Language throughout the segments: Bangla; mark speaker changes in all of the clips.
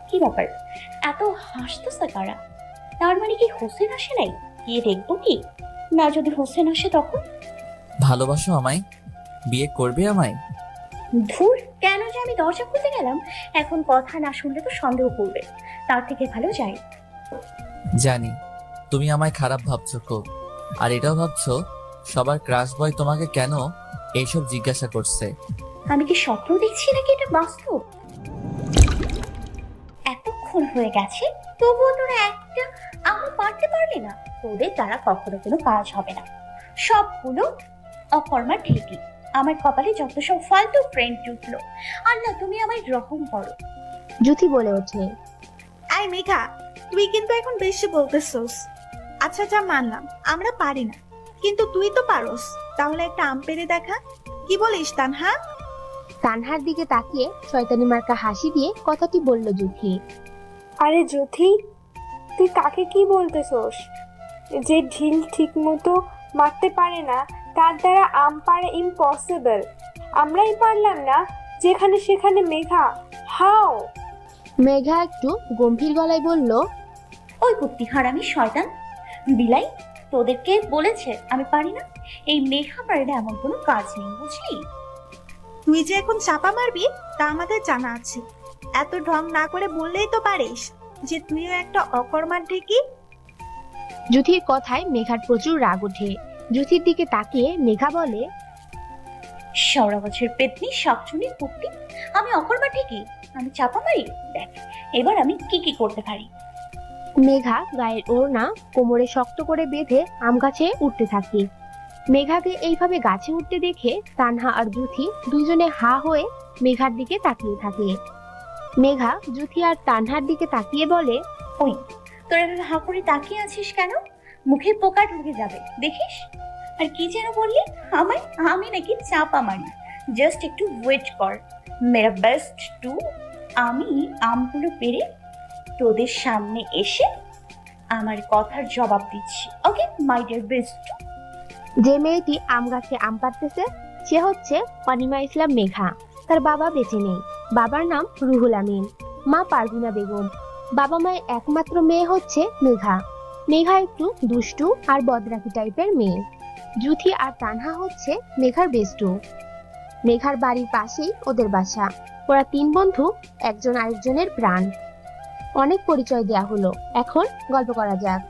Speaker 1: কি ব্যাপার, এত হাসতেছে কারা? তার মানে কি হোসেন আসে নাই? গিয়ে দেখবো কি? না, যদি হোসেন আসে তখন?
Speaker 2: ভালোবাসো আমায়? বিয়ে করবে আমায়?
Speaker 1: ধুর, কেন যে আমি দরজা খুলতে গেলাম, এখন কথা না শুনলে তো সন্দেহ করবে। তার থেকে ভালো যাই।
Speaker 2: জানি তুমি আমায় খারাপ ভাবছো খুব, আর এটাও ভাবছো সবার ক্রাশ বয় তোমাকে কেন এইসব জিজ্ঞাসা করছে।
Speaker 1: আমি কি স্বপ্ন দেখছি নাকি এটা বাস্তব? এতক্ষণ হয়ে গেছে, তবুও তোরা একটা আমার পারতে পারলি না। তোদের দ্বারা কখনো কোনো কাজ হবে না, সবগুলো অকর্মা ঠিকই। আমার কপালে যত সব ফালতু ফ্রেন্ড জুটলো। আল্লাহ, তুমি আমায় রহম করো।
Speaker 3: জুথি বলে ওঠে।
Speaker 4: আই মেঘা, তুই কিন্তু এখন বেশি বলতেছস। আচ্ছা যা মানলাম আমরা পারি না, কিন্তু তুই তো পারোস। তাহলে একটা আম পেড়ে দেখা, কি বলিস তানহা?
Speaker 3: তানহার দিকে তাকিয়ে শয়তানি মার্কা হাসি দিয়ে কথাটি বলল জুথি।
Speaker 5: আরে জ্যোথি, তুই কাকে কি বলতেছস? যে ঢিল ঠিক মতো মারতে পারে না তার দ্বারা আম পাড়া ইম্পসিবল। আমরাই পারলাম না, যেখানে সেখানে মেঘা। হাও!
Speaker 3: মেঘা একটু গম্ভীর গলায় বলল।
Speaker 1: ওই কুত্তি হারামি শয়তান বিলাই, তোদেরকে বলেছে আমি পারি না? এই মেঘা পারে না এমন কোনো কাজ নেই, বুঝলি?
Speaker 4: তুই যে এখন চাপা মারবি তা আমাদের জানা আছে। এত ঢং না করে বললেই তো পারিস যে তুইও একটা অকর্মার ঢেকি।
Speaker 3: জুথির কথায় মেঘার প্রচুর রাগ ওঠে। জুথির দিকে তাকিয়ে মেঘা বলে।
Speaker 1: সৌরা বছর পেতনি শাকচুনি কুত্তি, আমি অকর্মা ঠিকই, আমি চাপা মারি। দেখ এবার আমি কি কি করতে পারি।
Speaker 3: মেঘা গায়ের ওড়না কোমরে শক্ত করে বেঁধে আম গাছে উঠতে থাকে। মেঘাকে এইভাবে গাছে উঠতে দেখে তানহা আর জুথি দুজনে হা হয়ে মেঘার দিকে তাকিয়ে থাকে। মেঘা জুথি আর তানহার দিকে তাকিয়ে বলে।
Speaker 1: ওই, তোর এভাবে হা করে তাকিয়ে আছিস কেন? মুখে পোকা ঢুকে যাবে, দেখিস। আর কি যেন বললি? আমায়? আমি নাকি চাপা মারি? জাস্ট একটু ওয়েট কর, মেরা বেস্ট টু। আমি আমগুলো পেরে তোদের সামনে এসে আমার কথার জবাব দিচ্ছি। ওকে মাই ডিয়ার বেস্ট।
Speaker 3: যে মেয়েটি আম গাছে আম পাড়তেছে সে হচ্ছে অনিমা ইসলাম মেঘা। তার বাবা বেঁচে নেই। বাবার নাম রুহুল আমিন, মা পারভিনা বেগম। বাবা মায়ের একমাত্র মেয়ে হচ্ছে মেঘা। মেঘা একটু দুষ্টু আর বদরাকি টাইপের মেয়ে। জুথি আর তানহা হচ্ছে মেঘার বেস্টু। মেঘার বাড়ির পাশেই ওদের বাসা। ওরা তিন বন্ধু, একজন আরেকজনের প্রাণ। অনেক পরিচয় দেয়া হলো, এখন গল্প করা যাক।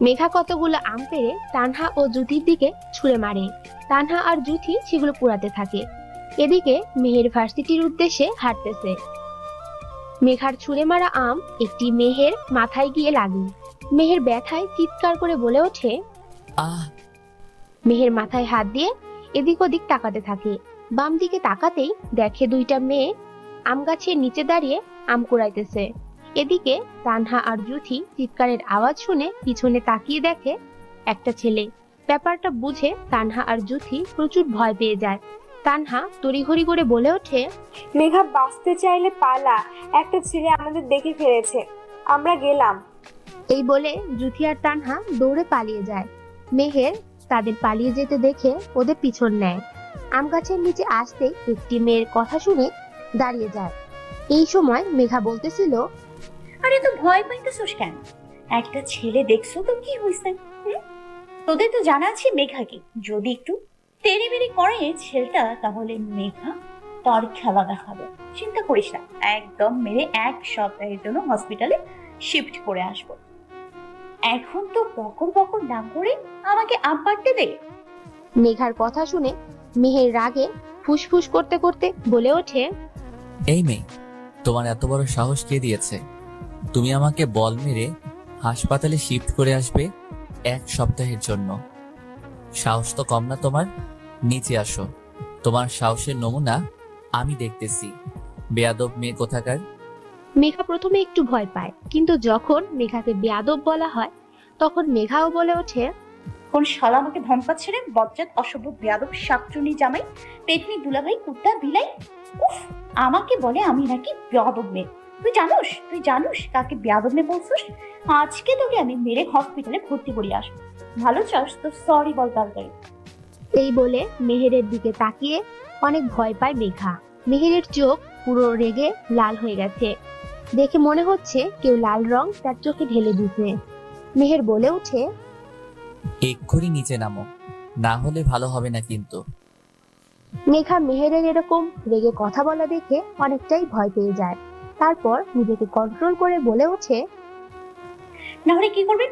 Speaker 3: মেঘা কতগুলো আম পেড়ে তানহা ও জুথির দিকে ছুঁড়ে মারে। তানহা আর জুথি সেগুলো কুড়াতে থাকে। এদিকে মেহের ভার্সিটির উদ্দেশ্যে হাঁটতেছে। মেঘার ছুঁড়ে মারা আম একটি মেহের মাথায় গিয়ে লাগে। মেহের ব্যথায় চিৎকার করে বলে ওঠে।
Speaker 2: আহ!
Speaker 3: মেহের মাথায় হাত দিয়ে এদিক ওদিক তাকাতে থাকে। বাম দিকে তাকাতেই দেখে দুইটা মেয়ে আম গাছের নিচে দাঁড়িয়ে আম কুড়াইতেছে। এদিকে তানহা আর জুথি চিৎকারের আওয়াজ শুনে পিছনে তাকিয়ে দেখে একটা ছেলে। ব্যাপারটা বুঝে তানহা আর জুথি প্রচুর ভয় পেয়ে যায়। তানহা তড়িঘড়ি করে বলে ওঠে।
Speaker 5: মেঘা, বাঁচতে চাইলে পালা, একটা ছেলে আমাদের দেখে ফেলেছে, আমরা গেলাম।
Speaker 3: এই বলে জুথি আর তানহা দৌড়ে পালিয়ে যায়। মেহের তাদের পালিয়ে যেতে দেখে ওদের পিছন নেয়। আম গাছের নিচে আসতেই একটি মেয়ের কথা শুনে দাঁড়িয়ে যায়। এই সময় মেঘা বলতেছিল।
Speaker 1: আরে তো ভয় পাইতেছোস কেন? একটা ছেলে দেখছো তো কি হয়েছে? তোদের তো জানা আছে মেঘাকে যদি একটু তেড়ে বেড়ে করে ছেলেটা, তাহলে মেঘা তোর খেলা দেখাবে। চিন্তা করিস না, একদম মেরে এক সপ্তাহের জন্য হসপিটালে শিফট করে আসবো। এখন তো বকর বকর না করে আমাকে আম পাড়তে দে।
Speaker 3: মেঘার কথা শুনে মেহের রাগে ফুসফুস করতে করতে বলে ওঠে।
Speaker 2: এই মেয়ে, তোমার এত বড় সাহস কে দিয়েছে? তুমি আমাকে বল মেরে হাসপাতালে শিফট করে আসবে এক সপ্তাহের জন্য? সাহস তো কম না তোমার। নিচে আসো, তোমার সাহসের নমুনা আমি দেখতেছি। বেয়াদব মেয়ে কোথাকার।
Speaker 3: মেঘা প্রথমে একটু ভয় পায়, কিন্তু যখন মেঘাকে বেয়াদব বলা হয় তখন মেঘাও বলে ওঠে।
Speaker 1: কোন শালা আমাকে ধমকাচ্ছে রে? বজ্জাত অসভ্য বেয়াদব শাকচুনি জামাই, পেতনি দুলাভাই কুত্তা বিলাই। উফ, আমাকে বলে আমি নাকি বেয়াদব মেয়ে। তুই জানোস কাকে বেয়াদব মেয়ে বলছিস? আজকে তোকে আমি মেরে হসপিটালে ভর্তি করিয়ে আসবো। ভালো চাস তো সরি বল তাড়াতাড়ি।
Speaker 3: এই বলে মেহেরের দিকে তাকিয়ে অনেক ভয় পায় মেঘা। মেহেরের চোখ পুরো রেগে লাল হয়ে গেছে। দেখে মনে হচ্ছে কেউ লাল রং তার চোখে ঢেলে দিছে। মেহের বলে ওঠে,
Speaker 2: এক্ষুনি নিচে নামো, না হলে ভালো হবে না কিন্তু।
Speaker 3: মেঘা মেহেরের এরকম রেগে কথা বলা দেখে অনেকটাই ভয় পেয়ে যায়। তারপর নিজেকে কন্ট্রোল করে বলে ওঠে,
Speaker 1: না হলে কি করবেন?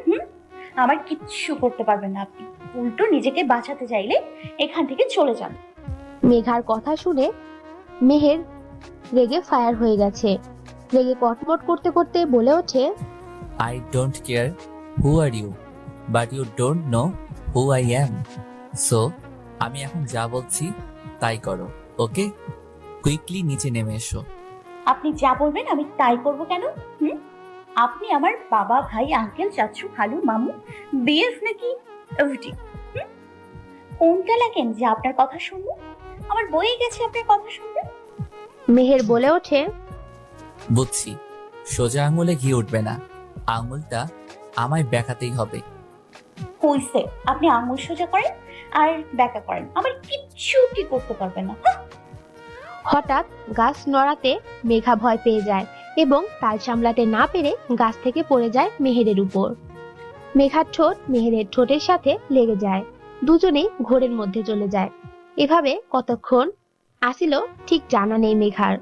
Speaker 1: আমার কিচ্ছু করতে পারবেন না আপনি। উল্টো নিজেকে বাঁচাতে চাইলে এখান থেকে চলে যান।
Speaker 3: মেঘার কথা শুনে মেহের রেগে ফায়ার হয়ে গেছে। রেগে কটমট করতে করতে বলে ওঠে,
Speaker 2: I don't care who are you, but you don't know who I am. So আমি এখন যা বলছি তাই করো, ওকে? কুইকলি নিচে নেমে এসো।
Speaker 1: আপনি যা বলবেন আমি তাই করব কেন? আপনি আমার বাবা, ভাই, আঙ্কেল, চাচু, খালু, মামু, বিএফ নাকি ওটি? কোনটা লাগেন যে আপনার কথা শুনবো? আমার বই গেছে আপনার কথা শুনবে।
Speaker 3: মেহের বলে ওঠে,
Speaker 2: বুঝছি, সোজা আঙুলে ঘি উঠবে না, আঙুলটা আমায় বেঁকাতেই হবে।
Speaker 1: হইছে, আপনি আঙুল সোজা করেন আর ব্যাকা করেন, আমার কিচ্ছু কি করতে পারবেন না।
Speaker 3: হঠাৎ গাছ নড়াতে মেঘা ভয় পেয়ে যায় এবং তাল সামলাতে না পেরে গাছ থেকে পড়ে যায় মেহেরের উপর। মেঘার ঠোঁট মেহেরের ঠোঁটের সাথে লেগে যায়। দুজনেই ঘোরের মধ্যে চলে যায়। এভাবে কতক্ষণ আসিল ঠিক জানা নেই মেঘার।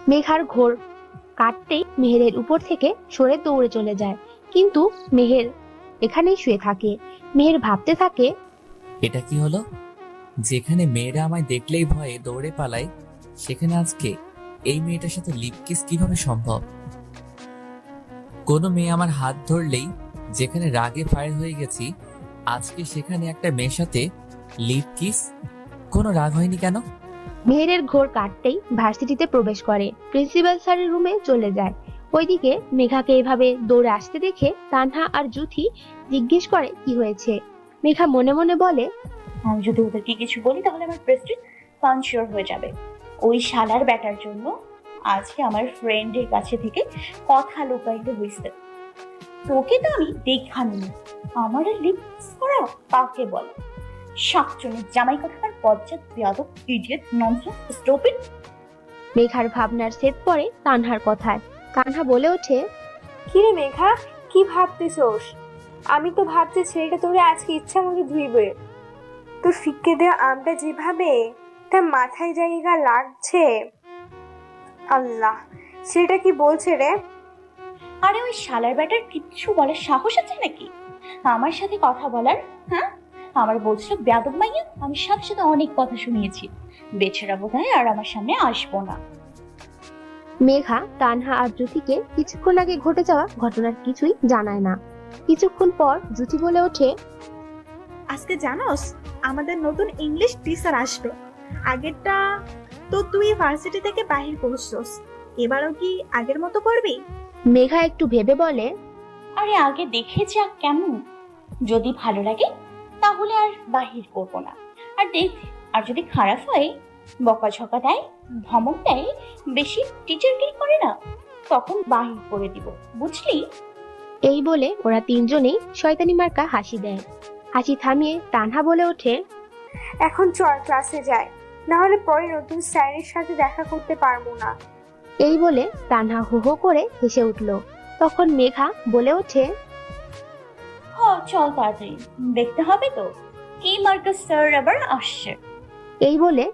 Speaker 3: মেঘার ঘোর কাটতেই মেহেরের উপর থেকে সরে দৌড়ে চলে যায়, কিন্তু মেহের এখানেই শুয়ে থাকে। মেহের ভাবতে থাকে,
Speaker 2: এটা কি হলো? যেখানে মেয়েরা আমায় দেখলেই ভয়ে দৌড়ে পালায়, সেখানে আজকে এই মেয়েটার সাথে লিপ কিস কিভাবে সম্ভব? কোনো মেয়ে আমার হাত ধরলেই যেখানে রাগে ফায়ার হয়ে গেছি, আজকে সেখানে একটা মেয়ের সাথে লিপ কিস? কোনো রাগ হয়নি কেন?
Speaker 3: মেহেরের ঘোর কাটতেই ভার্সিটিতে প্রবেশ করে, প্রিন্সিপাল স্যারের রুমে চলে যায়। ওইদিকে মেঘাকে এভাবে দৌড়ে আসতে দেখে তানহা আর জুথি জিজ্ঞেস করে কি হয়েছে। মেঘা মনে মনে বলে,
Speaker 1: আমি যদি ওদেরকে কিছু বলি তাহলে আমার প্রেস্টিজ কনসিওর হয়ে যাবে। ওই শালার ব্যাটার জন্য আজকে আমার ফ্রেন্ডের কাছে থেকে কথা লুকাইতে হয়েছে। তোকে তো আমি দেখানি, আমার লিপস করা কাকে বলে? শাকচুনি জামাই কথাকার বজ্জাত বেয়াদব ইডিয়েট ননসেন্স স্টুপিড।
Speaker 3: মেঘার ভাবনার সেট পড়ে তানহার কথায়। তানহা বলে ওঠে,
Speaker 5: কিরে মেঘা, কি ভাবতেছোস? আমি তো ভাবছি ছেলেটা তোরে আজকে ইচ্ছা মতো ধুইবে। তোর ফিক্কে দেওয়া আমটা যেভাবে তার মাথায় জায়গা লাগছে, আল্লাহ, সেটা কি বলছে রে?
Speaker 1: আরে ওই শালার ব্যাটার কিচ্ছু বলার সাহস আছে নাকি আমার সাথে কথা বলার? আমার বলছিল বেয়াদব মাইয়া, আমি সাথে সাথে অনেক কথা শুনিয়েছি। বেচারা বোধহয় আর আমার সামনে আসবো না।
Speaker 3: মেঘা তানহা আর জুথিকে কিছুক্ষণ আগে ঘটে যাওয়া ঘটনার কিছুই জানায় না। কিছুক্ষণ পর জুথি বলে ওঠে,
Speaker 4: আজকে জানোস আমাদের নতুন ইংলিশ টিচার আসবে। আগেরটা তো তুই ভার্সিটি থেকে বাহির করছস, এবারও কি আগের মতো করবি?
Speaker 3: মেঘা একটু ভেবে বলে,
Speaker 1: আরে আগে দেখে যাক কেমন, যদি ভালো লাগে তাহলে আর বাহির করবো না। আর দেখ, আর যদি খারাপ হয়, বকাঝকা দেয়, ধমক দেয়, বেশি টিচারগিরি করে না, তখন বাহির করে দিব, বুঝলি?
Speaker 3: এই বলে ওরা তিনজনেই শয়তানি মার্কা হাসি দেয়। হাসি থামিয়ে তানহা বলে ওঠে,
Speaker 5: এখন চল ক্লাসে যাই, না হলে পরে নতুন স্যারের সাথে দেখা করতে পারবো না।
Speaker 3: এই বলে তানহা হো হো করে হেসে উঠল। তখন মেঘা বলে ওঠে,
Speaker 1: চল তাড়াতাড়ি, দেখতে হবে তো কি মার্কাস স্যার আবার আসছে।
Speaker 3: এই বলে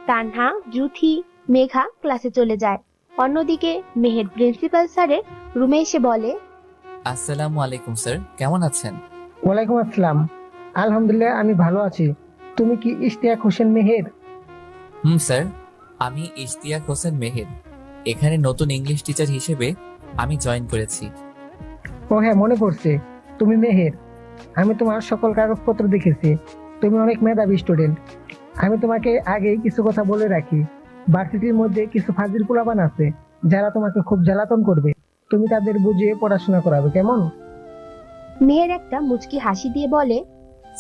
Speaker 3: তানহা, জুথি, মেঘা ক্লাসে চলে যায়। অন্যদিকে মেহের প্রিন্সিপাল স্যারের রুমে এসে বলে,
Speaker 2: আসসালামু আলাইকুম স্যার, কেমন আছেন?
Speaker 6: ওয়ালাইকুম আসসালাম। আলহামদুলিল্লাহ, আমি ভালো আছি। তুমি কি ইশতিয়াক হোসেন মেহের?
Speaker 2: স্যার, আমি ইশতিয়াক হোসেন মেহের। এখানে নতুন ইংলিশ টিচার হিসেবে আমি জয়েন করেছি।
Speaker 6: ও হ্যাঁ, মনে পড়ছে, তুমি মেহের। আমি তোমার সকল কাগজপত্র দেখেছি, তুমি অনেক মেধাবী স্টুডেন্ট। আমি তোমাকে আগেই কিছু কথা বলে রাখি, ভার্সিটির মধ্যে কিছু ফাজিল পোলাপান আছে যারা তোমাকে খুব জ্বালাতন করবে। তুমি তাদের বুঝিয়ে পড়াশোনা করাবে, কেমন?
Speaker 3: মেহের একটা মুচকি হাসি দিয়ে বলে,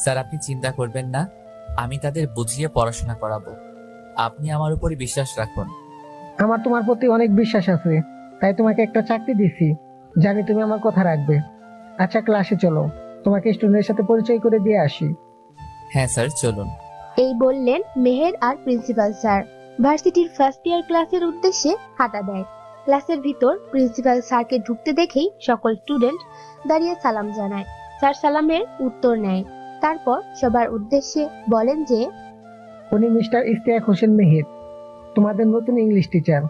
Speaker 2: স্যার, আপনি চিন্তা করবেন না, আমি তাদের বুঝিয়ে পড়াশোনা করাবো। আপনি আমার উপরে বিশ্বাস রাখুন।
Speaker 6: আমার তোমার প্রতি অনেক বিশ্বাস আছে, তাই তোমাকে একটা চাকরি দিছি, জানি তুমি আমার কথা রাখবে। আচ্ছা, ক্লাসে চলো, তোমাকে স্টুডেন্টের সাথে পরিচয় করে দিয়ে আসি।
Speaker 2: হ্যাঁ স্যার, চলুন।
Speaker 3: এই বললেন মেহের আর প্রিন্সিপাল স্যার ভার্সিটির ফার্স্ট ইয়ার ক্লাসের উদ্দেশ্যে হাঁটা দেয়। ক্লাসের ভিতর প্রিন্সিপাল স্যারকে ঢুকতে দেখেই সকল স্টুডেন্ট দাঁড়িয়ে সালাম জানায়। স্যার সালামের উত্তর নেয়, তারপর সবার উদ্দেশ্যে বলেন যে
Speaker 6: উনি মিস্টার ইশতিয়াক হোসেন মেহের, তোমাদের নতুন ইংলিশ টিচার।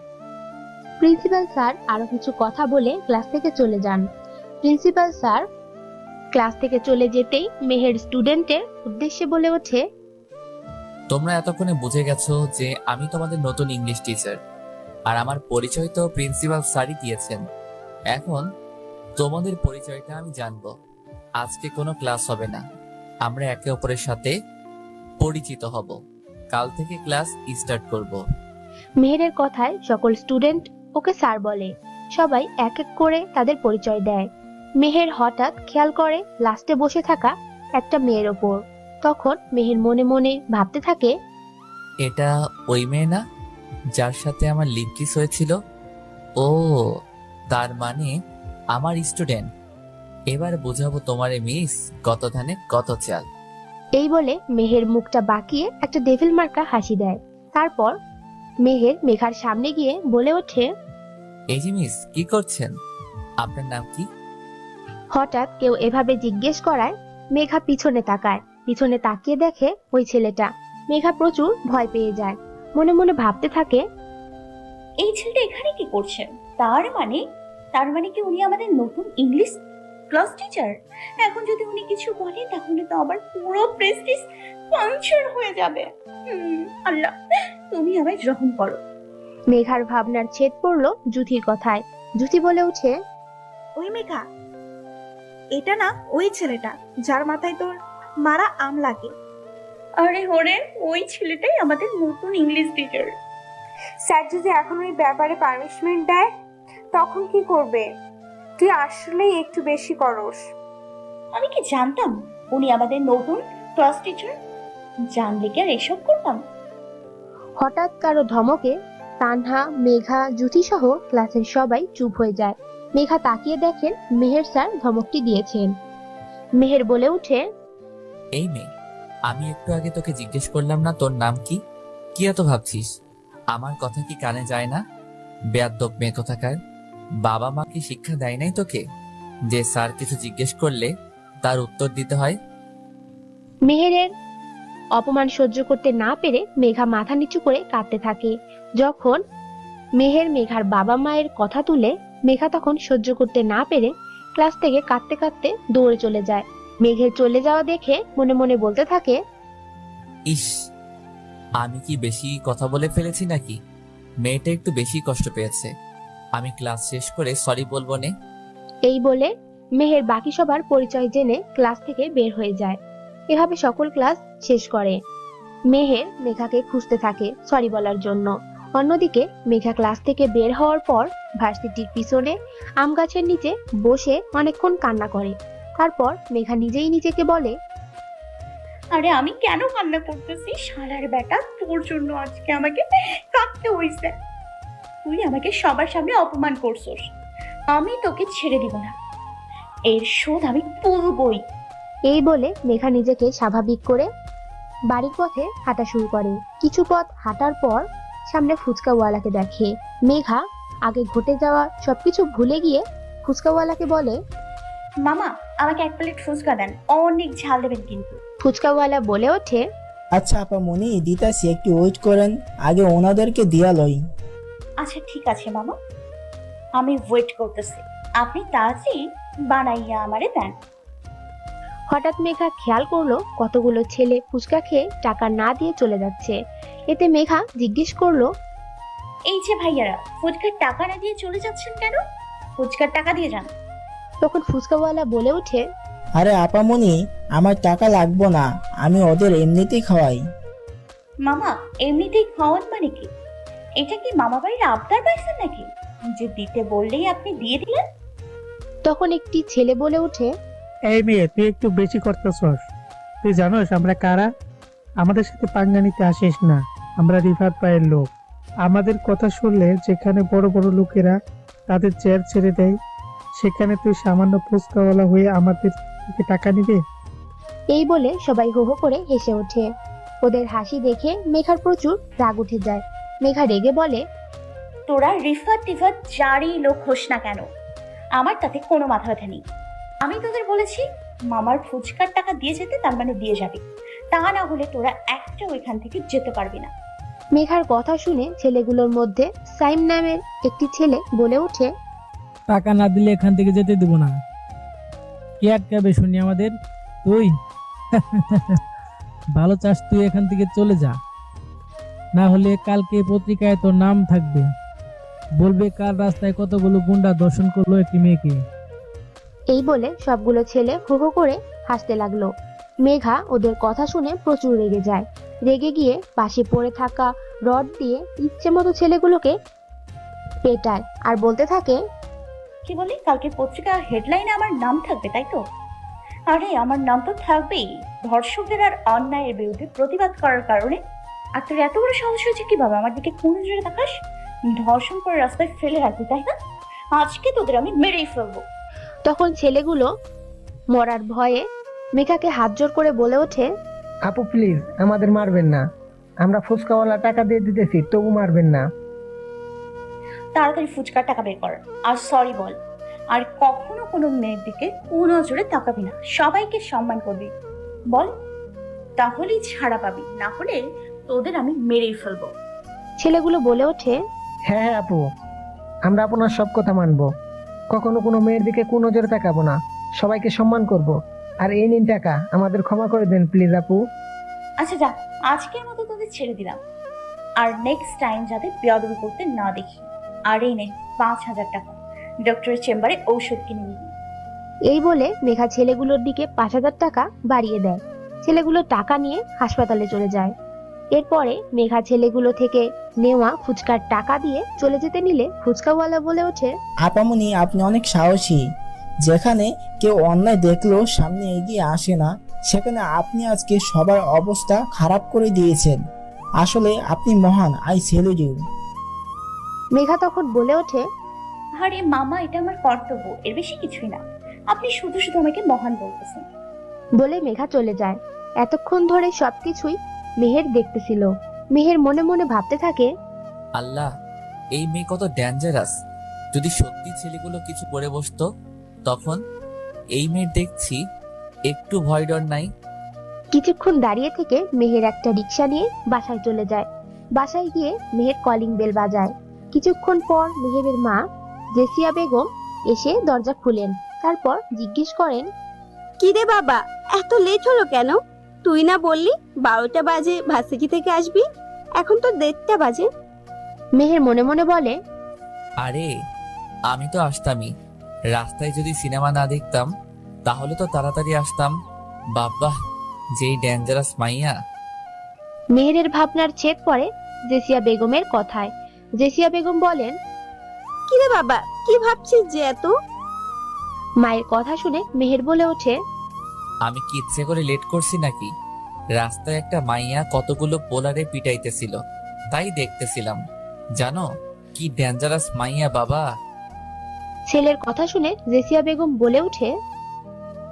Speaker 3: প্রিন্সিপাল স্যার আরো কিছু কথা বলে ক্লাস থেকে চলে যান। প্রিন্সিপাল স্যার ক্লাস থেকে চলে যেতেই মেহের স্টুডেন্টের উদ্দেশ্যে বলে ওঠে,
Speaker 2: তোমরা এতক্ষণে বুঝে গেছো যে আমি তোমাদের নতুন ইংলিশ টিচার, আর আমার পরিচয় তো প্রিন্সিপাল স্যারই দিয়েছেন। এখন তোমাদের পরিচয়টা আমি জানবো। আজকে কোনো ক্লাস হবে না, আমরা একে অপরের সাথে পরিচিত হব। কাল থেকে ক্লাস স্টার্ট করব।
Speaker 3: মেহেরের কথায় সকল স্টুডেন্ট ওকে স্যার বলে। সবাই এক এক করে তাদের পরিচয় দেয়। মেহের হঠাৎ খেয়াল করে লাস্টে বসে থাকা একটা মেয়ের ওপর। তখন মেহের মনে মনে ভাবতে থাকে,
Speaker 2: এটা ওই মেয়ে না যার সাথে আমার লিপ কিস হয়েছিল? ও, তার মানে আমার স্টুডেন্ট। এবার বুঝাবো তোমারে মিস, কত ধানে কত চাল।
Speaker 3: এই বলে মেহের মুখটা বাঁকিয়ে একটা ডেভিল মার্কা হাসি দেয়। তারপর মেহের মেঘার সামনে গিয়ে বলে ওঠে,
Speaker 2: এই যে মিস, কি করছেন? আপনার নাম কি?
Speaker 3: হঠাৎ কেউ এভাবে জিজ্ঞেস করায় মেঘা পিছনে তাকায়। পিছনে তাকিয়ে দেখে ওই ছেলেটা। মেঘা প্রচুর ভয় পেয়ে যায়। মনে মনে ভাবতে থাকে,
Speaker 1: এই ছেলেটা এখানে কি করছে? তার মানে কি উনি আমাদের নতুন ইংলিশ ক্লাস টিচার? এখন যদি উনি কিছু বলে তাহলে তো আবার পুরো প্রেস্টিজ পাংচার হয়ে যাবে। আল্লাহ, তুমি আমায় রহম করো।
Speaker 3: মেঘার ভাবনার ছেদ পড়লো জুথির কথায়। জুথি বলে ওঠে,
Speaker 4: ওই মেঘা, এটা না ওই ছেলেটা যার মাথায় তোর মারা আম লাগে।
Speaker 1: আরে ওরে, ওই ছেলেটাই আমাদের নতুন ইংলিশ টিচার।
Speaker 5: স্যার যদি এখন ওই ব্যাপারে পানিশমেন্ট দেয় তখন কি করবে? তুই আসলেই একটু বেশি করস।
Speaker 1: আমি কি জানতাম উনি আমাদের নতুন ক্লাস টিচার? জানলে কি আর এসব করতাম?
Speaker 3: হঠাৎ কারো ধমকে তানহা, মেঘা, জুথি সহ ক্লাসের সবাই চুপ হয়ে যায়। মেঘা তাকিয়ে দেখেন মেহের স্যার ধমকটি দিয়েছেন। মেহের বলে ওঠে,
Speaker 2: এই মেয়ে, আমি একটু আগে তোকে জিজ্ঞেস করলাম না তোর নাম কি? কি এত ভাবছিস? আমার কথা কি কানে যায় না? বেয়াদ্দপ মেয়ে কোথাকার। বাবা মা কি শিক্ষা দেয় নাই তোকে যে স্যার কিছু জিজ্ঞেস করলে তার উত্তর দিতে হয়?
Speaker 3: মেহেরের অপমান সহ্য করতে না পেরে মেঘা মাথা নিচু করে কাঁদতে থাকে। যখন মেহের মেঘার বাবা মায়ের কথা তুলে, মেঘা তখন সহ্য করতে না পেরে ক্লাস থেকে কাঁদতে কাঁদতে দৌড়ে চলে যায়। মেঘের চলে যাওয়া দেখে মনে মনে বলতে থাকে,
Speaker 2: ইস, আমি কি বেশি কথা বলে ফেলেছি নাকি? মেয়েটা একটু বেশি কষ্ট পেয়েছে। আমি ক্লাস শেষ করে সরি বলবো নে।
Speaker 3: এই বলে মেহের বাকি সবার পরিচয় জেনে ক্লাস থেকে বের হয়ে যায়। এভাবে সকল ক্লাস শেষ করে। মেহের মেঘাকে খুঁজতে থাকে সরি বলার জন্য। অন্যদিকে মেঘা ক্লাস থেকে বের হওয়ার পর ভার্সিটির পিছনে আম গাছের নিচে বসে অনেকক্ষণ কান্না করে। তারপর মেঘা নিজেই নিজেকে বলে,
Speaker 1: আরে আমি কেন কান্না করতেছি? শালার বেটা, তোর জন্য আজকে আমাকে কাঁদতে হইছে। তুই আমাকে সবার সামনে অপমান করছস, আমি তোকে ছেড়ে দিব না। এর শোধ আমি তুলবই।
Speaker 3: এই বলে মেঘা নিজেকে স্বাভাবিক করে বাড়ির পথে হাঁটা শুরু করে। কিছু পথ হাঁটার পর সামনে ফুচকাওয়ালাকে দেখে। মেঘা আগে ঘটে যাওয়া সবকিছু ভুলে গিয়ে ফুচকাওয়ালাকে বলে,
Speaker 1: মামা, আমাকে এক প্লেট ফুচকা দেন, অনেক ঝাল দেবেন কিন্তু।
Speaker 3: ফুচকাওয়ালা বলে ওঠে,
Speaker 7: আচ্ছা আপা মনি, দিতাছি, একটু ওয়েট করেন, আগে ওনাদেরকে দিয়া লই।
Speaker 1: আচ্ছা ঠিক আছে মামা, আমি ওয়েট করতেছি। আপনি তাড়াতাড়ি বানাইয়া আমারে দেন।
Speaker 3: হঠাৎ মেঘা খেয়াল করলো কতগুলো ছেলে ফুচকা খেয়ে টাকা না দিয়ে চলে যাচ্ছে। এতে মেঘা জিজ্ঞেস করলো,
Speaker 1: এই যে ভাইয়ারা, ফুচকার টাকা না দিয়ে চলে যাচ্ছেন কেন? ফুচকার টাকা দিয়ে যান।
Speaker 3: তখন ফুচকাওয়ালা বলে ওঠে,
Speaker 7: আরে আপা মনি, আমার টাকা লাগবো না, আমি ওদের এমনিতেই খাওয়াই।
Speaker 1: মামা, এমনিতেই খাওয়ান মানে কি? এটা কি মামা বাড়ির আবদার পাইছেন নাকি যে দিতে বললেই আপনি দিয়ে দিলেন?
Speaker 3: তখন একটি ছেলে বলে ওঠে,
Speaker 8: এই মেয়ে, তুই একটু বেশি করতেছস। তুই জানোস আমরা কারা? আমাদের সাথে পাঙ্গা নিতে আসিস না, আমরা রিভার পায়ের লোক। আমাদের কথা শুনলে যেখানে বড় বড় লোকেরা তাদের চেয়ার ছেড়ে দেয়, সেখানে তুই সামান্য ফুচকাওয়ালা হয়ে আমাদের থেকে টাকা নিবে?
Speaker 3: এই বলে সবাই হো হো করে হেসে ওঠে। ওদের হাসি দেখে মেঘার প্রচুর রাগ উঠে যায়। মেঘা রেগে বলে,
Speaker 1: তোরা রিফাত টিফাত যারই লোক হোস না কেন, আমার তাতে কোনো মাথা ব্যথা নেই। আমি তোদের বলেছি মামার ফুচকার টাকা দিয়ে যেতে, তার মানে দিয়ে যাবে, তা না হলে তোরা একটাও এখান থেকে যেতে পারবি না।
Speaker 3: মেঘার কথা শুনে ছেলেগুলোর মধ্যে সাইম নামের একটি ছেলে বলে ওঠে,
Speaker 9: টাকা না দিলে এখান থেকে যেতে দেবো না। কে আটকাবে শুনি আমাদের? তুই? ভালো চাস তুই এখান থেকে চলে যা, না হলে কালকে পত্রিকায় তোর নাম থাকবে, বলবে কাল রাস্তায় কতগুলো গুন্ডা দর্শন করলো একটি মেয়েকে।
Speaker 3: এই বলে সবগুলো ছেলে হো হো করে হাসতে লাগলো। মেঘা ওদের কথা শুনে প্রচুর রেগে যায়। রেগে গিয়ে পাশে পড়ে থাকা রড দিয়ে ইচ্ছে মতো ছেলেগুলোকে পেটায় আর বলতে থাকে,
Speaker 1: কি বলি, কালকে পত্রিকা হেডলাইনে আমার নাম থাকবে, তাই তো? আরে আমার নাম তো থাকবেই ধর্ষকদের আর অন্যায়ের বিরুদ্ধে প্রতিবাদ করার কারণে। আর তোর এত বড় সাহস হয়েছে কিভাবে আমার দিকে কোন নজরে তাকাস? ধর্ষণ করে রাস্তায় ফেলে রাখবি, তাই না? আজকে তোদের আমি মেরেই ফেলবো।
Speaker 3: তখন ছেলেগুলো মরার ভয়ে মেঘাকে হাত জোর করে বলে ওঠে,
Speaker 6: আপু প্লিজ আমাদের মারবেন না, আমরা ফুচকাওয়ালা টাকা দিয়ে দিতেছি, তবু মারবেন না।
Speaker 1: তাড়াতাড়ি ফুচকার টাকা বের কর আর সরি বল। আর কখনো কোনো মেয়ের দিকে কোনো নজরে তাকাবি না, সবাইকে সম্মান করবি বল, তাহলেই ছাড়া পাবি, না হলে তোদের আমি মেরেই ফেলবো।
Speaker 3: ছেলেগুলো বলে ওঠে,
Speaker 6: হ্যাঁ হ্যাঁ আপু, আমরা আপনার সব কথা মানবো, কখনো কোনো মেয়ের দিকে কোন নজরে তাকাবো না, সবাইকে সম্মান করব। আর এই নিন টাকা, আমাদের ক্ষমা করে দেন প্লিজ আপু।
Speaker 1: আচ্ছা যা, আজকের মতো তোদের ছেড়ে দিলাম, আর নেক্সট টাইম যাতে বেয়াদবি করতে না দেখি। আর এই নে 5,000 টাকা, ডক্টরের চেম্বারে ঔষধ কিনে নিবি।
Speaker 3: এই বলে মেঘা ছেলেগুলোর দিকে 5,000 টাকা বাড়িয়ে দেয়। ছেলেগুলো টাকা নিয়ে হাসপাতালে চলে যায়। এরপরে মেঘা ছেলেগুলো থেকে নেওয়া ফুচকার টাকা দিয়ে চলে যেতে নিলে ফুচকাওয়ালা বলে ওঠে,
Speaker 7: আপামনি আপনি অনেক সাহসী। যেখানে কেউ অন্যায় দেখলেও সামনে এগিয়ে আসে না, সেখানে আপনি আজকে সবার অবস্থা খারাপ করে দিয়েছেন। আসলে আপনি মহান, আই সেলুট ইউ।
Speaker 3: মেঘা তখন বলে ওঠে,
Speaker 1: আরে মামা, এটা আমার কর্তব্য, এর বেশি কিছুই না। আপনি শুধু শুধু আমাকে মহান বলতেছেন।
Speaker 3: বলে মেঘা চলে যায়। এতক্ষণ ধরে সবকিছুই মেহের দেখতেছিল। মেহের মনে মনে ভাবতে থাকে,
Speaker 2: আল্লাহ, এই মেয়ে কত ডেঞ্জারাস। যদি সত্যি ছেলেগুলো কিছু করে বসতো তখন? এই মেয়ের দেখছি একটু ভয় ডর নাই।
Speaker 3: কিছুক্ষণ দাঁড়িয়ে থেকে মেহের একটা রিক্সা নিয়ে বাসায় চলে যায়। বাসায় গিয়ে মেহের কলিং বেল বাজায়। কিছুক্ষণ পর মেহেরের মা জেসিয়া বেগম এসে দরজা খুলেন। তারপর জিজ্ঞেস করেন,
Speaker 10: কি রে বাবা, এত লেট হলো কেন? তুই না বললি 12টা বাজে ভার্সিটি থেকে আসবি, এখন তো 1:30টা বাজে।
Speaker 3: মেহের মনে মনে বলে,
Speaker 2: আরে আমি তো আসতামই, রাস্তায় যদি সিনেমা না দেখতাম তাহলে তো তাড়াতাড়ি আসতাম। বাবা, যেই ডেঞ্জারাস মাইয়া।
Speaker 3: মেহেরের ভাবনার ছেদ পড়ে জেসিয়া বেগমের কথায়। জেসিয়া বেগম বলেন,
Speaker 10: কি রে বাবা, কি ভাবছিস যে এত?
Speaker 3: মায়ের কথা শুনে মেহের বলে ওঠে,
Speaker 2: আমি কি ইচ্ছে করে লেট করছি নাকি? রাস্তায় একটা মাইয়া কতগুলো পোলারে পিটাইতেছিল, তাই দেখতেছিলাম। জানো কি ডেঞ্জারাস মাইয়া বাবা।
Speaker 3: ছেলের কথা শুনে জেসিয়া বেগম বলে ওঠে,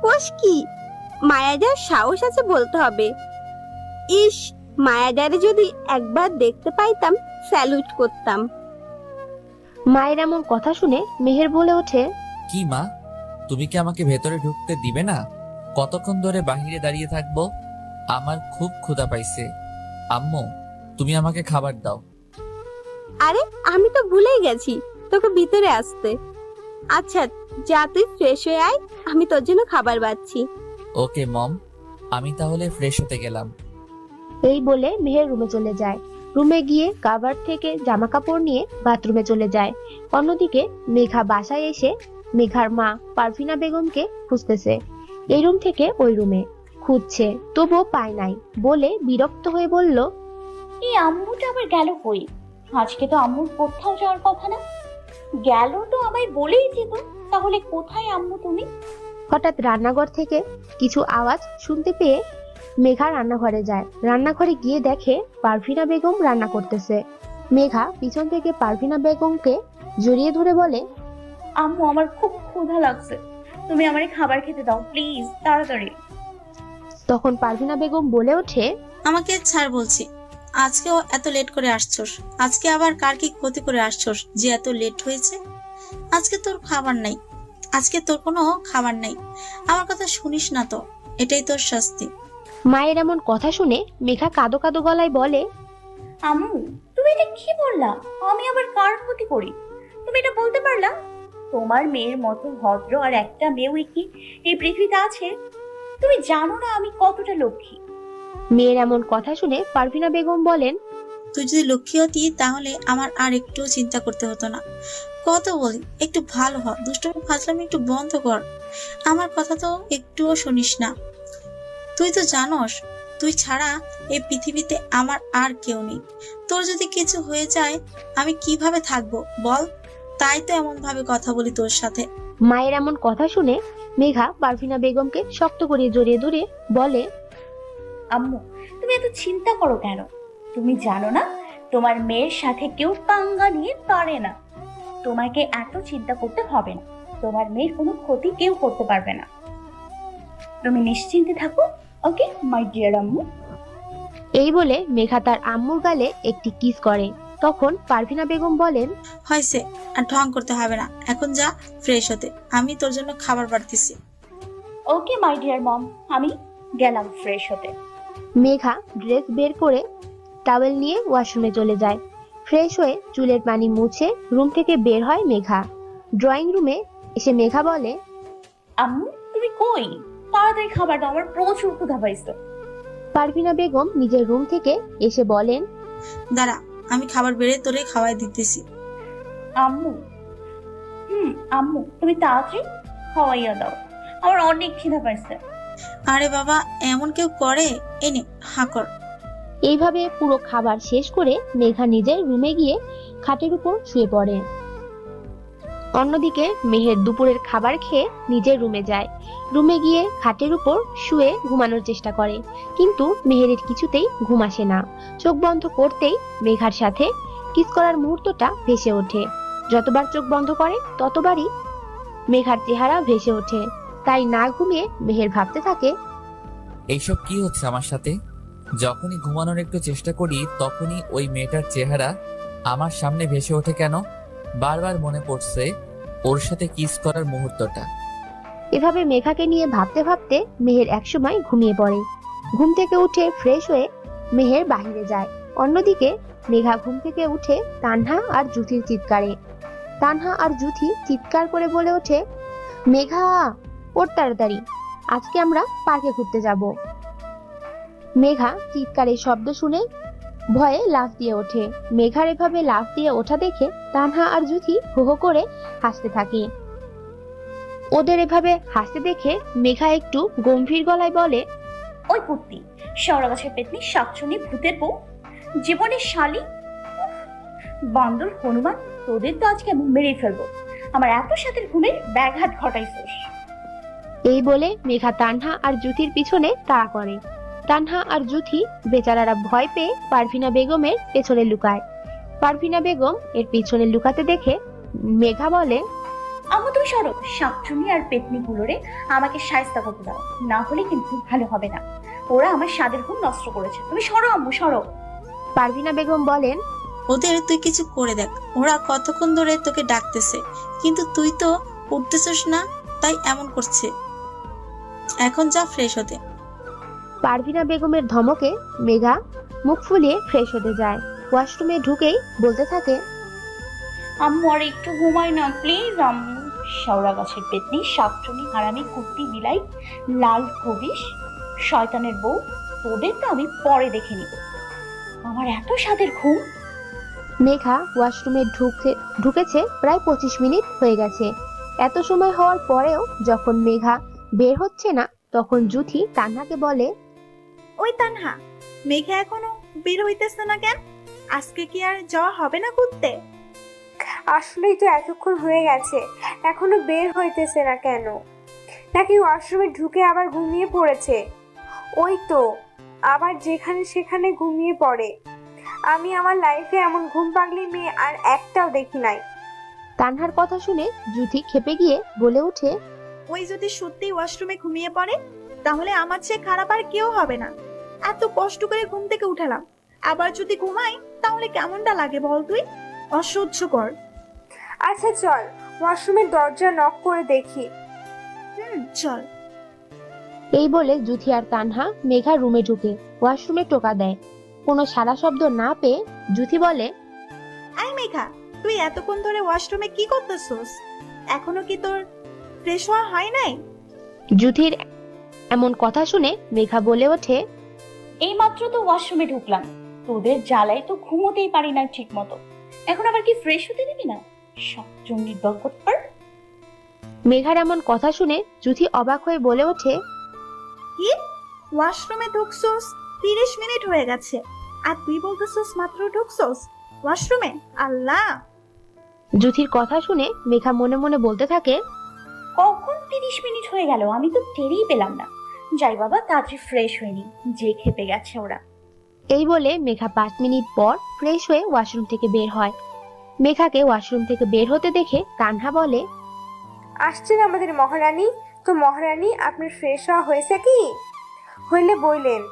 Speaker 10: কোষ কি, মায়াজার সাহস আছে বলতে হবে। ইস, মায়াজারে যদি একবার দেখতে পাইতাম স্যালুট করতাম।
Speaker 3: মায়ের এমন কথা শুনে মেহের বলে ওঠে,
Speaker 2: কি মা, তুমি কি আমাকে ভেতরে ঢুকতে দিবে না? কতক্ষণ ধরে বাহিরে দাঁড়িয়ে থাকবো? আমার খুব ক্ষুধা পাইছে। আম্মু, তুমি আমাকে খাবার দাও।
Speaker 10: আরে আমি তো ভুলেই গেছি তোকে ভিতরে আসতে। আচ্ছা যা, তুই ফ্রেশ হয়ে আয়, আমি তোর জন্য খাবার বাচ্ছি।
Speaker 2: ওকে মম, আমি তাহলে ফ্রেশ হতে গেলাম।
Speaker 3: এই বলে মেহের রুমে চলে যায়। রুমে গিয়ে কাভার থেকে জামা কাপড় নিয়ে বাথরুমে চলে যায়। অন্যদিকে মেঘা বাসায় এসে মেঘার মা পারভিনা বেগমকে খুঁজতেছে। এই রুম থেকে ওই রুমে খুঁজছে, তবুও পায় নাই বলে বিরক্ত হয়ে বলল,
Speaker 1: এই আম্মুটা আবার গেল কই? আজকে তো আম্মুর কোথাও যাওয়ার কথা না। গেল তো আমায় বলেই যেত, তাহলে কোথায় আম্মু তুমি?
Speaker 3: হঠাৎ রান্নাঘর থেকে কিছু আওয়াজ শুনতে পেয়ে মেঘা রান্নাঘরে যায়। রান্নাঘরে গিয়ে দেখে পারভিনা বেগম রান্না করতেছে। মেঘা পিছন থেকে পারভিনা বেগমকে জড়িয়ে ধরে বলে,
Speaker 1: আম্মু, আমার খুব ক্ষুধা লাগছে, তুমি আমারে খাবার খেতে দাও প্লিজ, তাড়াতাড়ি।
Speaker 3: তখন পারভিনা বেগম বলে ওঠে,
Speaker 11: আমাকে ছাড় বলছি, আজকেও এত লেট করে আসছস? আজকে আবার কার কি ক্ষতি করে আসছস যে এত লেট হয়েছে? আজকে তোর খাবার নাই, আজকে তোর কোনো খাবার নাই। আমার কথা শুনিস না তো, এটাই তোর শাস্তি।
Speaker 3: মায়ের এমন কথা শুনে মেঘা কাঁদো কাঁদো গলায় বলে,
Speaker 1: আম্মু তুমি এটা কি বললা? আমি আবার কার ক্ষতি করি? তুমি এটা বলতে পারলা? তোমার মেয়ের মতো ভদ্র আর একটা মেয়েও কি এই পৃথিবীতে আছে? তুমি জানো না আমি কতটা লক্ষ্মী।
Speaker 3: মেয়ের এমন কথা শুনে পারভিনা বেগম বলেন,
Speaker 11: তুই যদি লক্ষ্মী হতি তাহলে আমার আর একটু চিন্তা করতে হতো না। কত বলি একটু ভালো হ, দুষ্টমি ফাজলামি একটু বন্ধ কর। আমার কথা তো একটুও শুনিস না। তুই তো জানোস তুই ছাড়া এই পৃথিবীতে আমার আর কেউ নেই। তোর যদি কিছু হয়ে যায় আমি কিভাবে থাকবো বল? তাই তো এমন ভাবে কথা বলি তোর সাথে।
Speaker 3: মায়ের এমন কথা শুনে মেঘা পারভিনা বেগমকে শক্ত করে জড়িয়ে ধরে বলে,
Speaker 1: আম্মু তুমি এত চিন্তা করো কেন? তুমি জানো না তোমার মেয়ের সাথে কেউ পাঙ্গা নিয়ে পারে না। তোমাকে এত চিন্তা করতে হবে না, তোমার মেয়ের কোনো ক্ষতি কেউ করতে পারবে না। তুমি নিশ্চিন্তে থাকো, ওকে মাই ডিয়ার আম্মু।
Speaker 3: এই বলে মেঘা তার আম্মুর গালে একটি কিস করে। তখন পারভিনা বেগম বলেন,
Speaker 11: হয়েছে, আর ঢং করতে হবে না, এখন যা ফ্রেশ হতে, আমি তোর জন্য খাবার বাড়তেছি।
Speaker 1: ওকে মাই ডিয়ার মম, আমি গেলাম ফ্রেশ হতে।
Speaker 3: মেঘা ড্রেস বের করে টাওয়েল নিয়ে ওয়াশরুমে চলে যায়। ফ্রেশ হয়ে চুলের পানি মুছে রুম থেকে বের হয় মেঘা। ড্রয়িং রুমে এসে মেঘা বলে,
Speaker 1: আম্মু তুমি কই? তাড়াতাড়ি খাবার দাও, আমার প্রচুর ক্ষুধা পাইছে।
Speaker 3: পারভিনা বেগম নিজের রুম থেকে এসে বলেন,
Speaker 11: দাঁড়া, আমি খাবার বেড়ে তোরে খাওয়াই দিতেছি।
Speaker 1: আম্মু আম্মু তুমি তাড়াতাড়ি খাওয়াইয়া দাও, আমার অনেক খিদা পাইছে।
Speaker 11: আরে বাবা, এমন কেউ করে? এনে হা কর।
Speaker 3: এইভাবে পুরো খাবার শেষ করে মেঘা নিজের রুমে গিয়ে খাটের উপর শুয়ে পড়ে। অন্যদিকে মেহের দুপুরের খাবার খেয়ে নিজের রুমে যায়। রুমে গিয়ে খাটের উপর শুয়ে ঘুমানোর চেষ্টা করে, কিন্তু মেহেরের কিছুতেই ঘুম আসে না। চোখ বন্ধ করতেই মেঘার সাথে কিস করার মুহূর্তটা ভেসে ওঠে। যতবার চোখ বন্ধ করে ততবারই মেঘার চেহারা ভেসে ওঠে। তাই না ঘুমিয়ে মেহের ভাবতে থাকে,
Speaker 2: এইসব কি হচ্ছে আমার সাথে? যখনই ঘুমানোর একটু চেষ্টা করি তখনই ওই মেয়েটার চেহারা আমার সামনে ভেসে ওঠে কেন? বারবার মনে পড়ছে ওর সাথে কিস করার মুহূর্তটা।
Speaker 3: এভাবে মেঘাকে নিয়ে ভাবতে ভাবতে মেহের একসময় ঘুমিয়ে পড়ে। ঘুম থেকে উঠে ফ্রেশ হয়ে মেহের বাহিরে যায়। অন্যদিকে মেঘা ঘুম থেকে উঠে তানহা আর জুথির চিৎকারে। তানহা আর জুথি চিৎকার করে বলে ওঠে, মেঘা ওঠ তাড়াতাড়ি, আজকে আমরা পার্কে ঘুরতে যাব। মেঘা চিৎকারের শব্দ শুনে ভয়ে লাফ দিয়ে ওঠে। মেঘার এভাবে লাফ দিয়ে ওঠা দেখে তানহা আর জুথি হো হো করে হাসতে থাকে। ওদের এভাবে হাসতে দেখে মেঘা একটু গম্ভীর গলায় বলে,
Speaker 1: ওই কুত্তি, শেওড়া গাছের পেতনি, শাকচুনি, ভূতের বউ, জীবনের শালী, বান্দর হনুমান, তোদের তো আজকে আমি মেরে ফেলবো। আমার এত সাথের ঘুমের ব্যাঘাত ঘটাইছিস।
Speaker 3: এই বলে মেঘা তানহা আর জুথির পিছনে তাড়া করে। তানহা আর জুথি বেচারারা ভয় পেয়ে পারভিনা বেগমের পেছনে লুকায়। পারভিনা বেগম এর পিছনে লুকাতে দেখে মেঘা বলে,
Speaker 1: আম্মু তুমি সরো, শাকচুনি আর পেতনি গুলোরে আমাকে শায়েস্তা করতে দাও, না হলে কিন্তু ভালো হবে না। ওরা আমার স্বাদের ঘুম নষ্ট করেছে, তুমি সরো আম্মু সরো।
Speaker 3: পারভিনা বেগম বলেন,
Speaker 11: ওদের তুই কিছু করে দেখ, ওরা কতক্ষণ ধরে তোকে ডাকতেছে কিন্তু তুই তো উঠতেছিস না, তাই এমন করছে। এখন যা ফ্রেশ হতে।
Speaker 3: পারভিনা বেগমের ধমকে মেঘা মুখ ফুলিয়ে ফ্রেশ হতে যায়। ওয়াশরুমে ঢুকেই বলতে থাকে,
Speaker 1: আম্মু আর একটু ঘুমাই না প্লিজ আম্মু। শেওড়া গাছের পেতনি, শাকচুনি, হারামি, কুত্তি, বিলাই, লাল খবিশ, শয়তানের বউ, তোদের তো আমি পরে দেখে নিব। আমার এত স্বাদের ঘুম।
Speaker 3: মেঘা ওয়াশরুমে ঢুকেছে প্রায় 25 মিনিট হয়ে গেছে। এত সময় হওয়ার পরেও যখন মেঘা বের হচ্ছে না, তখন জুথি তানহাকে বলে,
Speaker 4: ওই তানহা, মেঘা এখনো বের হইতেছে না কেন? আজকে কি আর যাওয়া হবে না ঘুরতে?
Speaker 5: আসলেই তো এতক্ষণ হয়ে গেছে, এখনো বের হইতেছে না কেন? নাকি ওয়াশরুমে ঢুকে আবার ঘুমিয়ে পড়েছে? ওই তো আবার যেখানে সেখানে ঘুমিয়ে পড়ে। আমি আমার লাইফে এমন ঘুম পাগলি মেয়ে আর একটাও দেখি নাই।
Speaker 3: তানহার কথা শুনে জুথি খেপে গিয়ে বলে ওঠে,
Speaker 4: ওই যদি সত্যি ওয়াশরুমে ঘুমিয়ে পড়ে তাহলে আমার চেয়ে খারাপ আর কেউ হবে না। এত কষ্ট করে ঘুম থেকে উঠালাম, আবার যদি ঘুমাই তাহলে কেমনটা লাগে বল তুই? অসহ্যকর।
Speaker 5: আচ্ছা চল, ওয়াশরুমের দরজা নক করে দেখি।
Speaker 4: চল।
Speaker 3: এই বলে জুথি আর তানহা মেঘা রুমে ঢুকে ওয়াশরুমে টোকা দেয়। কোনো সাড়া শব্দ না পেয়ে জুথি বলে,
Speaker 4: আই মেঘা, তুই এতক্ষণ ধরে ওয়াশরুমে কি করতেছস? এখনো কি তোর ফ্রেশ হওয়া হয় নাই?
Speaker 3: জুথির এমন কথা শুনে মেঘা বলে ওঠে,
Speaker 1: এইমাত্র তো ওয়াশরুমে ঢুকলাম, তোদের জ্বালায় তো ঘুমোতেই পারি না ঠিক মতো, এখন আবার কি ফ্রেশ হতে দিবি না? সবজন নির্দল করতে পার।
Speaker 3: মেঘার এমন কথা শুনে জুথি অবাক হয়ে বলে ওঠে,
Speaker 4: কি? ওয়াশরুমে ঢুকছস? 30 মিনিট হয়ে গেছে আর তুই বলতেছস মাত্র ঢুকছস ওয়াশরুমে? আল্লাহ!
Speaker 3: জুথির কথা শুনে মেঘা মনে মনে বলতে থাকে,
Speaker 1: কখন 30 মিনিট হয়ে গেল, আমি তো টেরই পেলাম না। যাই বাবা, তাড়াতাড়ি ফ্রেশ হয়নি, যে খেপে গেছে ওরা।
Speaker 3: এই বলে মেঘা 5 মিনিট পর ফ্রেশ হয়ে ওয়াশরুম থেকে বের হয়। মেঘাকে ওয়াশরুম থেকে বের হতে দেখে তানহা বলে,
Speaker 5: আসছেন আমাদের মহারানী। তো মহারানী, আপনার ফ্রেশ হওয়া হয়েছে কি? হইলে বইলেন,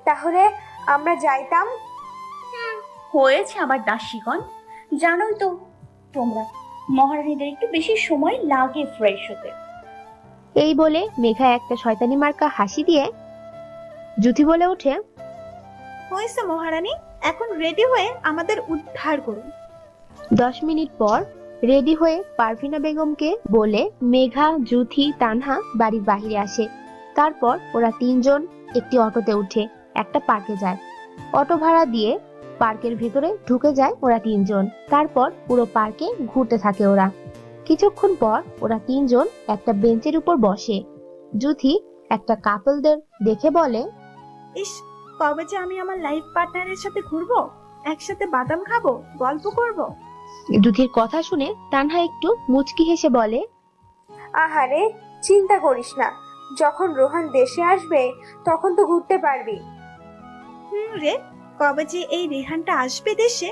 Speaker 5: তাহলে আমরা যাইতাম।
Speaker 1: হয়েছে আমার দাসীগণ, জানোই তো তোমরা, মহারানীদের একটু বেশি সময় লাগে ফ্রেশ হতে।
Speaker 3: এই বলে মেঘা একটা শয়তানি মার্কা হাসি দিয়ে জুথি বলে ওঠে,
Speaker 4: হয়েছে মহারানী, এখন রেডি হয়ে আমাদের উদ্ধার করুন।
Speaker 3: 10 মিনিট পর রেডি হয়ে পারভিনা বেগমকে বলে মেঘা, জুথি, তানহা বাড়ির বাইরে আসে। তারপর ওরা 3 জন একটি অটোতে উঠে একটা পার্কে যায়। অটো ভাড়া দিয়ে পার্কের ভেতরে ঢুকে যায় ওরা 3 জন। তারপর পুরো পার্কে ঘুরতে থাকে ওরা। কিছুক্ষণ পর ওরা 3 জন একটা বেঞ্চের উপর বসে। জুথি একটা কাপলদের দেখে বলে,
Speaker 4: ইস, কবে যে আমি আমার লাইফ পার্টনারের সাথে ঘুরবো, একসাথে বাদাম খাবো, গল্প করব।
Speaker 3: জুথির কথা শুনে তানহা একটু মুচকি হেসে বলে,
Speaker 5: আহারে, চিন্তা করিস না, যখন রোহান দেশে আসবে তখন তো ঘুরতে পারবি।
Speaker 4: রে, কবে যে এই রেহানটা আসবে দেশে,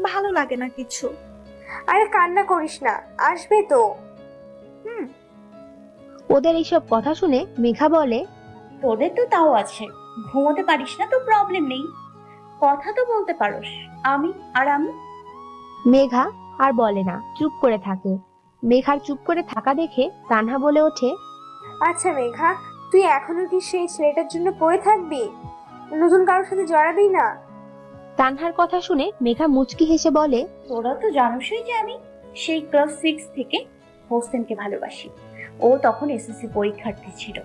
Speaker 4: ভালো লাগে না কিছু।
Speaker 5: আরে কান্না করিস না, আসবে তো।
Speaker 3: ওদের এইসব কথা শুনে মেঘা বলে,
Speaker 1: তোদের তো তাও আছে, ঘুমোতে পারিস না তো প্রবলেম নেই, কথা তো বলতে পারোস। আমি।
Speaker 3: মেঘা আর বলে না, চুপ করে থাকে। মেঘার চুপ করে থাকা দেখে তানহা বলে ওঠে,
Speaker 5: আচ্ছা মেঘা, তুই এখনো কি সেই ছেলেটার জন্য পড়ে থাকবি? নতুন কারোর সাথে জড়াবি না?
Speaker 3: তানহার কথা শুনে মেঘা মুচকি হেসে বলে,
Speaker 1: তোরা তো জানোসই যে আমি সেই ক্লাস 6 থেকে হোসেনকে ভালোবাসি। ও তখন এসএসসি পরীক্ষার্থী ছিল।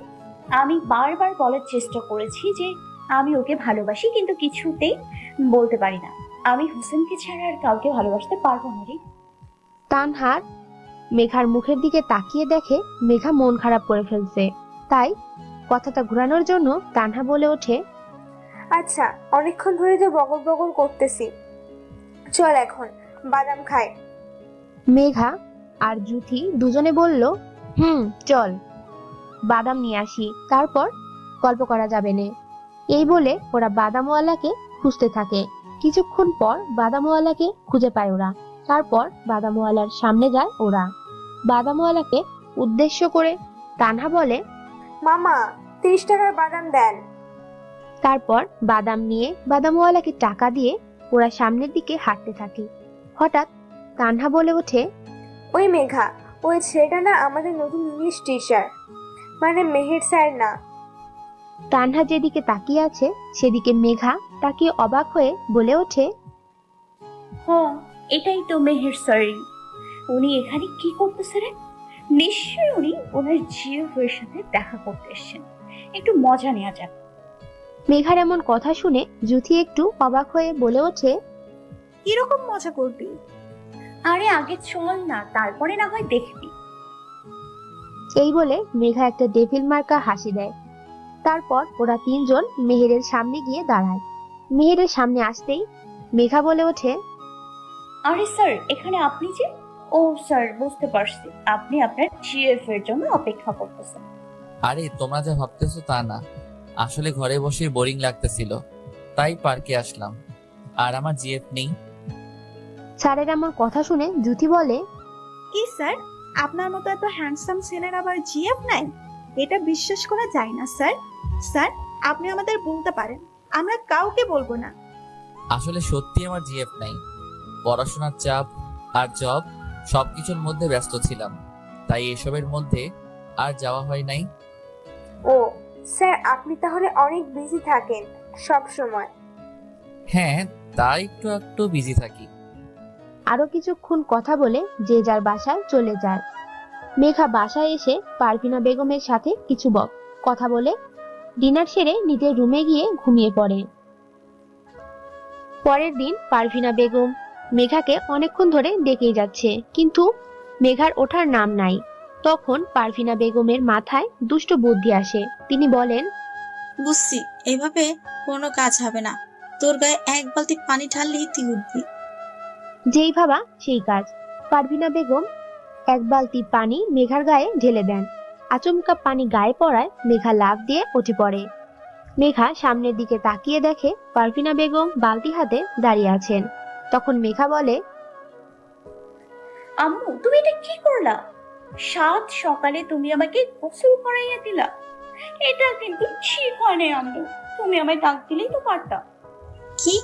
Speaker 1: আমি বারবার বলার চেষ্টা করেছি যে আমি ওকে ভালোবাসি, কিন্তু কিছুতেই বলতে পারি না। আমি হোসেনকে ছাড়া আর কাউকে ভালোবাসতে পারবো না রে।
Speaker 3: তানহার মেঘার মুখের দিকে তাকিয়ে দেখে মেঘা মন খারাপ করে ফেলছে। তাই কথাটা ঘোরানোর জন্য তানহা বলে ওঠে,
Speaker 5: আচ্ছা, অনেকক্ষণ ধরে তো বগল বগল করতেছি, চল এখন বাদাম খাই।
Speaker 3: মেঘা আর জুথি দুজনে বলল, চল বাদাম নিয়ে আসি, তারপর গল্প করা যাবে না। এই বলে ওরা বাদামওয়ালাকে খুঁজতে থাকে। কিছুক্ষণ পর বাদামওয়ালাকে খুঁজে পায় ওরা। তারপর বাদামওয়ালার সামনে যায় ওরা। বাদামওয়ালাকে উদ্দেশ্য করে তানহা বলে,
Speaker 5: মামা, 30 টাকার বাদাম দেন।
Speaker 3: তারপর বাদাম নিয়ে বাদামওয়ালাকে টাকা দিয়ে ওরা সামনের দিকে হাঁটতে থাকে। হঠাৎ তানহা বলে ওঠে,
Speaker 5: ওই মেঘা, ওই ছেলেটা না আমাদের নতুন ইংলিশ টিচার, মানে মেহের স্যার না?
Speaker 3: তানহা যেদিকে তাকিয়ে আছে সেদিকে মেঘা তাকিয়ে অবাক হয়ে বলে ওঠে,
Speaker 1: হ্যাঁ, এটাই তো মেহের স্যার। উনি এখানে কি করতেছে রে? নিশ্চয়ই উনি ওনার জিএফের সাথে দেখা করতে এসেছেন, একটু মজা নেওয়া যাক।
Speaker 3: মেঘার এমন কথা শুনে জুথি একটু অবাক হয়ে বলে ওঠে,
Speaker 4: কিরকম মজা করবি?
Speaker 1: আরে আগে চল না, তারপরে না হয় দেখবি।
Speaker 3: এই বলে মেঘা একটা ডেভিল মার্কা হাসি দেয়। তারপর ওরা 3 জন মেহেরের সামনে গিয়ে দাঁড়ায়। মেহেরের সামনে আসতেই মেঘা বলে ওঠে,
Speaker 1: আরে স্যার, এখানে আপনি যে? ও স্যার, বুঝতে পারছি, আপনি আপনার জিএফ এর জন্য অপেক্ষা করতেছেন।
Speaker 2: আরে তোমরা যা ভাবতেছো তা না, আসলে ঘরে বসে বোরিং লাগতেছিল, তাই পার্কে আসলাম। আর আমার জিএফ নেই।
Speaker 3: স্যারের এমন কথা শুনে জুথি বলে,
Speaker 4: কি স্যার, আপনার মতো এত হ্যান্ডসাম ছেলের আবার জিএফ নাই? এটা বিশ্বাস করা যায় না স্যার। স্যার, আপনি আমাদের বলতে পারেন, আমরা কাউকে বলবো না।
Speaker 2: আসলে সত্যি আমার জিএফ নাই, পড়াশোনার চাপ আর জব সবকিছুর মধ্যে ব্যস্ত ছিলাম, তাই এসবের মধ্যে আর যাওয়া হয় নাই।
Speaker 5: ও স্যার, আপনি তাহলে অনেক বিজি থাকেন সব সময়।
Speaker 2: হ্যাঁ, তাই একটু একটু বিজি থাকি।
Speaker 3: আরো কিছুক্ষণ কথা বলে যে যার বাসায় চলে যায়। মেঘা বাসায় এসে পারভিনা বেগমের সাথে কিছু কথা বলে ডিনার সেরে নিজের রুমে গিয়ে ঘুমিয়ে পড়ে। পরের দিন পারভিনা বেগম মেঘাকে অনেকক্ষণ ধরে ডেকেই যাচ্ছে, কিন্তু মেঘার ওঠার নাম নাই। তখন পারভিনা বেগমের মাথায় দুষ্ট বুদ্ধি আসে। তিনি বলেন,
Speaker 11: বুঝছি, এইভাবে কোনো কাজ হবে না। তোর গায়ে এক বালতি পানি ঢাললেই তুই উঠবি।
Speaker 3: যেই ভাবা সেই কাজ। পারভিনা বেগম এক বালতি পানি মেঘার গায়ে ঢেলে দেন। আচমকা পানি গায়ে পড়ায় মেঘা লাফ দিয়ে উঠে পড়ে। মেঘা সামনের দিকে তাকিয়ে দেখে পারভিনা বেগম বালতি হাতে দাঁড়িয়ে আছেন। তখন মেঘা বলে,
Speaker 1: আম্মু তুমি এটা কি করলা? সাত সকালে তুমি আমাকে গোসল করাইয়া দিলা। এটা কিন্তু ঠিক হয় না আম্মু, তুমি আমায় ডাক দিলেই তো পারতা।
Speaker 11: কি?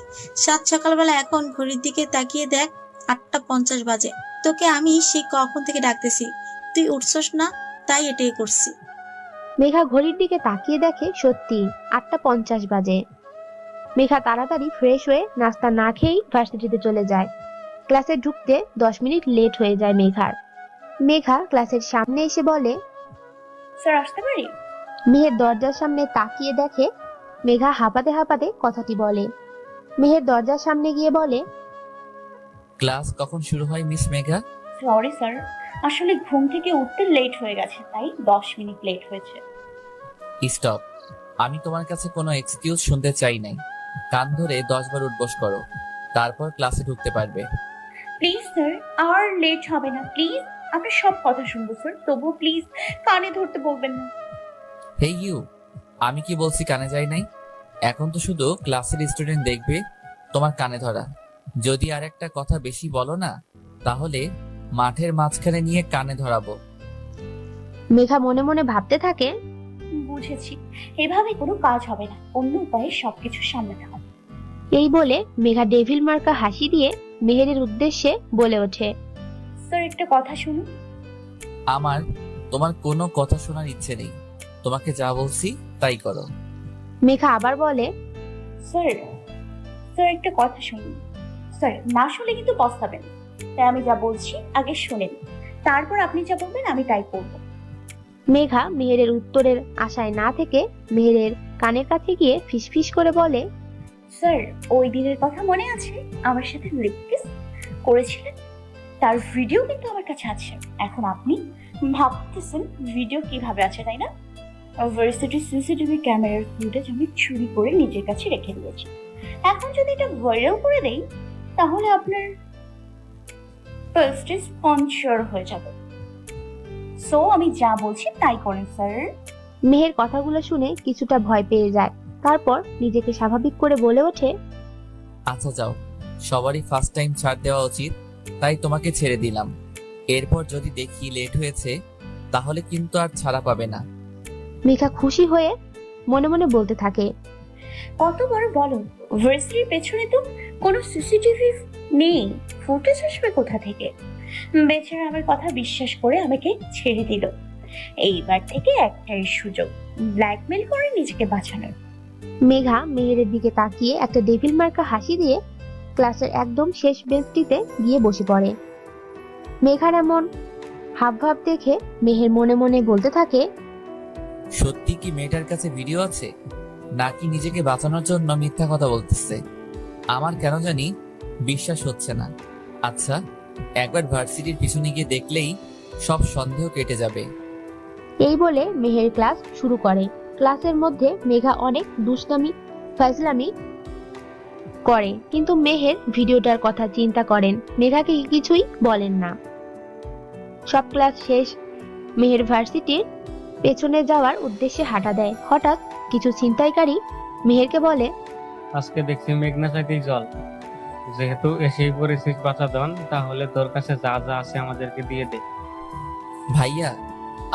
Speaker 11: সাত সকালবেলা এখন ঘড়ির দিকে তাকিয়ে দেখ, 8:50 বাজে। তোকে আমি সেই কখন থেকে ডাকতেছি, তুই উঠছস না, তাই এটাই করছি।
Speaker 3: মেঘা ঘড়ির দিকে তাকিয়ে দেখে সত্যি 8:50 বাজে। মেঘা তাড়াতাড়ি ফ্রেশ হয়ে নাস্তা না খেয়েই ভার্সিটিতে চলে যায়। ক্লাসে ঢুকতে 10 মিনিট লেট হয়ে যায় মেঘার। মেঘা ক্লাসের সামনে এসে বলে,
Speaker 1: স্যার আসতে পারি?
Speaker 3: মেহের দরজার সামনে তাকিয়ে দেখে মেঘা হাঁপাতে হাঁপাতে কথাটি বলে। মেহের দরজার সামনে গিয়ে বলে,
Speaker 2: ক্লাস কখন শুরু হয় মিস মেঘা?
Speaker 1: সরি স্যার, আসলে ঘুম থেকে উঠতে লেট হয়ে গেছে, তাই 10 মিনিট লেট হয়েছে।
Speaker 2: স্টপ, আমি তোমার কাছে কোনো এক্সকিউজ শুনতে চাই নাই। কান ধরে 10 বার উঠবস করো, তারপর ক্লাসে ঢুকতে পারবে।
Speaker 1: প্লিজ স্যার, আর লেট হবে না প্লিজ। আপনার সব কথা শুনবো স্যার, তবুও প্লিজ কানে ধরতে বলবেন না।
Speaker 2: হেই ইউ, আমি কি বলছি কানে যায় নাই? এখন তো শুধু ক্লাসের স্টুডেন্ট দেখবে তোমার কানে ধরা। যদি আর একটা কথা বেশি বলো না, তাহলে মাঠের মাঝখানে নিয়ে কানে ধরাবো।
Speaker 3: মেঘা মনে মনে ভাবতে থাকে,
Speaker 1: বুঝেছি, এভাবে কোনো কাজ হবে না, অন্য উপায়ে সবকিছু সামলাতে হবে।
Speaker 3: এই বলে মেঘা ডেভিল মার্কা হাসি দিয়ে মেহেরের উদ্দেশ্যে বলে ওঠে,
Speaker 1: স্যার একটা কথা শুনুন।
Speaker 2: আমার তোমার কোনো কথা শোনার ইচ্ছে নেই, তোমাকে যা বলছি তাই করো।
Speaker 3: মেঘা আবার বলে,
Speaker 1: স্যার স্যার একটা কথা শুনুন। স্যার না শুনলে কিন্তু পস্তাবেন, তাই আমি যা বলছি আগে শুনেন, তারপর আপনি যা বলবেন আমি তাই করব।
Speaker 3: মেঘা মেহেরের উত্তরের আশায় না থেকে মেহেরের কানের কাছে গিয়ে ফিসফিস করে বলে,
Speaker 1: স্যার ওই দিনের কথা মনে আছে আমার সাথে লিপ কিস করেছিলেন? তার ভিডিও কিন্তু আমার কাছে আছে। এখন আপনি ভাবতেছেন ভিডিও কিভাবে আছে, তাই না? ভার্সিটির সিসিটিভি ক্যামেরার ফুটেজ আমি চুরি করে নিজের কাছে রেখে দিয়েছি। এখন যদি এটা ভাইরাল করে দেই, তাহলে আপনার পোস্টে স্পন্সর হয়ে যাবে। সো আমি যা বলছি তাই করেন স্যার।
Speaker 3: মেহের কথাগুলো শুনে কিছুটা ভয় পেয়ে যায়। তারপর নিজেকে স্বাভাবিক করে বলে ওঠে,
Speaker 2: আচ্ছা যাও, সবারই ফার্স্ট টাইম ছাড় দেওয়া উচিত, তাই তোমাকে ছেড়ে দিলাম। এরপর যদি দেখি লেট হয়েছে, তাহলে কিন্তু আর ছাড়া পাবে না।
Speaker 3: মেঘা খুশি হয়ে মনে মনে বলতে থাকে,
Speaker 1: কত বড় বলো, ভার্সিটির পেছনে তো কোনো সিসিটিভি নেই, ফুটেজ আসবে কোথা থেকে? বেচারা আমার কথা বিশ্বাস করে আমাকে ছেড়ে দিল। এইবার থেকে একটাই সুযোগ, ব্ল্যাকমেল করে নিজেকে বাঁচানোর।
Speaker 3: মেঘা মেহেরের দিকে তাকিয়ে একটা ডেভিল মার্কা হাসি দিয়ে ক্লাসের একদম শেষ বেঞ্চটিতে গিয়ে বসে পড়ে। মেঘার এমন হাবভাব দেখে মেহের মনে মনে বলতে থাকে,
Speaker 2: সত্যি কি মেয়েটার কাছে ভিডিও আছে, নাকি নিজেকে বাঁচানোর জন্য মিথ্যা কথা বলতেছে? আমার কেন জানি বিশ্বাস হচ্ছে না। আচ্ছা, একবার ভার্সিটির পিছনে গিয়ে দেখলেই সব সন্দেহ কেটে যাবে।
Speaker 3: এই বলে মেহের ক্লাস শুরু করে। ক্লাসের মধ্যে মেঘা অনেক দুষ্টামি ফাজলামি করে, কিন্তু মেহের ভিডিওটার কথা চিন্তা করেন, মেঘাকে কিছুই বলেন না। সব ক্লাস শেষ, মেহের ভার্সিটির পেছনে যাওয়ার উদ্দেশ্যে হাঁটা দেয়। হঠাৎ কিছু ছিনতাইকারী মেহেরকে বলে,
Speaker 12: আজকে দেখছি মেঘনা চাইতেই জল, যেহেতু এসেই পড়েছিস বাঁচাধন, তাহলে তোর কাছে যা যা আছে আমাদেরকে দিয়ে দে।
Speaker 2: ভাইয়া,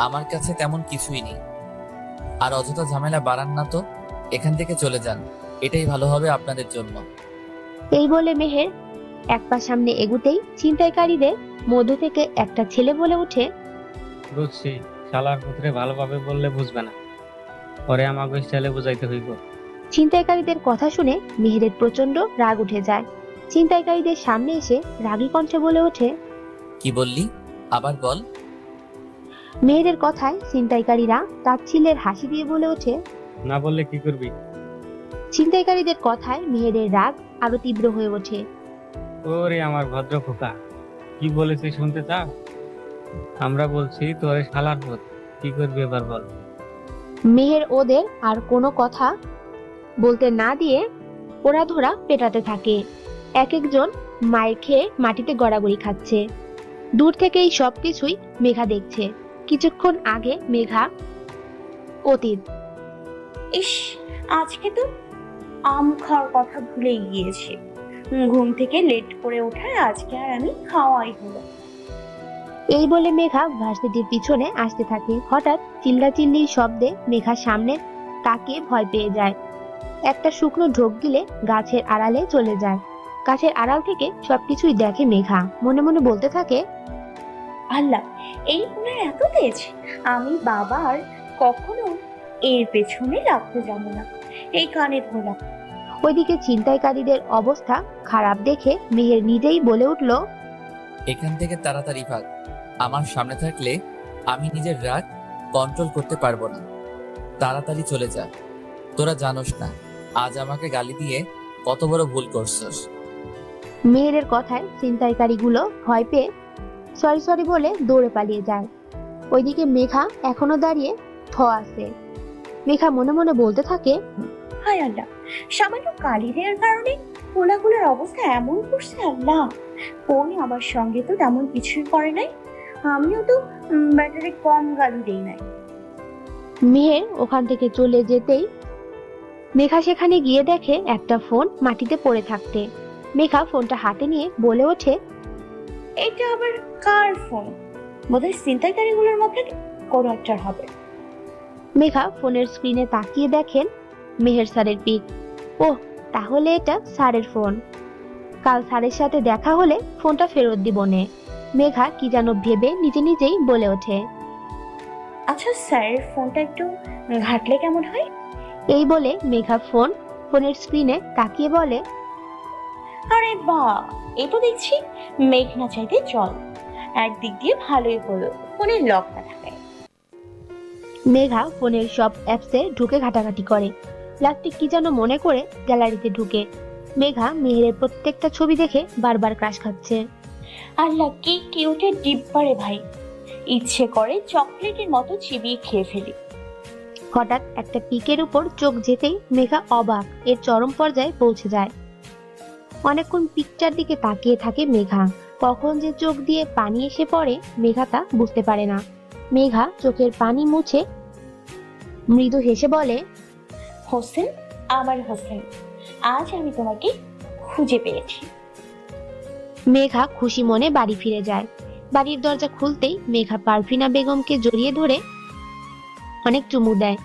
Speaker 2: আমার কাছে তেমন কিছুই নেই, আর অযথা ঝামেলা বাড়ান না তো, এখান থেকে চলে যান, এটাই ভালো হবে আপনাদের জন্য।
Speaker 3: এই বলে মেহের এক পা সামনে এগুতেই ছিনতাইকারীদের মধ্য থেকে একটা ছেলে বলে ওঠে,
Speaker 12: বুঝছি, শালার পুত্রে ভালোভাবে বললে বুঝবে না, পরে আমাকে স্টাইলে বুঝাইতে হইব।
Speaker 3: ছিনতাইকারীদের কথা শুনে মেহেরের প্রচন্ড রাগ উঠে যায়। ছিনতাইকারীদের সামনে এসে রাগী কণ্ঠে বলে ওঠে।
Speaker 2: কি বললি? আবার বল।
Speaker 3: মেহেরের কথায় ছিনতাইকারীরা তাচ্ছিল্যের হাসি দিয়ে বলে ওঠে।
Speaker 12: না বললে কি করবি?
Speaker 3: ছিনতাইকারীদের কথায় মেহেরের রাগ আরো তীব্র হয়ে ওঠে।
Speaker 12: ওরে আমার ভদ্র খোকা, কি বলেছে শুনতে চাও? আমরা বলছি তোরে শালার পুত, কি করবি এবার বল।
Speaker 3: মেহের ওদের আর কোনো কথা বলতে না দিয়ে ওরা ধরা পেটাতে থাকে। এক একজন মায়ের খেয়ে মাটিতে গড়াগড়ি খাচ্ছে। দূর থেকেই সবকিছুই মেঘা দেখছে। কিছুক্ষণ আগে মেঘা অতীত।
Speaker 1: ইস, আজকে তো আম খাওয়ার কথা ভুলেই গিয়েছি। ঘুম থেকে লেট করে ওঠায় আজকে আর আমি খাওয়াই হলো।
Speaker 3: এই বলে মেঘা ভার্সিটির পিছনে আসতে থাকে। হঠাৎ চিল্লাচিল্লির শব্দে মেঘা সামনে তাকিয়ে ভয় পেয়ে যায়। একটা শুকনো ঢোক গিলে গাছের আড়ালে চলে যায়। গাছের আড়াল থেকে সবকিছুই দেখে মেঘা। মনে মনে বলতে থাকে,
Speaker 1: আল্লাহ, এই ফোনের এত তেজ! আমি বাবার কখনো এর পেছনে রাখতে যাবো না। এই কানে ধরলাম।
Speaker 3: ওইদিকে ছিনতাইকারীদের অবস্থা খারাপ দেখে মেহের নিজেই বলে উঠল,
Speaker 2: এখান থেকে তাড়াতাড়ি ভাগ। আমার সামনে থাকলে আমি নিজের রাগ কন্ট্রোল করতে পারবো না। তাড়াতাড়ি চলে যা। তোরা জানোস না আজ আমাকে গালি দিয়ে কত বড় ভুল করছস।
Speaker 3: মেহেরের কথায় ছিনতাইকারীগুলো ভয় পেয়ে সরি সরি বলে দৌড়ে পালিয়ে যায়। ওইদিকে মেঘা এখনো দাঁড়িয়ে আছে। মেঘা মনে মনে বলতে থাকে,
Speaker 1: হায় আল্লাহ, সামান্য কালি দেওয়ার কারণে কোলাগুলোর অবস্থা এমন করছে। আল্লাহ, ওই আমার সঙ্গে তো তেমন কিছুই করে নাই। আমিও তো ব্যাটারি কম গালি দেই নাই।
Speaker 3: মেহের ওখান থেকে চলে যেতেই মেঘা সেখানে গিয়ে দেখে একটা ফোন মাটিতে পড়ে থাকতে। মেঘা ফোনটা হাতে নিয়ে বলে ওঠে,
Speaker 1: এটা আবার কার ফোন? বোধহয় ছিনতাইকারীগুলোর মধ্যে কোনো একটার হবে।
Speaker 3: মেঘা ফোনের স্ক্রিনে তাকিয়ে দেখেন মেহের স্যারের পিক। ওহ, তাহলে এটা স্যারের ফোন। কাল স্যারের সাথে দেখা হলে ফোনটা ফেরত দিব নে। মেঘা কি যেন ভেবে নিজে নিজেই বলে ওঠে।
Speaker 1: আচ্ছা, স্যারের ফোনটা একটু ঘাটলে কেমন হয়?
Speaker 3: এই বলে মেঘা ফোনের স্ক্রিনে তাকিয়ে বলে,
Speaker 1: আরে বাহ, এই তো দেখছি মেঘ না চাইতে জল। একদিক দিয়ে ভালোই হলো ফোনের লক না থাকায়।
Speaker 3: মেঘা ফোনের সব অ্যাপসে ঢুকে ঘাটাঘাটি করে। লাস্টে কি যেন মনে করে গ্যালারিতে ঢুকে। মেঘা মেহেরের প্রত্যেকটা ছবি দেখে বারবার ক্রাশ খাচ্ছে।
Speaker 1: আল্লাহ, কি কিউটের ডিব্বারে ভাই! ইচ্ছে করে চকলেটের মতো চিবিয়ে খেয়ে ফেলি।
Speaker 3: হঠাৎ একটা পিকের উপর চোখ যেতেই মেঘা অবাক এর চরম পর্যায়ে পৌঁছে যায়। অনেকক্ষণ পিকটার দিকে তাকিয়ে থাকে মেঘা। কখন যে চোখ দিয়ে পানি এসে পড়ে মেঘা তা বুঝতে পারে না। মেঘা চোখের পানি মুছে মৃদু হেসে বলে,
Speaker 1: হোসেন, আমার হোসেন, আজ আমি তোমাকে খুঁজে পেয়েছি।
Speaker 3: মেঘা খুশি মনে বাড়ি ফিরে যায়। বাড়ির দরজা খুলতেই মেঘা পারভিনা বেগমকে জড়িয়ে ধরে অনেক চুমু দেয়।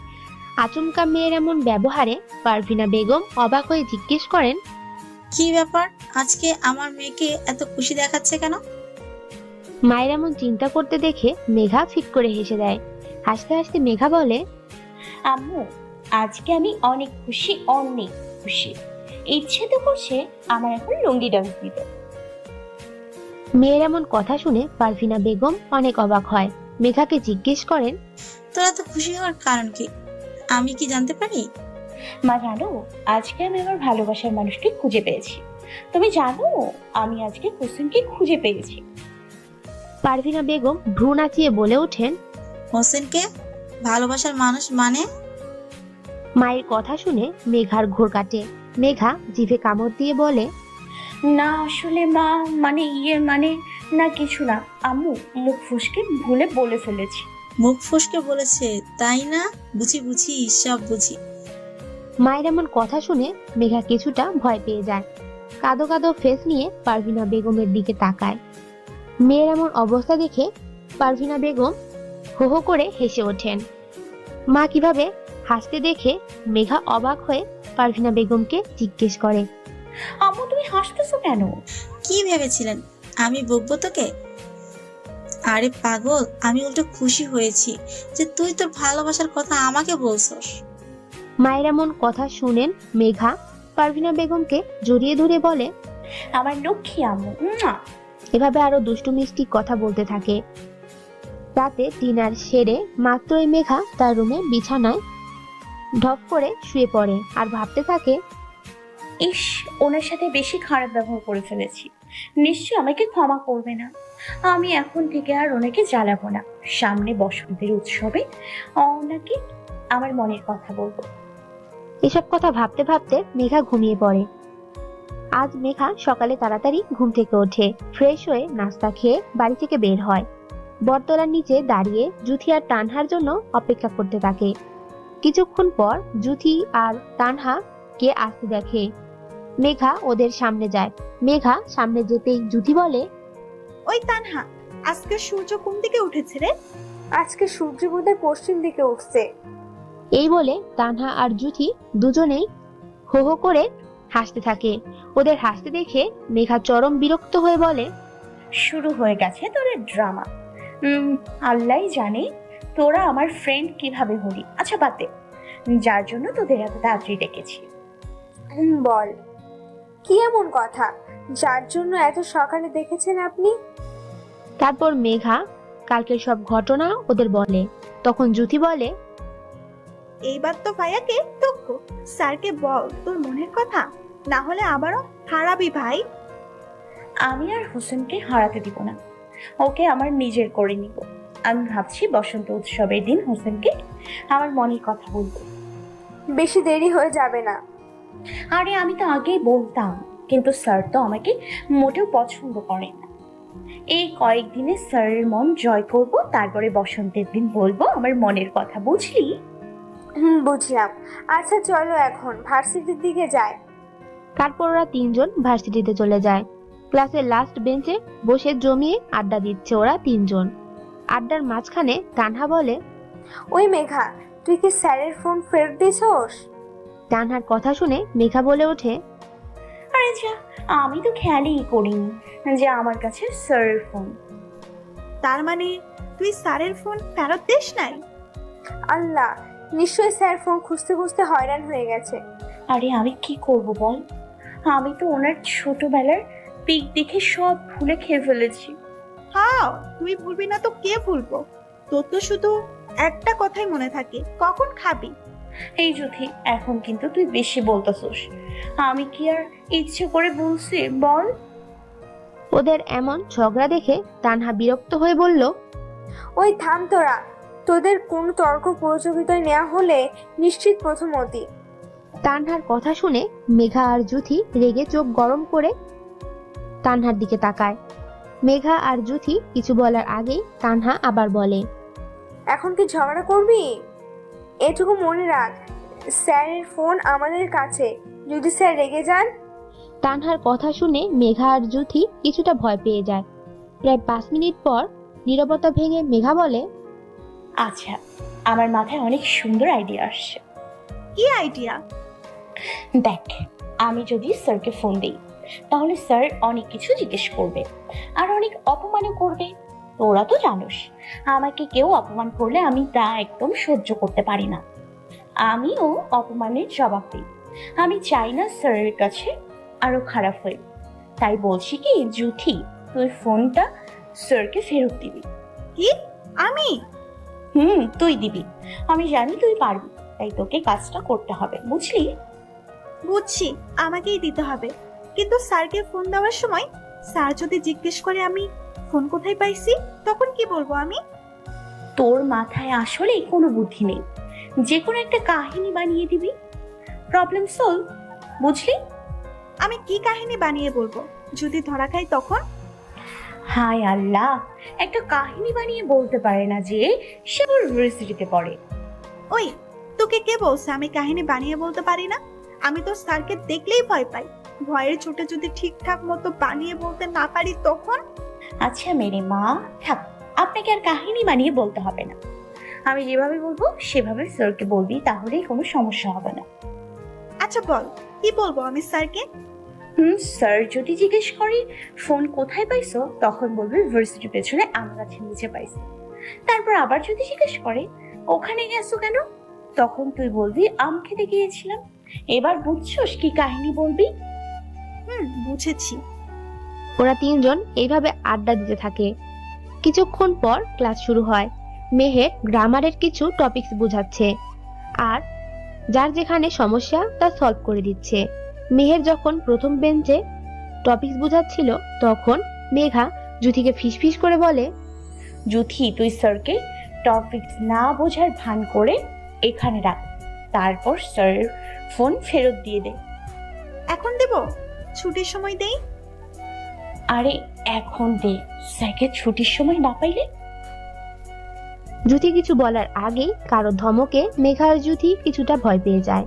Speaker 3: আচমকা মেয়ের এমন ব্যবহারে পারভিনা বেগম অবাক হয়ে জিজ্ঞেস করেন,
Speaker 11: কি ব্যাপার, আজকে আমার মেয়েকে এত খুশি দেখাচ্ছে কেন?
Speaker 3: মায়ের এমন চিন্তা করতে দেখে মেঘা ফিক করে হেসে দেয়। হাসতে হাসতে মেঘা বলে,
Speaker 1: আম্মু, আজকে আমি অনেক খুশি, অনেক খুশি। ইচ্ছে তো করছে আমার এখন লুঙ্গি ডান্স দিতে।
Speaker 3: মেয়ের এমন কথা শুনে পারভিনা বেগম অনেক অবাক হয়। মেঘাকে জিজ্ঞেস করেন,
Speaker 11: তোরা তো খুশি হওয়ার কারণ কি, আমি কি জানতে পারি?
Speaker 1: মা জানো, আজকে আমি আমার ভালোবাসার মানুষকে খুঁজে পেয়েছি। তুমি জানো, আমি আজকে হোসেনকে খুঁজে পেয়েছি।
Speaker 3: পারভিনা বেগম ভ্রু নাচিয়ে বলে ওঠেন,
Speaker 11: হোসেনকে ভালোবাসার মানুষ মানে?
Speaker 3: মায়ের কথা শুনে মেঘার ঘোর কাটে। মেঘা জিভে কামড় দিয়ে বলে,
Speaker 1: না আসলে মা, মানে না কিছু না আম্মু, মুখ ফুসকে ভুলে বলে ফেলেছি।
Speaker 11: মুখ ফুসকে বলেছে তাই না? বুঝি সব বুঝি।
Speaker 3: মায়ের এমন কথা শুনে মেঘা কিছুটা ভয় পেয়ে যায়। কাঁদো কাঁদো ফেস নিয়ে পারভিনা বেগমের দিকে তাকায়। মেয়ের এমন অবস্থা দেখে পারভিনা বেগম হো হো করে হেসে ওঠেন। মা কিভাবে হাসতে দেখে মেঘা অবাক হয়ে পারভিনা বেগমকে জিজ্ঞেস করে,
Speaker 1: আম্মু তুমি হাসতেছো কেন?
Speaker 11: কি ভেবেছিলেন আমি বকবো তোকে? আরে পাগল, আমি উল্টো খুশি হয়েছি যে তুই তোর ভালোবাসার কথা আমাকে বলছস।
Speaker 3: মায়ের এমন কথা শুনেন মেঘা পারভিনা বেগমকে জড়িয়ে ধরে বলে,
Speaker 1: আমার লক্ষ্মী আম্মু। মুয়া।
Speaker 3: এভাবে আরো দুষ্টু মিষ্টি কথা বলতে থাকে। রাতে ডিনার সেরে মাত্রই মেঘা তার রুমে বিছানায় ঢপ করে শুয়ে পড়ে আর ভাবতে থাকে,
Speaker 1: ইস, ওনার সাথে বেশি খারাপ ব্যবহার করে ফেলেছি। নিশ্চয় আমাকে ক্ষমা করবে না। আমি এখন থেকে আর ওনাকে জ্বালাবো না। সামনে বসন্তের উৎসবে ওনাকে আমার মনের কথা বলবো।
Speaker 3: এসব কথা ভাবতে ভাবতে মেঘা ঘুমিয়ে পড়ে। আজ মেঘা সকালে তাড়াতাড়ি ঘুম থেকে ওঠে, ফ্রেশ হয়ে নাস্তা খেয়ে বাড়ি থেকে বের হয়। বটতলার নিচে দাঁড়িয়ে জুথি আর তানহার জন্য অপেক্ষা করতে থাকে। কিছুক্ষণ পর জুথি আর তানহা কে আসতে দেখে। মেঘা ওদের সামনে যায়। মেঘা সামনে যেতেই জুথি বলে,
Speaker 4: ওই তানহা, আজকে সূর্য কোন দিকে উঠেছে রে?
Speaker 5: আজকে সূর্য বোধহয় পশ্চিম দিকে উঠছে।
Speaker 3: এই বলে তানহা আর জুথি দুজনেই হো হো করে হাসতে থাকে। ওদের হাসতে দেখে মেঘা চরম বিরক্ত হয়ে বলে,
Speaker 1: শুরু হয়ে গেছে তোদের ড্রামা। আল্লাহই জানে তোরা আমার ফ্রেন্ড কিভাবে হলি। আচ্ছা বাদ দে, যার জন্য তোদের এত তাড়াতাড়ি ডেকেছি।
Speaker 5: বল, কি এমন কথা যার জন্য এত সকালে দেখেছেন আপনি?
Speaker 3: তারপর মেঘা কালকের সব ঘটনা ওদের বলে। তখন জুথি বলে,
Speaker 4: এইবার তো ভাইয়াকে দক্ষ স্যারকে বল তোর মনের কথা, না হলে আবারও হারাবি ভাই।
Speaker 1: আমি আর হোসেনকে হারাতে দিব না, ওকে আমার নিজের করে নিব। আমি ভাবছি বসন্ত উৎসবের দিন হোসেনকে আমার মনের কথা বলবো।
Speaker 5: বেশি দেরি হয়ে যাবে না।
Speaker 1: আরে আমি তো আগেই বলতাম, কিন্তু স্যার তো আমাকে মোটেও পছন্দ করেন না। এই কয়েকদিনে স্যারের মন জয় করব, তারপরে বসন্তের দিন বলবো আমার মনের কথা, বুঝলি?
Speaker 5: বুঝলাম। আচ্ছা চলো এখন ভার্সিটির দিকে যাই।
Speaker 3: তারপর ওরা তিনজন ভার্সিটিতে চলে যায়। ক্লাসের লাস্ট বেঞ্চে বসে জমিয়ে আড্ডা দিচ্ছে ওরা তিনজন। আড্ডার মাঝখানে তানহা বলে,
Speaker 5: ওই মেঘা, তুই কি স্যারের ফোন ফেরত দিছস?
Speaker 3: তানহার কথা শুনে মেঘা বলে ওঠে,
Speaker 1: আরে যা, আমি তো খেয়ালই করিনি যে আমার কাছে স্যারের ফোন।
Speaker 4: তার মানে তুই স্যারের ফোন ফেরত দিস নাই?
Speaker 5: আল্লাহ, নিশ্চয়ই স্যার ফোন খুঁজতে খুঁজতে হয়রান হয়ে গেছে।
Speaker 1: আরে আমি কি করব বল, আমি তো ওনার ছোটবেলার পিক দেখে সব ভুলে খেয়ে ফেলেছি।
Speaker 4: হ্যাঁ, তুই ভুলবি না তো কে ভুলবো? তোর তো শুধু একটা কথাই মনে থাকে, কখন খাবি।
Speaker 1: এই জুথি, এখন কিন্তু তুই বেশি বলতেছিস। আমি কি আর ইচ্ছে করে বলছি বল?
Speaker 3: ওদের এমন ঝগড়া দেখে তানহা বিরক্ত হয়ে বলল,
Speaker 5: ওই থাম তোরা, তোদের কোন তর্ক প্রতিযোগিতায় নেওয়া হলে নিশ্চিত প্রথমতি।
Speaker 3: তানহার কথা শুনে মেঘা আর জুথি রেগে চোখ গরম করে তানহার দিকে তাকায়। মেঘা আর জুথি কিছু বলার আগেই তানহা আবার বলে,
Speaker 5: এখন কি ঝগড়া করবি? এটুকু মনে রাখ, স্যারের ফোন আমাদের কাছে, যদি স্যার রেগে যান।
Speaker 3: তানহার কথা শুনে মেঘা আর জুথি কিছুটা ভয় পেয়ে যায়। প্রায় 5 মিনিট পর নীরবতা ভেঙে মেঘা বলে,
Speaker 1: আচ্ছা, আমার মাথায় অনেক সুন্দর আইডিয়া আসছে।
Speaker 4: কি আইডিয়া?
Speaker 1: দেখ, আমি যদি স্যারকে ফোন দিই তাহলে স্যার অনেক কিছু জিজ্ঞেস করবে আর অনেক অপমানও করবে। তোরা তো জানোস আমাকে কেউ অপমান করলে আমি তা একদম সহ্য করতে পারি না। আমিও অপমানের জবাব দিই। আমি চাই না স্যারের কাছে আরো খারাপ হই। তাই বলছি কি জুথি, তুই ফোনটা স্যারকে ফেরত দিবি।
Speaker 4: কি? আমি?
Speaker 1: তুই দিবি। আমি জানি তুই পারবি, তাই তোকে কাজটা করতে হবে, বুঝলি?
Speaker 4: বুঝছি, আমাকেই দিতে হবে। কিন্তু স্যারকে ফোন দেওয়ার সময় স্যার যদি জিজ্ঞেস করে আমি ফোন কোথায় পাইছি, তখন কি বলবো আমি?
Speaker 1: তোর মাথায় আসলে কোনো বুদ্ধি নেই। যে কোনো একটা কাহিনী বানিয়ে দিবি, প্রবলেম সলভ, বুঝলি?
Speaker 4: আমি কি কাহিনী বানিয়ে বলবো? যদি ধরা খাই তখন?
Speaker 1: হায় আল্লাহ, একটা কাহিনী বানিয়ে বলতে পারে না যে সে ইউনিভার্সিটিতে পড়ে।
Speaker 4: ওই, তোকে কে বলছে আমি কাহিনী বানিয়ে বলতে পারি না? আমি তো স্যারকে দেখলেই ভয় পাই। ভয়ের চোটে যদি ঠিকঠাক মতো বানিয়ে বলতে না পারি তখন?
Speaker 1: আচ্ছা মেরে মা, থাক, আপনাকে আর কাহিনী বানিয়ে বলতে হবে না। আমি যেভাবে বলবো সেভাবে স্যারকে বলবি, তাহলেই কোনো সমস্যা হবে না।
Speaker 4: আচ্ছা বল, কি বলবো আমি স্যারকে?
Speaker 1: স্যার যদি জিজ্ঞেস করি ফোন কোথায় পাইছো, তখন বলবে ইউনিভার্সিটির পেছনে আম গাছের নিচে পাইছি। তারপর আবার যদি জিজ্ঞেস করে ওখানে গেছো কেন, তখন তুই বলবি আম খেতে গিয়েছিলাম। এবার বুঝছোস কি কাহিনী বলবি?
Speaker 4: বুঝেছি।
Speaker 3: ওরা তিনজন এইভাবে আড্ডা দিতে থাকে। কিছুক্ষণ পর ক্লাস শুরু হয়। মেহের গ্রামারের কিছু টপিকস বোঝাচ্ছে আর যার যেখানে সমস্যা তা সলভ করে দিচ্ছে। মেহের যখন প্রথম বেঞ্চে টপিকস বোঝাচ্ছিল তখন মেঘা জুথিকে ফিসফিস করে বলে,
Speaker 1: জুথি, তুই স্যারকে টপিকস না বোঝার ভান করে এখানে রাখ, তারপর স্যারের ফোন ফেরত দিয়ে দে।
Speaker 4: এখন দেব? ছুটির সময় দেই?
Speaker 1: আরে এখন দে, স্যারকে ছুটির সময় না পাইলে।
Speaker 3: জুথি কিছু বলার আগেই কারো ধমকে মেঘা আর জুথি কিছুটা ভয় পেয়ে যায়।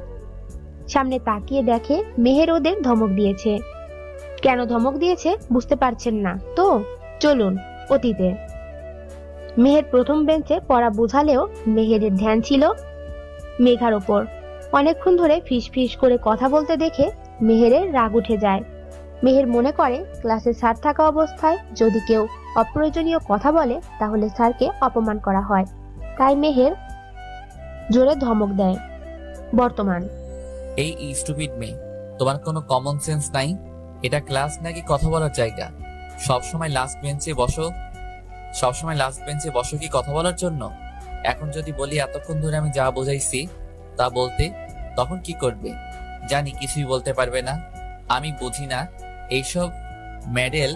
Speaker 3: সামনে তাকিয়ে দেখে মেহের ওদের ধমক দিয়েছে। কেন ধমক দিয়েছে বুঝতে পারছেন না তো? চলুন অতীতে। মেহের প্রথম বেঞ্চে পড়া বোঝালেও মেহেরের ধ্যান ছিল মেঘার ওপর। অনেকক্ষণ ধরে ফিস ফিস করে কথা বলতে দেখে মেহেরের রাগ উঠে যায়। মেহের মনে করে ক্লাসে স্যার থাকা অবস্থায় যদি কেউ অপ্রয়োজনীয় কথা বলে তাহলে স্যারকে অপমান করা হয়, তাই মেহের জোরে ধমক দেয়। বর্তমান।
Speaker 2: এই স্টুপিড মেয়ে, তোমার কোনো কমন সেন্স নাই? এটা ক্লাস নাকি কথা বলার জায়গা? সবসময় লাস্ট বেঞ্চে বসো কি কথা বলার জন্য? এখন যদি বলি এতক্ষণ ধরে আমি যা বোঝাইছি তা বলতে, তখন কি করবে? জানি কিছুই বলতে পারবে না। আমি বুঝি না এইসব মেডেল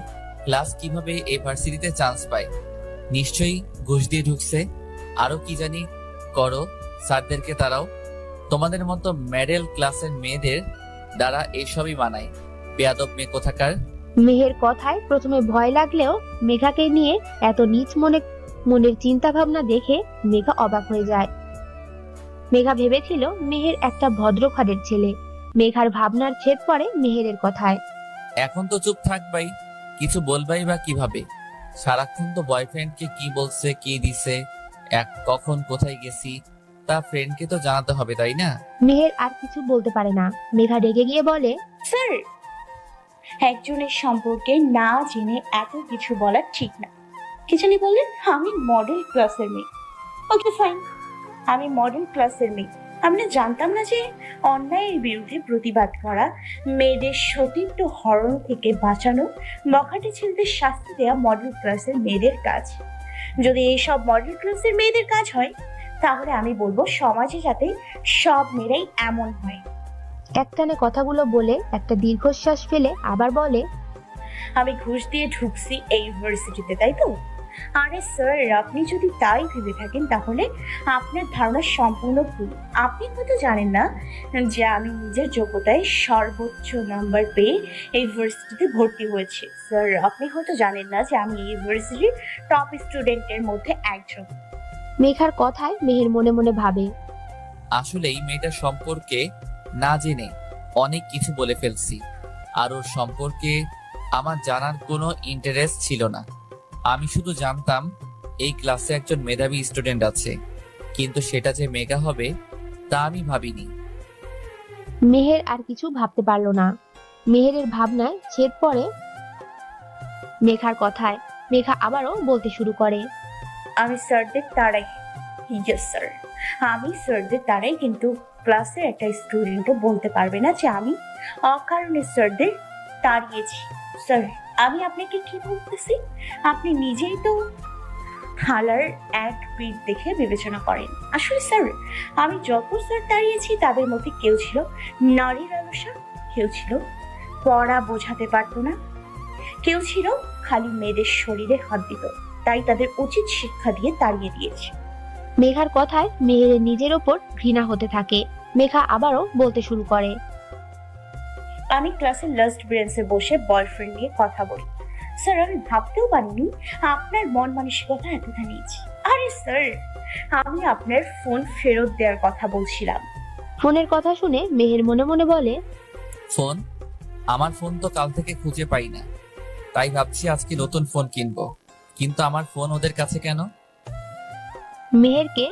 Speaker 2: ক্লাস কিভাবে এই ভার্সিটিতে চান্স পায়। নিশ্চয়ই ঘুষ দিয়ে ঢুকছে। আরো কি জানি করো, স্যারদেরকে তারাও। তোমাদের মতো মেডেল ক্লাসের মেয়েদের দ্বারা এসবই মানায়। বেয়াদব মেয়ে কোথাকার।
Speaker 3: মেহের কথায় প্রথমে ভয় লাগলেও মেঘাকে নিয়ে এত নিচ মনের চিন্তা ভাবনা দেখে মেঘা অবাক হয়ে যায়। মেঘা ভেবেছিল মেহের একটা ভদ্র ঘরের ছেলে। মেঘার ভাবনার ছেদ পড়ে মেহেরের কথায়।
Speaker 2: এখন তো চুপ থাকবাই, কিছু বলবাই বা কিভাবে? সারাক্ষণ তো বয়ফ্রেন্ডকে কি বলছে, কি দিছে, কখন কোথায় গেছি তা ফ্রেন্ডকে তো জানাতে হবে, তাই না?
Speaker 3: মেহের আর কিছু বলতে পারে না। মেঘা রেগে গিয়ে বলে,
Speaker 1: স্যার, একজনের সম্পর্কে না জেনে এত কিছু বলা ঠিক না। কি জানি বললেন? আমি মডেল ক্লাসের মেয়ে। ওকে ফাইন, আমি মডেল ক্লাসের মেয়ে। আমি না জানতাম না যে অন্যায়ের বিরুদ্ধে প্রতিবাদ করা, মেয়েদের সতীত্ব হরণ থেকে বাঁচানো, বখাটে ছেলেদের শাস্তি দেওয়া মডেল ক্লাসের মেয়েদের কাজ। যদি এইসব মডেল ক্লাসের মেয়েদের কাজ হয়, তাহলে আমি বলবো সমাজে যাতে সব মেয়েরাই এমন হয়।
Speaker 3: একটানে কথাগুলো বলে একটা দীর্ঘশ্বাস ফেলে আবার বলে,
Speaker 1: আমি ঘুষ দিয়ে ঢুকছি এই ইউনিভার্সিটিতে, তাই তো? আরে স্যার, আপনি যদি তাই ভেবে থাকেন তাহলে আপনার ধারণা সম্পূর্ণ ভুল। আপনি হয়তো জানেন না যে আমি নিজের যোগ্যতায় সর্বোচ্চ নাম্বার পেয়ে এই ইউনিভার্সিটিতে ভর্তি হয়েছি। স্যার, আপনি হয়তো জানেন না যে আমি এই ইউনিভার্সিটির টপ স্টুডেন্টের মধ্যে একজন।
Speaker 3: মেঘার কথায় মেহের মনে মনে ভাবে,
Speaker 2: আসলে এই মেয়েটার সম্পর্কে না জেনে অনেক কিছু বলে ফেলছি। আর ওর সম্পর্কে আমার জানার কোনো ইন্টারেস্ট ছিল না। আমি শুধু জানতাম এই ক্লাসে একজন মেধাবী স্টুডেন্ট আছে, কিন্তু সেটা যে মেঘা হবে তা আমি ভাবিনি।
Speaker 3: মেহের আর কিছু ভাবতে পারলো না। মেহেরের ভাবনায় ছেদ পড়ে মেঘার কথায়। মেঘা আবারও বলতে শুরু করে,
Speaker 1: আমি স্যারদের তাড়াই। ইয়েস স্যার, আমি স্যারদের তাড়াই, কিন্তু ক্লাসের একটা স্টুডেন্টও বলতে পারবে না যে আমি অকারণে স্যারদের তাড়িয়েছি। স্যার, আমি আপনাকে কি বলতেছি, আপনি নিজেই তো হালার এক পিঠ দেখে বিবেচনা করেন। আসলে স্যার, আমি যত স্যার তাড়িয়েছি তাদের মধ্যে কেউ ছিল নারীর ব্যবসা, কেউ ছিল পড়া বোঝাতে পারতো না, কেউ ছিল খালি মেয়েদের শরীরে হাত দিত, তাই তাদের উচিত শিক্ষা দিয়ে তাড়িয়ে দিয়েছে।
Speaker 3: মেঘার কথায় মেহেরের নিজের ওপর ঘৃণা হতে থাকে। মেঘা আবারও বলতে শুরু করে,
Speaker 1: আমি ক্লাসের লাস্ট বেঞ্চে বসে বয়ফ্রেন্ড নিয়ে কথা বলি। স্যার, আমি ভাবতেও পারিনি আপনার মন মানসিকতা এতটা নিচ। আরে স্যার, আমি আপনার ফোন ফেরত দেওয়ার কথা বলছিলাম।
Speaker 3: ফোনের কথা শুনে মেহের মনে মনে বলে,
Speaker 2: ফোন? আমার ফোন তো কাল থেকে খুঁজে পাই না, তাই ভাবছি আজকে নতুন ফোন কিনবো। কিন্তু আমার ফোন ওদের কাছে কেন?
Speaker 3: মেহেরকে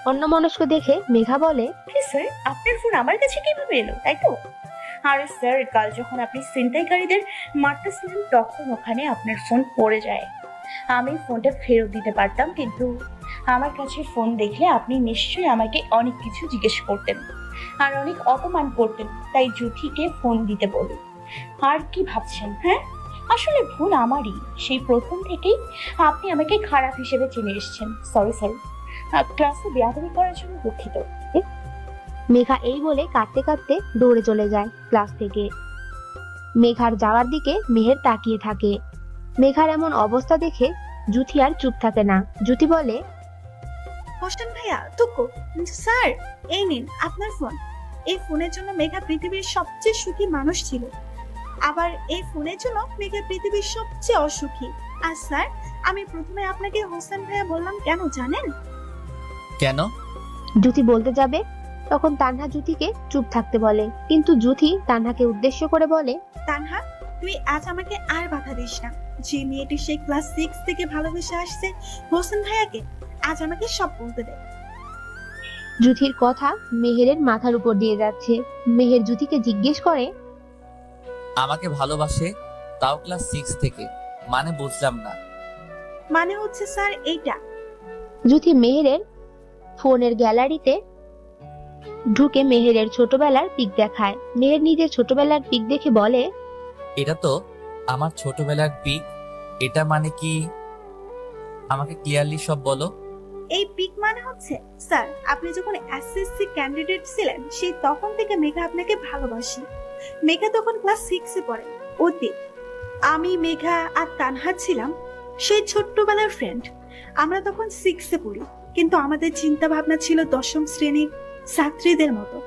Speaker 3: অন্যমনস্ক দেখে মেঘা বলে,
Speaker 1: স্যার, আপনার ফোন আমার কাছে কিভাবে এলো, তাই তো? আরে স্যার, কাল যখন আপনি ছিনতাইকারীদের মারতেছিলেন তখন ওখানে আপনার ফোন পড়ে যায়। আমি ফোনটা ফেরত দিতে পারতাম, কিন্তু আমার কাছে ফোন দেখলে আপনি নিশ্চয়ই আমাকে অনেক কিছু জিজ্ঞেস করতেন আর অনেক অপমান করতেন, তাই জুথিকে ফোন দিতে বলি। আর কি ভাবছেন? হ্যাঁ, আসলে ভুল আমারই। সেই প্রথম থেকেই আপনি আমাকে খারাপ হিসেবে চিনে এসেছেন। সরি স্যার, ক্লাসে বেয়াদবি করার জন্য দুঃখিত।
Speaker 3: মেঘা এই বলে কাঁদতে কাঁদতে দৌড়ে চলে যায় ক্লাস থেকে। মেঘার যাওয়ার দিকে মেহের তাকিয়ে থাকে। মেঘার এমন অবস্থা দেখে জুথি আর চুপ থাকে না। জুথি বলে,
Speaker 4: হোসেন ভাইয়া, তুকু স্যার, এই নিন আপনার ফোন। এই ফোনের জন্য মেঘা পৃথিবীর সবচেয়ে সুখী মানুষ ছিল, আবার এই ফোনের জন্য মেঘা পৃথিবীর সবচেয়ে অসুখী। আর স্যার, আমি প্রথমে আপনাকে হোসেন ভাইয়া বললাম কেন জানেন?
Speaker 2: কেন?
Speaker 3: জুথি বলতে যাবে তখন তানহা জুথিকে চুপ থাকতে বলে, কিন্তু জুথি তানহাকে উদ্দেশ্য করে বলে,
Speaker 4: তানহা, তুই আজ আমাকে আর বাধা দিস না। যে মেয়েটি সেই ক্লাস 6 থেকে ভালোবেসে আসছে হোসেন ভাইয়াকে, আজ আমাকে সব বলতে দে।
Speaker 3: জুথির কথা মেহেরের মাথার উপর দিয়ে যাচ্ছে। মেহের জুথিকে জিজ্ঞেস করে,
Speaker 2: আমাকে ভালোবাসে, তাও ক্লাস 6 থেকে? মানে বুঝলাম না।
Speaker 4: মানে হচ্ছে স্যার এইটা।
Speaker 3: জুথি মেহেরের ফোনের গ্যালারিতে ঢুকে মেহেরের ছোটবেলার পিক দেখায়। মেহের নিজের ছোটবেলার পিক দেখে বলে,
Speaker 2: এটা তো আমার ছোটবেলার পিক। এটা মানে কি? আমাকে ক্লিয়ারলি সব বলো।
Speaker 4: এই পিক মানে হচ্ছে স্যার, আপনি যখন এসএসসি ক্যান্ডিডেট ছিলেন সেই তখন থেকে মেঘা আপনাকে ভালোবাসি। মেঘা তখন ক্লাস 6 এ পড়ে। অতীত, আমি, মেঘা আর তানহা ছিলাম সেই ছোট্টবেলার ফ্রেন্ড। আমরা তখন 6 এ পড়ি, কিন্তু আমাদের চিন্তা ভাবনা ছিল 10ম শ্রেণীর ছাত্রীদের মতো।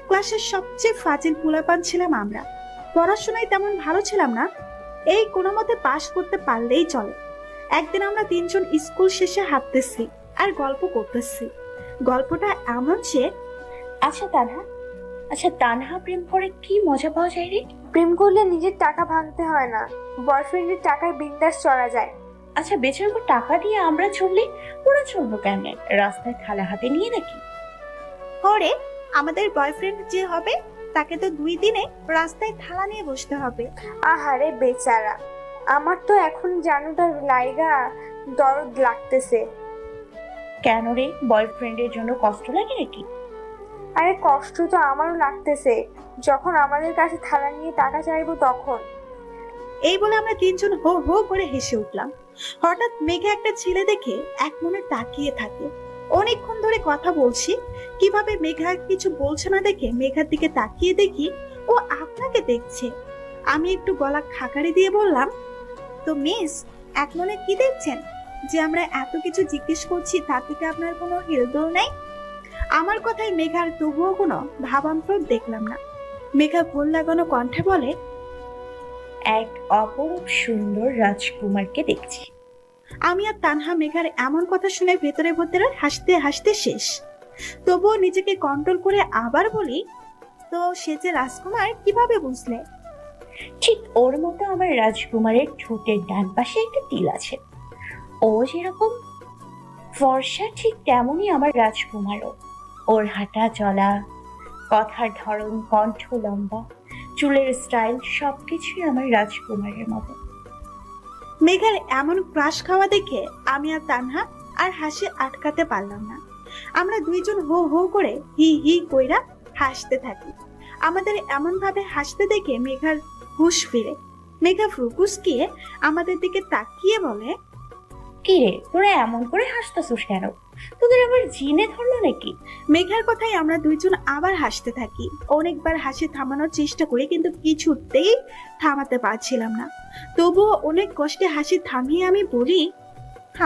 Speaker 4: ক্লাসের সবচেয়ে ফাজিল পোলাপান ছিলাম আমরা। পড়াশোনায় তেমন ভালো ছিলাম না, এই কোনো মতে পাশ করতে পারলেই চলে। একদিন আমরা 3 জন স্কুল শেষে হাঁটতেছি আর গল্প করতেছি। গল্পটা এমন যে,
Speaker 1: আচ্ছা তানহা প্রেম করে কি মজা পাওয়া যায় রে?
Speaker 5: প্রেম করলে নিজের টাকা ভাঙতে হয় না, বয়ফ্রেন্ডের টাকায় বিন্দাস চড়া যায়।
Speaker 1: আচ্ছা, বেচার উপর টাকা দিয়ে আমরা চললে ওরা চলবো কেমনে? রাস্তায় থালা হাতে নিয়ে নাকি?
Speaker 4: পরে আমাদের বয়ফ্রেন্ড যে হবে তাকে তো 2 দিনে রাস্তায় থালা নিয়ে বসতে হবে।
Speaker 5: আহারে বেচারা, আমার তো এখন জানুটার লাইগা দরদ লাগতেছে।
Speaker 1: কেন রে, বয়ফ্রেন্ডের জন্য কষ্ট লাগে নাকি?
Speaker 5: আরে কষ্ট তো আমারও লাগতেছে, যখন আমাদের কাছে থালা নিয়ে টাকা চাইবো তখন।
Speaker 4: এই বলে আমরা 3 জন হো হো করে হেসে উঠলাম। হঠাৎ মেঘা একটা ছেলে দেখে এক মনে তাকিয়ে থাকে। অনেকক্ষণ ধরে কথা বলছি, কিভাবে মেঘা কিছু বলছে না দেখে মেঘার দিকে তাকিয়ে দেখি ও আপনাকে দেখছে। আমি একটু গলা খাকারি দিয়ে বললাম, তো মিস, এক মনে কি দেখছেন যে আমরা এত কিছু জিজ্ঞেস করছি তার থেকে আপনার কোনো হেলদোল নাই? আমার কথায় মেঘার তবুও কোনো ভাবান্তর দেখলাম না। মেঘা ভুল লাগানো কণ্ঠে বলে,
Speaker 1: এক অপরূপ সুন্দর রাজকুমারকে দেখছি।
Speaker 4: আমি আর তানহা মেঘার এমন কথা শুনে ভেতরে ভেতরে হাসতে হাসতে শেষ। তবুও নিজেকে কন্ট্রোল করে আবার বলি, তো সে যে রাজকুমার কিভাবে বুঝলে?
Speaker 1: ঠিক ওর মতো আমার রাজকুমারের ঠোঁটের ডান পাশে একটা তিল আছে। ও যেরকম ফর্সা, ঠিক তেমনই আমার রাজকুমারও। ওর হাঁটা চলা, কথার ধরন, কণ্ঠ লম্বা, চুলের স্টাইল সবকিছুই আমার রাজকুমারের মতো।
Speaker 4: মেঘার এমন ক্রাশ খাওয়া দেখে আমি আর তানহা আর হাসি আটকাতে পারলাম না। আমরা 2 জন হো হো করে হি হি কইরা হাসতে থাকি। আমাদের এমন ভাবে হাসতে দেখে মেঘার হুঁশ ফিরে। মেঘা ফ্রুকুসকিয়ে আমাদের দিকে তাকিয়ে বলে,
Speaker 1: কি রে, তোরা এমন করে হাসতেছিস কেন? তোদের আবার জিনে ধরলো নাকি?
Speaker 4: মেঘার কথাই আমরা 2 জন আবার হাসতে থাকি। অনেকবার হাসি থামানোর চেষ্টা করি, কিন্তু কিছুতেই থামাতে পারছিলাম না। তবুও অনেক কষ্টে হাসি থামিয়ে আমি বলি,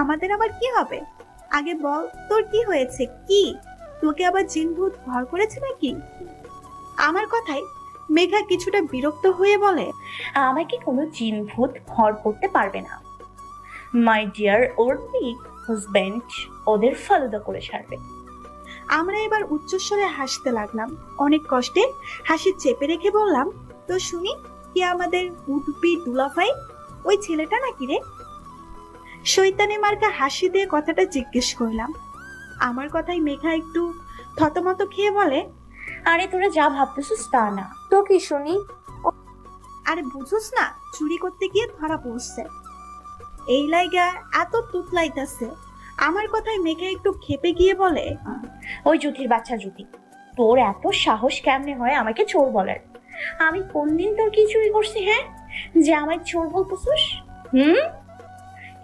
Speaker 4: আমাদের আবার কি হবে? আগে বল, তোর কি হয়েছে? কি তোকে আবার জিন ভূত ভর করেছে নাকি? আমার কথাই মেঘা কিছুটা বিরক্ত হয়ে বলে,
Speaker 1: আমাকে কোনো জিন ভূত ভর করতে পারবে না। মাই ডিয়ার ওরপি হাজবেন্ড ওদের ফালুদা করে ছাড়বে।
Speaker 4: আমরা এবার উচ্চস্বরে হাসতে লাগলাম। অনেক কষ্টে হাসি চেপে রেখে বললাম, তো শুনি, কি আমাদের উডপি দুলাভাই ওই ছেলেটা নাকি রে? শৈতানি মার্কা হাসি দিয়ে কথাটা জিজ্ঞেস করলাম। আমার কথাই মেঘা একটু থতমত খেয়ে বলে,
Speaker 1: আরে তোরা যা ভাবতেছিস তা না।
Speaker 5: তো কি শুনি?
Speaker 4: আরে বুঝোস না, চুরি করতে গিয়ে ধরা পড়ছে। এই লাইগা এত তুতলাইতাছে। আমার কথায় মেঘা একটু খেপে গিয়ে বলে,
Speaker 1: ওই জুতির বাচ্চা জুতি, তোর এত সাহস কেমনে হয় আমাকে চোর বলার? আমি কোন দিন তোর কি চুরি করছি, হ্যাঁ, যে আমায় চোর বলতেছিস?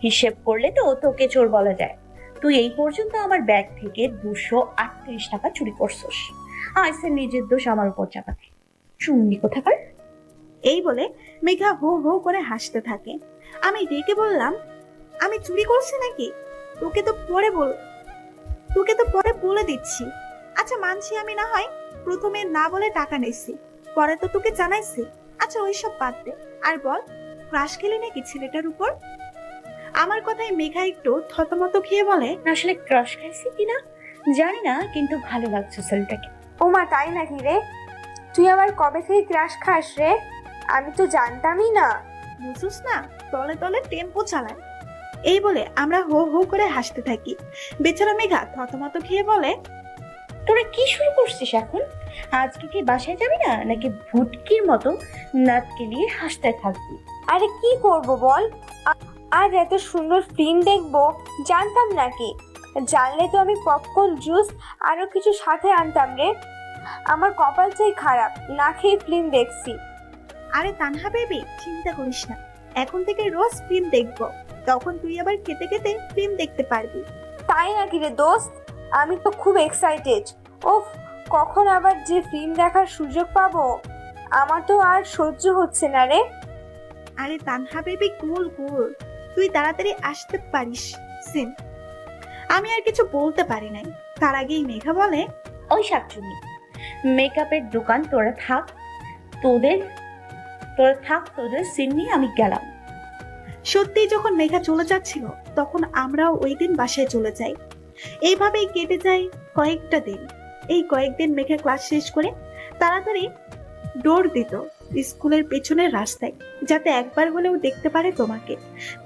Speaker 1: হিসেব করলে তো তোকে চোর বলা যায়। তুই এই পর্যন্ত আমার ব্যাগ থেকে 238 টাকা চুরি করছিস। আইসে নিজের দোষ আমার উপর চাপাতে, চুন্নি কোথাকার।
Speaker 4: এই বলে মেঘা হো হো করে হাসতে থাকে। আমি রেগে বললাম, আমি চুরি করছি নাকি? তোকে তো পরে বলে দিচ্ছি। আচ্ছা মানছি আমি না হয় প্রথমে না বলে টাকা নিছি, পরে তো তোকে জানাইছি। আচ্ছা ওইসব বাদ দে, আর বল, ক্রাশ খেলি নাকি ছেলেটার উপর? আমার কথায় মেঘা একটু থতমত খেয়ে বলে,
Speaker 1: আসলে ক্রাশ খাইছি কিনা জানি না, কিন্তু ভালো লাগছে ছেলেটাকে।
Speaker 5: ওমা তাই নাকি রে? তুই আবার কবে থেকে ক্রাশ খাস রে? আমি তো জানতামই না।
Speaker 4: বুঝুস না, তলে তলে টেম্পো চালায়। এই বলে আমরা হো হো করে হাসতে থাকি। বেচারা মেঘা থতমত খেয়ে বলে,
Speaker 1: তোরা কি শুরু করছিস এখন? আজকে কি বাসায় যাবি না, নাকি ভুটকির মতো নাতকে নিয়ে হাসতে থাকবি?
Speaker 5: আরে কি করব বল, আজ এত সুন্দর ফিল্ম দেখবো জানতাম নাকি? জানলে তো আমি পপকর্ন, জুস আরো কিছু সাথে আনতাম রে। আমার কপাল চাই খারাপ, না খেয়ে ফিল্ম দেখছি।
Speaker 4: আরে তানহা বেবি, চিন্তা করিস না, এখন থেকে রোজ ফিল্ম দেখবো। তখন তুই আবার খেতে খেতে ফিল্ম দেখতে পারবি।
Speaker 5: তাই নাকি রে দোস্ত? আমি তো খুব এক্সাইটেড। ওফ, কখন আবার যে ফিল্ম দেখার সুযোগ পাবো, আমার তো আর সহ্য হচ্ছে না রে।
Speaker 4: আরে তানহা বেবি কুল কুল, তুই তাড়াতাড়ি আসতে পারিস সিন। আমি আর কিছু বলতে পারি নাই, তার আগেই মেঘা বলে,
Speaker 1: ওই শাকচুনি, মেকআপের দোকান তোরা থাক, তোদের সিন নিয়ে আমি গেলাম।
Speaker 4: সত্যি যখন মেঘা চলে যাচ্ছিল তখন আমরাও ওই দিন বাসায় চলে যাই। এইভাবেই কেটে যায় কয়েকটা দিন। এই কয়েকদিন মেঘা ক্লাস শেষ করে তাড়াতাড়ি দৌড় দিত স্কুলের পেছনের রাস্তায়, যাতে একবার হলেও দেখতে পারে তোমাকে।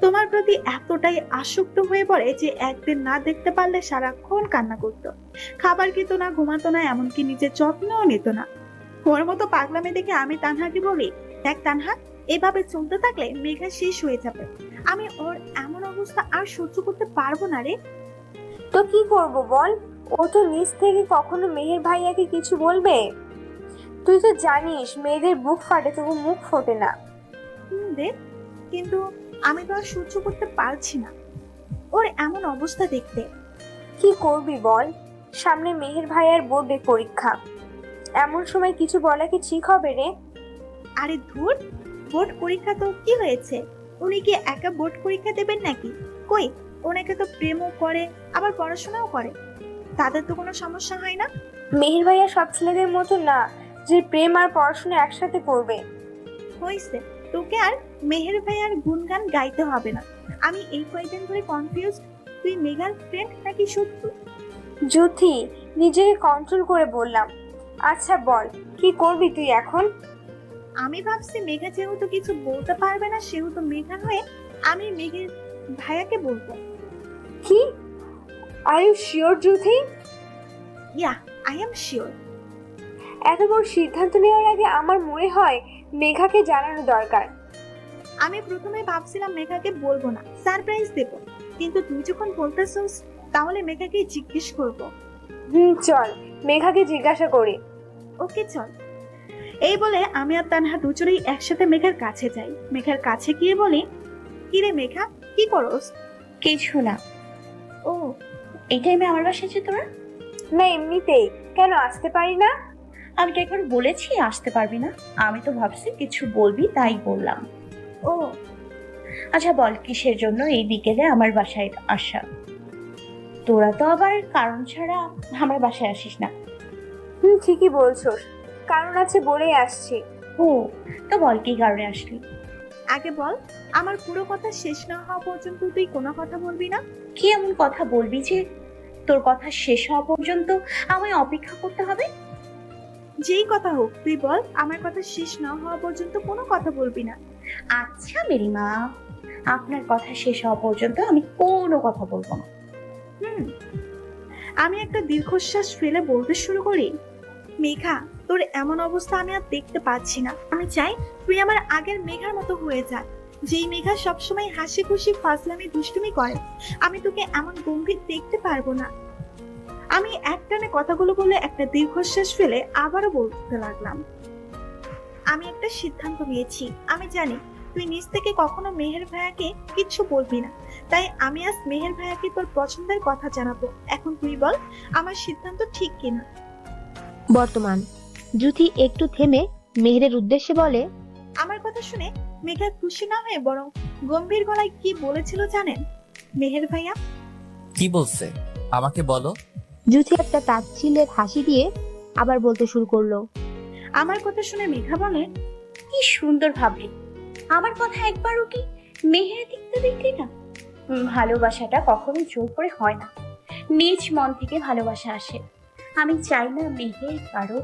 Speaker 4: তোমার প্রতি এতটাই আসক্ত হয়ে পড়ে যে একদিন না দেখতে পারলে সারাক্ষণ কান্না করত। খাবার খেত না, ঘুমাতো না, এমনকি নিজের যত্নও নিত না। ওর মতো পাগলামি দেখে আমি তানহাকে বলি, দেখ তানহা, এভাবে চলতে থাকলে মেঘা শেষ হয়ে যাবে। আমি ওর এমন অবস্থা আর সহ্য করতে পারবো না রে।
Speaker 5: তো কি করব বল? ও তো নিজ থেকে কখনো মেহের ভাইয়াকে কিছু বলবে? তুই তো জানিস মেয়েদের বুক ফাটে, তবু মুখ ফোটে না।
Speaker 4: রে, কিন্তু আমি তো আর সহ্য করতে পারছি না ওর এমন অবস্থা দেখতে।
Speaker 5: কি করবি বল? সামনে মেহের ভাইয়ার বোর্ডের পরীক্ষা, এমন সময় কিছু বলা কি ঠিক হবে রে?
Speaker 4: আরে ধুর, বোর্ড পরীক্ষা তো কি হয়েছে? উনি কি একা বোর্ড পরীক্ষা দেবেন নাকি? কই, ওনাকে তো প্রেমও করে আবার পড়াশোনাও করে, তাদের তো কোনো সমস্যা হয় না।
Speaker 5: মেহের ভাইয়া সব ছেলেদের মতো না যে প্রেম আর পড়াশোনা একসাথে করবে।
Speaker 4: হয়েছে, তোকে আর মেহের ভাইয়ার গুণগান গাইতে হবে না। আমি এই কয়েকদিন ধরে কনফিউজ, তুই মেঘার ফ্রেন্ড নাকি শত্রু?
Speaker 5: জ্যোতি, নিজেকে কন্ট্রোল করে বললাম। আচ্ছা বল, কি করবি তুই এখন?
Speaker 4: আমি ভাবছি মেঘা যেহেতু কিছু বলতে পারবে না, সেহেতু মেঘা হয়ে আমি মেঘের ভাইয়াকে বলবো।
Speaker 5: কি? Are you sure Jyoti?
Speaker 4: Yeah, I am sure.
Speaker 5: এত বড় সিদ্ধান্ত নেওয়ার আগে আমার মনে হয় মেঘাকে জানানো দরকার।
Speaker 4: আমি প্রথমে ভাবছিলাম মেঘাকে বলবো না, সারপ্রাইজ দেব, কিন্তু তুই যখন বলতেছিস তাহলে মেঘাকে জিজ্ঞেস করব।
Speaker 5: চল মেঘাকে জিজ্ঞাসা করি।
Speaker 4: ওকে চল। এই বলে আমি আর তানহা দুজনেই একসাথে মেঘার কাছে যাই। মেঘার কাছে গিয়ে বলি, কিরে মেঘা, কি করস?
Speaker 1: কিছু না।
Speaker 4: ও,
Speaker 1: এই টাইমে আমার বাসায় যে তোরা?
Speaker 5: না এমনিতেই। কেন আসতে পারি না?
Speaker 1: আমি কি একবার বলেছি আসতে পারবি না? আমি তো ভাবছি কিছু বলবি তাই বললাম।
Speaker 4: ও
Speaker 1: আচ্ছা বল, কিসের জন্য এই বিকেলে আমার বাসায় আসা? তোরা তো আবার কারণ ছাড়া আমার বাসায় আসিস না।
Speaker 5: ঠিকই বলছোস, কারণ আছে বলেই আসছি।
Speaker 1: ও, তো বল কি কারণে আসলি?
Speaker 4: আগে বল, আমার পুরো কথা শেষ না হওয়া পর্যন্ত তুই কোনো কথা বলবি না?
Speaker 1: কি এমন কথা বলবি যে তোর কথা শেষ হওয়া পর্যন্ত আমায় অপেক্ষা করতে হবে?
Speaker 4: যেই কথা হোক তুই বল, আমার কথা শেষ না হওয়া পর্যন্ত কোনো কথা বলবি না।
Speaker 1: আচ্ছা মেরি মা, আপনার কথা শেষ হওয়া পর্যন্ত আমি কোনো কথা বলবো না।
Speaker 4: আমি একটা দীর্ঘশ্বাস ফেলে বলতে শুরু করি, মেঘা, তোর এমন অবস্থা আমি আর দেখতে পাচ্ছি না। আমি চাই তুই আমার আগের মেঘার মতো হয়ে যা, যেই মেঘা সবসময় হাসি খুশি ফাজলামি দুষ্টুমি করে। আমি তোকে এমন গম্ভীর দেখতে পারবো না। আমি একটানে কথাগুলো বলে একটা দীর্ঘশ্বাস ফেলে আবারও বলতে লাগলাম, আমি একটা সিদ্ধান্ত নিয়েছি। আমি জানি তুই নিজ থেকে কখনো মেহের ভাইয়াকে কিচ্ছু বলবি না, তাই আমি আজ মেহের ভাইয়াকে তোর পছন্দের কথা জানাবো। এখন তুই বল আমার সিদ্ধান্ত ঠিক কিনা।
Speaker 3: বর্তমান জুথি একটু থেমে মেহেরের উদ্দেশ্যে বলে,
Speaker 4: আমার কথা শুনে মেঘা খুশি না হয়ে বরং গম্ভীর গলায় কি বলেছিল জানেন? মেহের ভাইয়া,
Speaker 2: কি বলছে আমাকে বলো।
Speaker 3: জুথি একটা তাচ্ছিল্যের হাসি দিয়ে আবার বলতে শুরু করলো,
Speaker 4: আমার কথা শুনে মেঘা বলে,
Speaker 1: কি সুন্দর ভাবলি। আমার কথা একবারও কি মেহের দিকতে দেখলি না? ভালোবাসাটা কখনো জোর করে হয় না, নিজ মন থেকে ভালোবাসা আসে। আমি চাই না মেহের কারো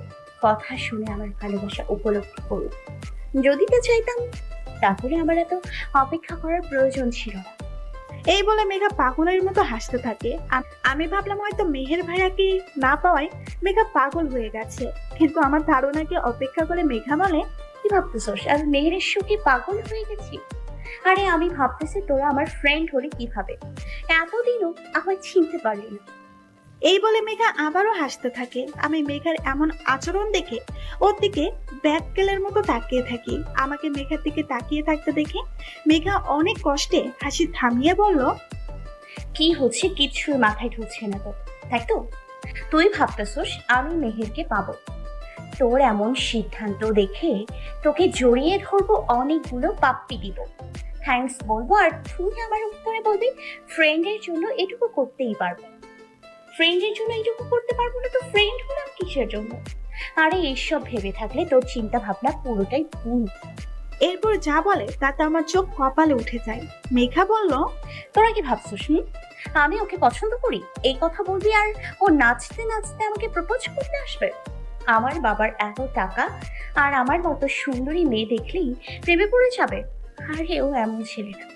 Speaker 1: কথা শুনে আমার ভালোবাসা উপলব্ধি করুক। যদি তো চাইতাম তাহলে আমার এত অপেক্ষা করার প্রয়োজন ছিল না।
Speaker 4: এই বলে মেঘা পাগলের মতো হাসতে থাকে। আমি ভাবলাম হয়তো মেহের ভাইয়াকে না পাওয়ায় মেঘা পাগল হয়ে গেছে, কিন্তু আমার ধারণাকে অপেক্ষা করে মেঘা বলে,
Speaker 1: কি ভাবতেছস আমি মেহেরের সুখে পাগল হয়ে গেছি? আরে আমি ভাবতেছি তোরা আমার ফ্রেন্ড হলে কিভাবে, এতদিনও আমায় চিনতে পারলি না।
Speaker 4: এই বলে মেঘা আবারও হাসতে থাকে। আমি মেঘার এমন আচরণ দেখে ওর দিকে ব্যাককেলের মতো তাকিয়ে থাকি। আমাকে মেঘার দিকে তাকিয়ে থাকতে দেখে মেঘা অনেক কষ্টে হাসি থামিয়ে বলল,
Speaker 1: কি হচ্ছে কিছু মাথায় ঢুকছে না তো, তাই তো? তুই ভাবতেছস আমি মেহেরকে পাবো। তোর এমন সিদ্ধান্ত দেখে তোকে জড়িয়ে ধরবো, অনেকগুলো পাপ্পি দিব, থ্যাঙ্কস বলবো, আর তুই আমার উত্তরে বলবি ফ্রেন্ডের জন্য এটুকু করতেই পারবো। ফ্রেন্ডের জন্য এইটুকু করতে পারবো না তো ফ্রেন্ড হলাম কিসের জন্য? আরে এইসব ভেবে থাকলে তোর চিন্তা ভাবনা পুরোটাই ভুল।
Speaker 4: এরপর যা বলে তাতে আমার চোখ কপালে উঠে যায়। মেঘা বলল,
Speaker 1: তোরা কি ভাবছিস আমি ওকে পছন্দ করি? এই কথা বলবি আর ও নাচতে নাচতে আমাকে প্রপোজ করতে আসবে? আমার বাবার এত টাকা আর আমার মতো সুন্দরী মেয়ে দেখলেই প্রেমে পড়ে যাবে। আরে ও এমন ছেলে না,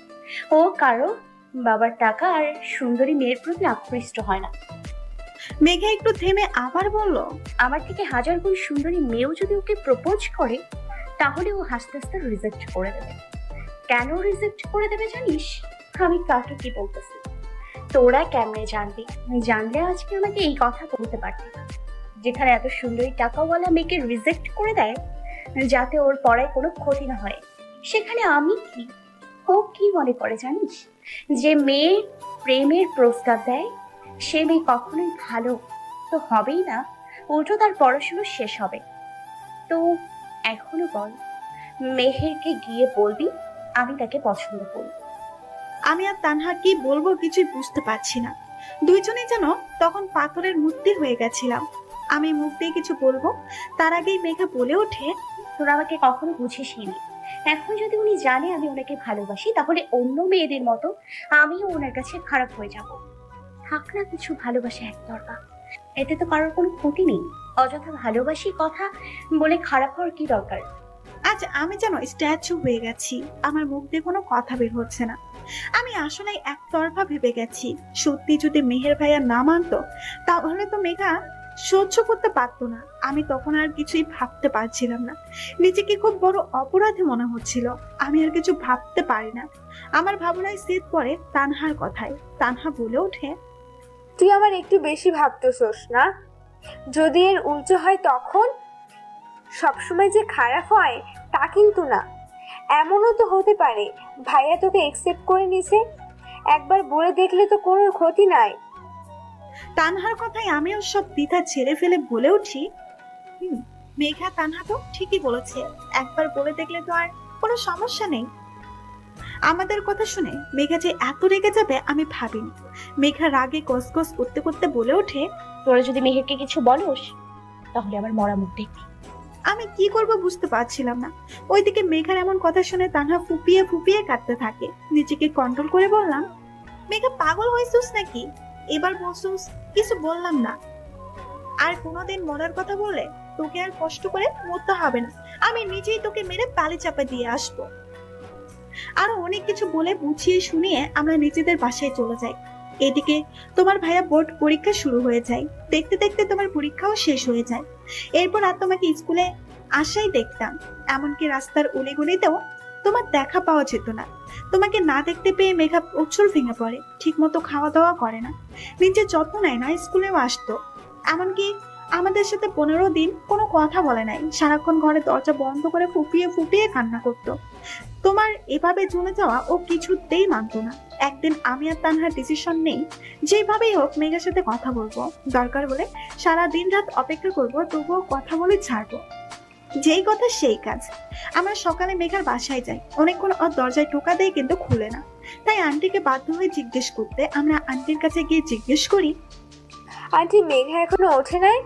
Speaker 1: ও কারো বাবার টাকা আর সুন্দরী মেয়ের প্রতি আকৃষ্ট হয় না।
Speaker 4: মেঘা একটু থেমে আবার বলল,
Speaker 1: আমার থেকে হাজার গুণ সুন্দরী মেয়েও যদি ওকে প্রপোজ করে তাহলে ও হাসতে হাসতে রিজেক্ট করে দেবে। কেন রিজেক্ট করে দেবে জানিস? আমি কাকে কি বলতেছি তোরা কেমনে জানবি? জানলে আজকে আমাকে এই কথা বলতে পারতি না। যেখানে এত সুন্দরী টাকাওয়ালা মেয়েকে রিজেক্ট করে দেয় যাতে ওর পড়ায় কোনো ক্ষতি না হয়, সেখানে আমি কি? ও কি মনে করে জানিস? যে মেয়ে প্রেমের প্রস্তাব দেয় সে মেয়ে কখনোই ভালো তো হবেই না, উল্টো তার পড়াশুনো শেষ হবে। তো এখনো বল, মেহেরকে গিয়ে বলবি আমি তাকে পছন্দ করি।
Speaker 4: আমি আর তানহা কি বলবো কিছুই বুঝতে পারছি না। দুইজনেই যেন তখন পাথরের মূর্তি হয়ে গেছিলাম। আমি মুখ দিয়ে কিছু বলবো তার আগেই মেঘা বলে ওঠে,
Speaker 1: তোরা আমাকে কখনো বুঝিসনি। এখন যদি উনি জানে আমি ওনাকে ভালোবাসি তাহলে অন্য মেয়েদের মতো আমিও ওনার কাছে খারাপ হয়ে যাব। থাক না কিছু ভালোবাসা একতরফা, এতে তো কারোর কোনো ক্ষতি নেই। অযথা ভালোবাসি কথা বলে খারাপ হওয়ার কি দরকার?
Speaker 4: আজ আমি যেন স্ট্যাচু হয়ে গেছি, আমার মুখ দিয়ে কোনো কথা বের হচ্ছে না। আমি আসলে একতরফা ভেবে গেছি। সত্যি যদি মেহের ভাইয়া না মানতো তাহলে তো মেঘা সহ্য করতে পারতো না। আমি তখন আর কিছুই ভাবতে পারছিলাম না, নিজেকে খুব বড় অপরাধী মনে হচ্ছিল। আমি আর কিছু ভাবতে পারি না। আমার ভাবনায় সেট পড়ে তানহার কথায়। তানহা বলে ওঠে,
Speaker 5: তুই আমার একটু বেশি ভাবতেছস না? যদি এর উল্টো হয় তখন? সবসময় যে খারাপ হয় তা কিন্তু না। এমনও তো হতে পারে ভাইয়া তোকে একসেপ্ট করে নিছে। একবার বলে দেখলে তো কোনো ক্ষতি নাই।
Speaker 4: তানহার কথায় আমিও সব দ্বিধা ছেড়ে ফেলে বলে উঠি, মেঘা তানহা তো ঠিকই বলেছে, একবার বলে দেখলে তো আর কোনো সমস্যা নেই। আমাদের কথা শুনে মেঘা যে এত রেগে যাবে আমি ভাবিনি। মেঘা রাগে গসগস করতে করতে বলে ওঠে,
Speaker 1: তোরা যদি মেহেরকে কিছু বলোস তাহলে আমার মরা মুখ দেখবি।
Speaker 4: আমি কি করব বুঝতে পারছিলাম না। ওইদিকে মেঘার এমন কথা শুনে তানহা ফুপিয়ে ফুপিয়ে কাঁদতে থাকে। নিজেকে কন্ট্রোল করে বললাম, মেঘা পাগল হয়েছিস নাকি? এবার বলছিস কিছু বললাম না। আর কোনোদিন মরার কথা বলে তোকে আর কষ্ট করে মরতে হবে না। আমি নিজেই তোকে মেরে পালি চাপা দিয়ে আসবো। আরো অনেক কিছু বলে বুঝিয়ে শুনিয়ে আমরা নিজেদের বাসায় চলে যাই। এদিকে তোমার ভাইয়া বোর্ড পরীক্ষা শুরু হয়ে যায়, দেখতে দেখতে তোমার পরীক্ষাও শেষ হয়ে যায়। এরপর আর তোমাকে স্কুলে আসাই দেখতাম, এমনকি রাস্তার উলিগুলিতেও তোমার দেখা পাওয়া যেত না। তোমাকে না দেখতে পেয়ে মেঘা প্রচুর ভেঙে পড়ে, ঠিক মতো খাওয়া দাওয়া করে না, নিজের যত্ন নেয় না, স্কুলেও আসতো। এমনকি আমাদের সাথে 15 দিন কোনো কথা বলে নাই, সারাক্ষণ ঘরে দরজা বন্ধ করে ফুপিয়ে ফুপিয়ে কান্না করতো। তোমার এভাবে চলে যাওয়া ও কিছুতেই মানতো না। একদিন আমি আর তানহার ডিসিশন নেই, যেভাবেই হোক মেঘার সাথে কথা বলবো, দরকার হলে সারা দিন রাত অপেক্ষা করবো, তবুও কথা বলে ছাড়বো। যেই কথা সেই কাজ। আমরা সকালে মেঘার বাসায় যাই, অনেকক্ষণ ওর দরজায় টোকা দেয় কিন্তু খুলে না। তাই আন্টিকে বাধ্য হয়ে জিজ্ঞেস করতে আমরা আন্টির কাছে গিয়ে জিজ্ঞেস করি,
Speaker 5: আন্টি মেঘা এখনো ওঠে নাই?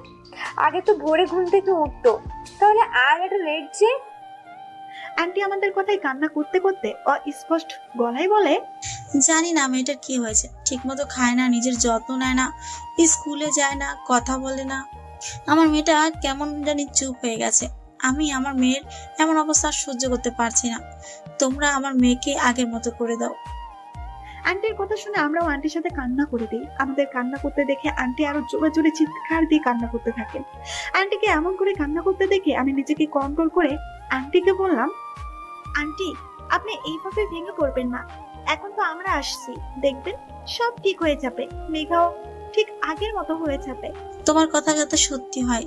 Speaker 5: আগে তো ভোরে ঘুম থেকে উঠতো, তাহলে আর এত লেট যে?
Speaker 4: আন্টি আমাদের কথায় কান্না করতে করতে অস্পষ্ট গলায় বলে,
Speaker 11: জানি না মেয়েটার কি হয়েছে, ঠিক মতো খায় না, নিজের যত্ন নেয় না, স্কুলে যায় না, কথা বলে না। আমার মেয়েটা কেমন জানি চুপ হয়ে গেছে। আমি আমার মেয়ের এমন অবস্থা আর সহ্য করতে পারছি না। তোমরা আমার মেয়েকে আগের মতো করে দাও।
Speaker 4: আন্টির কথা শুনে আমরাও আন্টির সাথে কান্না করে দিই। আমাদের কান্না করতে দেখে আন্টি আরো জোরে জোরে চিৎকার দিয়ে কান্না করতে থাকেন। আন্টিকে এমন করে কান্না করতে দেখে আমি নিজেকে কন্ট্রোল করে আন্টিকে বললাম, আন্টি আপনি এইভাবে ভেঙে পড়বেন না, এখন তো আমরা আসছি, দেখবেন সব ঠিক হয়ে যাবে, মেঘাও ঠিক আগের মতো হয়ে যাবে।
Speaker 11: তোমার কথা যাতে সত্যি হয়।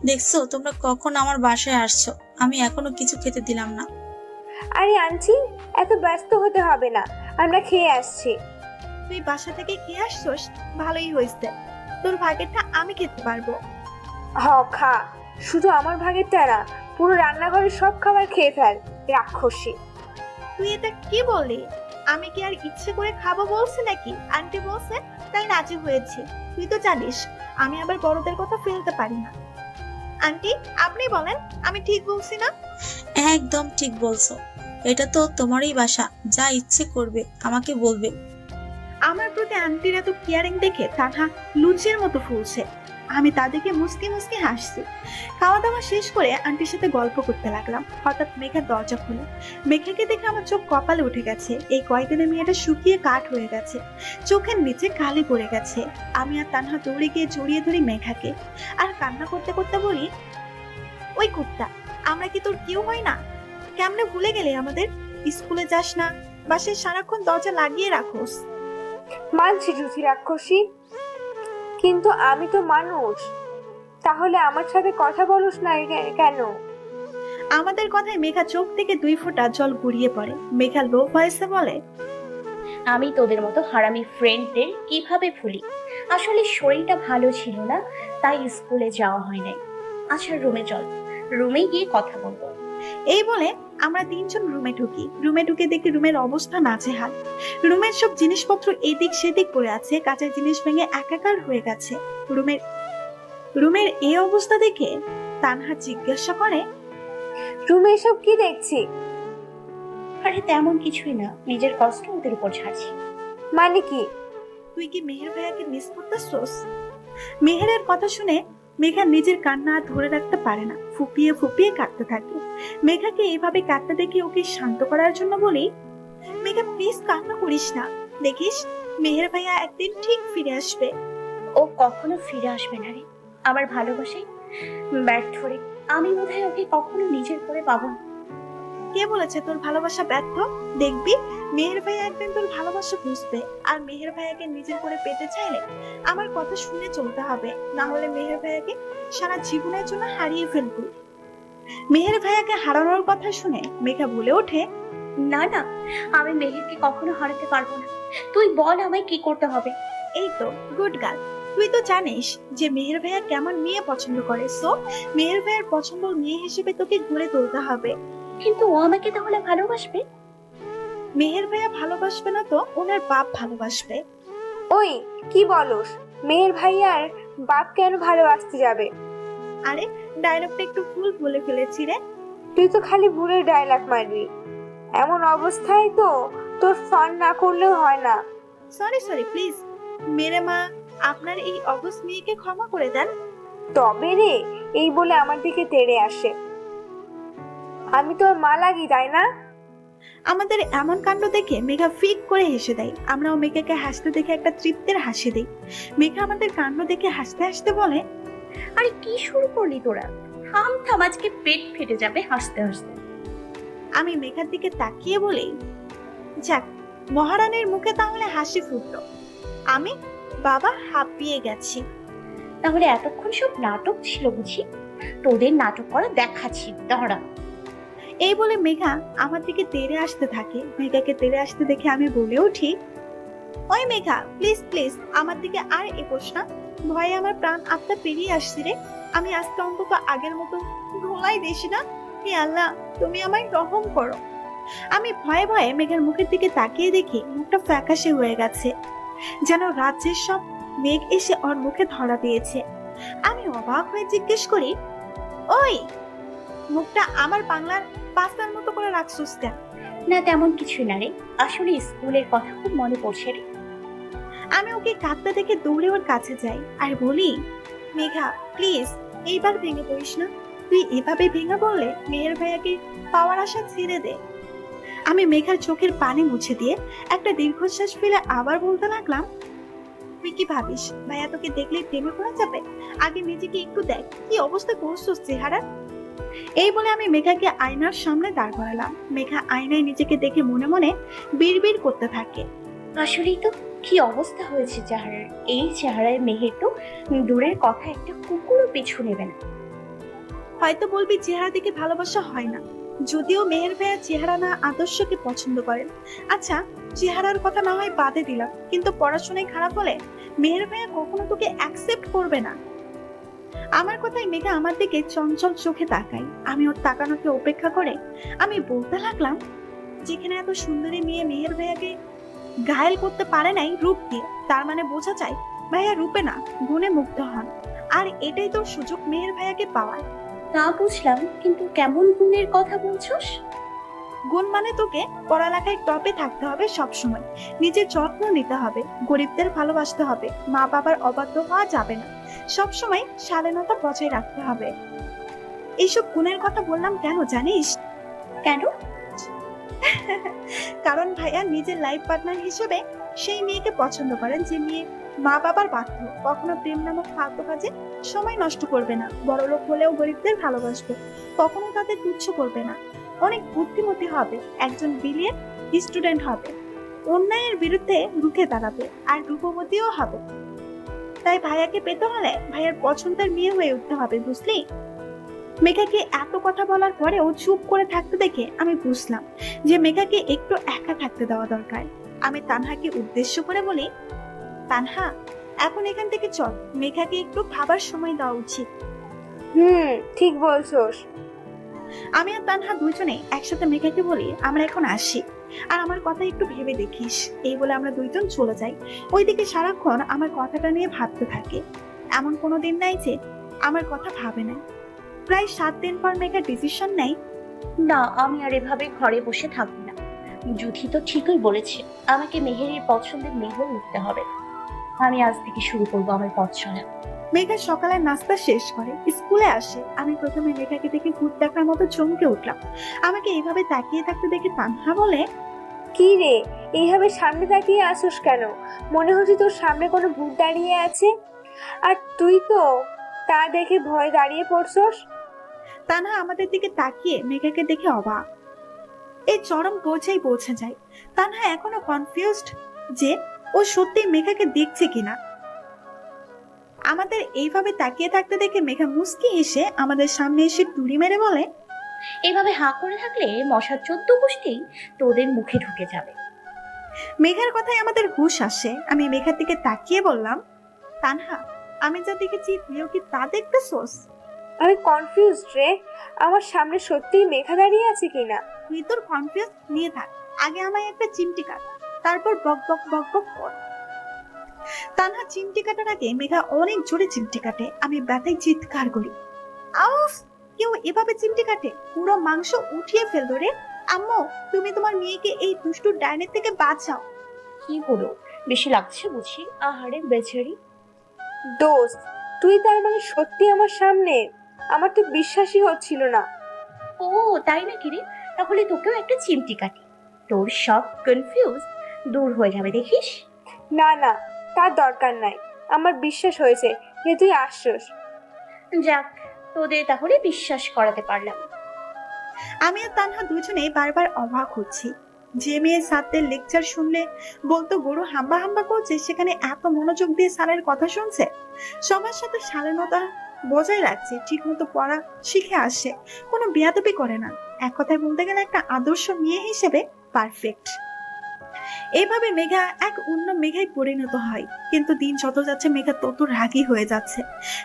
Speaker 11: দেখছো তোমরা কখন আমার বাসায় আসছো, আমি এখনো কিছু খেতে দিলাম না।
Speaker 5: আরে আন্টি এত ব্যস্ত হতে হবে না, আমরা খেয়ে আসছি।
Speaker 4: তুই বাসা থেকে খেয়ে আসছোস, ভালোই হয়েছে, তোর ভাগেরটা আমি খেতে পারবো।
Speaker 5: হ খা, শুধু আমার ভাগেরটা না, পুরো রান্নাঘরের সব খাবার খেয়ে ফেল, রাক্ষসী।
Speaker 4: তুই এটা কি বললি? আমি কি আর ইচ্ছে করে খাবো বলছি নাকি? আন্টি বলছে তাই রাজি হয়েছি। তুই তো জানিস আমি আবার বড়দের কথা ফেলতে পারি না। আন্টি আপনি বলেন, আমি ঠিক বলছি না?
Speaker 11: একদম ঠিক বলছো, এটা তো তোমারই বাসা, যা ইচ্ছে করবে আমাকে বলবে।
Speaker 4: আমার প্রতি আন্টির এত কেয়ারিং দেখে তানহা লুচির মতো ফুলছে। আমি তাদেরকে মুসকি মুসকি হাসছি। খাওয়া দাওয়া শেষ করে আন্টির সাথে গল্প করতে লাগলাম। হঠাৎ মেঘার দরজা খুলে। মেঘাকে দেখে আমার চোখ কপালে উঠে গেছে। এই কয়েকদিনে মেয়েটা শুকিয়ে কাঠ হয়ে গেছে, চোখের নিচে কালি পড়ে গেছে। আমি আর তানহা দৌড়ে গিয়ে জড়িয়ে ধরি মেঘাকে, আর কান্না করতে করতে বলি, ওই কুত্তা, আমরা কি তোর কেউ হয় না? কেমনে ভুলে গেলে আমাদের? স্কুলে যাস না, বাসায় সারাক্ষণ দরজা লাগিয়ে রাখোস।
Speaker 5: মানছি জুথি রাক্ষসী, কিন্তু আমি তো মানুষ, তাহলে আমার সাথে কথা বলস না কেন?
Speaker 4: আমাদের কথায় মেঘা চোখ থেকে 2 ফোঁটা জল গড়িয়ে পড়ে। মেঘা লো ভয়েসে বলে,
Speaker 1: আমি তোদের মতো হারামি ফ্রেন্ডদের কিভাবে ভুলি? আসলে শরীরটা ভালো ছিল না, তাই স্কুলে যাওয়া হয় নাই। আচ্ছা রুমে চল, রুমে গিয়ে কথা বলবো।
Speaker 4: এই বলে আমরা 3 জন রুমে ঢুকি। রুমে ঢুকে দেখি রুমের অবস্থা নাজেহাল। রুমের সব জিনিসপত্র এদিক সেদিক পড়ে আছে, কাঁচের জিনিস ভেঙে একাকার হয়ে গেছে। রুমের এই অবস্থা দেখে তানহা জিজ্ঞাসা করে,
Speaker 5: রুমে এসব কি দেখছি?
Speaker 1: আরে তেমন কিছুই না, নিজের কষ্ট ওদের উপর ছাড়ছি।
Speaker 5: মানে কি?
Speaker 4: তুই কি মেহের ভাইয়াকে মিস করতেছস? মেহেরের কথা শুনে মেঘা নিজের কান্না আর ধরে রাখতে পারে না, ফুপিয়ে ফুপিয়ে কাঁদতে থাকে। মেঘাকে এইভাবে কাঁদতে দেখে ওকে শান্ত করার জন্য বলি, মেঘা প্লিজ কান্না করিস না, দেখিস মেহের ভাইয়া একদিন ঠিক ফিরে আসবে।
Speaker 1: ও কখনো ফিরে আসবে না রে, আমার ভালোবাসায় ব্যর্থ রে। আমি বোধহয় ওকে কখনো নিজের করে পাবো না।
Speaker 4: কে বলেছে তোর ভালোবাসা ব্যর্থ? দেখবি মেহের ভাইয়া একদিন তোর ভালোবাসা বুঝবে। আর মেহের ভাইয়াকে নিজের করে পেতে চাইলে আমার কথা শুনে চলতে হবে, না হলে মেহের ভাইয়াকে সারা জীবনের জন্য হারিয়ে ফেলবি। মেহের ভাইয়াকে হারানোর কথা শুনে মেঘা বলে ওঠে,
Speaker 1: না না, আমি মেহেরকে কখনো হারাতে পারবো না। তুই বল আমায় কি করতে হবে?
Speaker 4: এই তো গুড গার্ল, তুই তো জানিস যে মেহের ভাইয়া কেমন মেয়ে পছন্দ করে, সো মেহের ভাইয়ার পছন্দ মেয়ে হিসেবে তোকে গড়ে তুলতে হবে।
Speaker 1: কিন্তু ও আমাকে তাহলে ভালোবাসবে?
Speaker 4: মেহের ভাইয়া ভালোবাসবে না তো ওনার বাপ ভালোবাসবে।
Speaker 5: ওই কি বলস? মেহের ভাইয়ার বাপ কেন ভালোবাসতে যাবে?
Speaker 4: আরে ডায়লগটা একটু ভুল বলে ফেলেছি রে।
Speaker 5: তুই তো খালি ভুলের ডায়লগ মারবি। এমন অবস্থায় তো তোর ফান না করলেও হয় না।
Speaker 4: সরি প্লিজ মেরে মা, আপনার এই অবস মেয়েকে ক্ষমা করে দেন।
Speaker 5: তবে রে, এই বলে আমার দিকে তেড়ে আসে। আমি তোর মা লাগি তাই না?
Speaker 4: আমাদের এমন কাণ্ড দেখে মেঘা ফিক করে হেসে দেয়। আমরাও মেঘাকে হাসতে দেখে একটা তৃপ্তির হাসি দিই। মেঘা আমাদের কাণ্ড দেখে হাসতে হাসতে বলে,
Speaker 1: আরে কি শুরু করলি তোরা? থাম থাম, আজকে পেট ফেটে যাবে হাসতে হাসতে।
Speaker 4: আমি মেঘার দিকে তাকিয়ে বলি, যাক, মহারানীর মুখে তাহলে হাসি ফুটলো। আমি বাবা হাঁপিয়ে গেছি।
Speaker 1: তাহলে এতক্ষণ সব নাটক ছিল বুঝি? তোদের নাটক করা দেখাচ্ছি, দাঁড়া।
Speaker 4: এই বলে মেঘা আমার দিকে তেড়ে আসতে থাকে। মেঘাকে তেড়ে আসতে দেখে আমি বলে উঠি, ওই মেঘা, প্লিজ প্লিজ আমার দিকে আর এগোস না। ভয়ে আমার প্রাণ আত্মা পেরিয়ে আসছি রে। আমি আজকে অন্তত আগের মতো ধোলাই দিস না। হে আল্লাহ, তুমি আমায় রহম করো। আমি ভয়ে ভয়ে মেঘার মুখের দিকে তাকিয়ে দেখি মুখটা ফ্যাকাশে হয়ে গেছে, যেন রাজ্যের সব মেঘ এসে ওর মুখে ধরা দিয়েছে। আমি অবাক হয়ে জিজ্ঞেস করি, ওই মুখটা আমার বাংলার পাস্তার মতো করে রাখছিস কেন?
Speaker 1: না তেমন কিছু না রে, আসলে স্কুলের কথা খুব মনে পড়ছে রে।
Speaker 4: আমি ওকে কাঁদতে দেখে দৌড়ে ওর কাছে যাই আর বলি, মেঘা প্লিজ এইবার ভেঙে পড়িস না। তুই এভাবে ভেঙে পড়লে মেহের ভাইয়াকে পাওয়ার আশা ছেড়ে দে। আমি মেঘার চোখের পানি মুছে দিয়ে একটা দীর্ঘশ্বাস ফেলে আবার বলতে লাগলাম, তুই কি ভাবিস ভাইয়া তোকে দেখলেই প্রেমে পড়া যাবে? আগে নিজেকে একটু দেখ, কি অবস্থা করছিস চেহারা। এই বলে আমি মেঘাকে আয়নার সামনে দাঁড় করালাম। মেঘা আয়নায় নিজেকে দেখে মনে মনে বিড়বিড় করতে থাকে,
Speaker 1: আসলেই তো কি অবস্থা হয়েছে চেহারার। এই চেহারায় মেহের তো দূরের কথা একটা কুকুরও পিছু নেবে না।
Speaker 4: হয়তো বলবি চেহারা দেখে ভালোবাসা হয় না, যদিও মেহের ভাইয়া চেহারা না আদর্শকে পছন্দ করেন। আচ্ছা, চেহারার কথা না হয় বাদে দিলাম, কিন্তু পড়াশোনায় খারাপ হলে মেহের ভাইয়া কখনো তোকে অ্যাকসেপ্ট করবে না। আমার কথায় মেঘা আমার দিকে চঞ্চল চোখে তাকাই। আমি ওর তাকানোকে উপেক্ষা করে আমি বলতে লাগলাম, যেখানে এত সুন্দরী মেয়ে মেহের ভাইয়াকে ঘায়েল করতে পারে নাই রূপ দিয়ে, তার মানে বোঝা যায় ভাইয়া রূপে না গুণে মুগ্ধ হন। আর এটাই তোর সুযোগ মেহের ভাইয়াকে পাওয়ার।
Speaker 1: তা বুঝলাম, কিন্তু কেমন গুণের কথা বলছস?
Speaker 4: গুণ মানে তোকে পড়ালেখায় টপে থাকতে হবে, সব সময় নিজের যত্ন নিতে হবে, গরিবদের ভালোবাসতে হবে, মা বাবার অবাধ্য হওয়া যাবে না, সব সময় শালীনতা বজায় রাখতে হবে। এইসব গুণের কথা বললাম কেন জানিস?
Speaker 1: কেন?
Speaker 4: কারণ ভাইয়া নিজের লাইফ পার্টনার হিসেবে সেই মেয়েকে পছন্দ করেন যে মেয়ে মা বাবার বাধ্য, কখনো প্রেম নামক ফালতু কাজে সময় নষ্ট করবে না, বড়লোক হলেও গরিবদের ভালোবাসবে, কখনো তাদের তুচ্ছ করবে না, অনেক বুদ্ধিমতী হবে, একজন ব্রিলিয়েন্ট স্টুডেন্ট হবে, অন্যায়ের বিরুদ্ধে রুখে দাঁড়াবে, আর রূপবতীও হবে। তাই ভাইয়াকে পেতে হলে ভাইয়ার পছন্দের মেয়ে হয়ে উঠতে হবে, বুঝলি? মেঘাকে এত কথা বলার পরেও চুপ করে থাকতে দেখে আমি বুঝলাম যে মেঘাকে একটু একা থাকতে দেওয়া দরকার। আমি তানহাকে উদ্দেশ্য করে বলি, তানহা, এখন এখান থেকে চল, মেঘাকে একটু ভাবার সময় দেওয়া উচিত।
Speaker 5: ঠিক বলছস।
Speaker 4: আমি আর তানহা দুইজনে একসাথে মেঘাকে বলি, আমরা এখন আসি, আর আমার কথা একটু ভেবে দেখিস। এই বলে আমরা দুইজন চলে যাই। ওইদিকে সারাক্ষণ আমার কথাটা নিয়ে ভাবতে থাকে। এমন কোনো দিন নাই যে আমার কথা ভাবে না। প্রায় 7 দিন পর মেঘা ডিসিশন নেয়,
Speaker 1: না, আমি আর এভাবে ঘরে বসে থাকবো না। জুথি তো ঠিকই বলেছে, আমাকে মেহেরের পছন্দের মেয়ে হয়ে উঠতে হবে। আমি আজ থেকে শুরু করবো আমার পথ চলা।
Speaker 4: মেঘা সকালে নাস্তা শেষ করে স্কুলে আসে। আমি প্রথমে মেঘাকে দেখে ভূত দেখার মতো চমকে উঠলাম। আমাকে এইভাবে তাকিয়ে থাকতে দেখে তানহা বলে,
Speaker 5: কি রে, এইভাবে সামনে তাকিয়ে আসোস কেন? মনে হচ্ছে তোর সামনে কোনো ভূত দাঁড়িয়ে আছে, আর তুই তো তা দেখে ভয় দাঁড়িয়ে পড়ছস।
Speaker 4: তানহা আমাদের দিকে তাকিয়ে মেঘাকে দেখে অবাক। এই চরম পৌঁছেই পৌঁছে যায়। তানহা এখনো কনফিউজড যে ও সত্যি মেঘাকে দেখছে কিনা। আমাদের এইভাবে তাকিয়ে থাকতে দেখে মেঘা মুস্কি হেসে আমাদের সামনে এসে টুরি মেরে বলে,
Speaker 1: এইভাবে হাঁ করে থাকলে মশার 14 গোষ্ঠী তোদের মুখে ঢুকে যাবে।
Speaker 4: মেঘার কথায় আমাদের হুঁশ আসে। আমি মেঘার দিকে তাকিয়ে বললাম, তানহা, আমি যা দেখেছি তুইও কি তা দেখতেছোস?
Speaker 5: আমি কনফিউজড রে, আমার সামনে সত্যিই মেঘা দাঁড়িয়ে আছে কিনা।
Speaker 4: তুই তোর কনফিউজ নিয়ে থাক, আগে আমায় একটা চিমটি কাট, তারপর বক বক বক বক কর। তানহা চিমটি কাটার আগে মেঘা অনেক জোরে চিমটি কাটে। আমি ব্যথায় চিৎকার করি, আউফ! কেউ এভাবে চিমটি কাটে? পুরো মাংস উঠিয়ে ফেলতো রে। আম্মু, তুমি তোমার মেয়েকে এই দুষ্টু ডাইনের থেকে বাঁচাও।
Speaker 1: কি হলো, বেশি লাগছে বুঝি? আহারে বেচারি।
Speaker 5: দোস্ত, তুই তার মানে সত্যি আমার সামনে? আমার তো বিশ্বাসই হচ্ছিল না।
Speaker 1: ও তাই নাকি রে? তাহলে তোকেও একটা চিমটি কাটি। তোর সব কনফিউজ দূর হয়ে যাবে দেখিস।
Speaker 5: না না, তার দরকার নাই। আমার বিশ্বাস হয়েছে যে তুই আসছস।
Speaker 1: যাক, তোদের তাহলে বিশ্বাস করাতে পারলাম।
Speaker 4: আমি আর তানহা দুজনেই বারবার অবাক হচ্ছি। যে মেয়ে স্যারদের লেকচার শুনলে বলতো গরু হাম্বা হাম্বা করছে, সেখানে এত মনোযোগ দিয়ে স্যারের কথা শুনছে, সবার সাথে শালীনতা বজায় রাখছে, ঠিক মতো পড়া শিখে আসছে, কোনো বেয়াদবি করে না। এক কথায় বলতে গেলে একটা আদর্শ মেয়ে হিসেবে পারফেক্ট। এইভাবে মেঘা এক অন্য মেঘায় পরিণত হয়। কিন্তু দিন যত যাচ্ছে মেঘা তত রাগী হয়ে যাচ্ছে।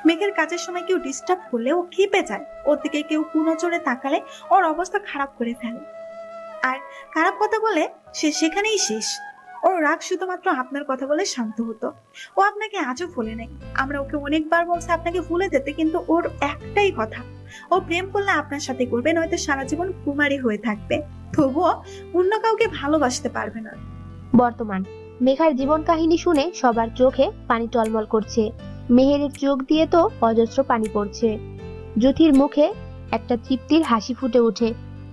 Speaker 4: মেঘের কাজের সময় কেউ ডিস্টার্ব করলে ও ক্ষেপে যায়, ওর দিকে কেউ কুনজরে তাকালে ওর অবস্থা খারাপ করে ফেলে, আর খারাপ কথা বলে সে সেখানেই শেষ। ওর রাগ শুধুমাত্র আপনার কথা বলে শান্ত হতো। ও আপনাকে আজও ভুলে নেই। আমরা ওকে অনেকবার বলছি আপনাকে ভুলে যেতে, কিন্তু ওর একটাই কথা, ও প্রেম করলে আপনার সাথে করবে, নয়তো সারা জীবন কুমারী হয়ে থাকবে, তবুও অন্য কাউকে ভালোবাসতে পারবে না।
Speaker 3: বর্তমান মেঘার জীবন কাহিনী শুনে সবার চোখে পানি টলমল করছে। মেহেরের চোখ দিয়ে তো অজস্র পানি পড়ছে। জ্যোতির মুখে একটা তৃপ্তির হাসি ফুটে ওঠে।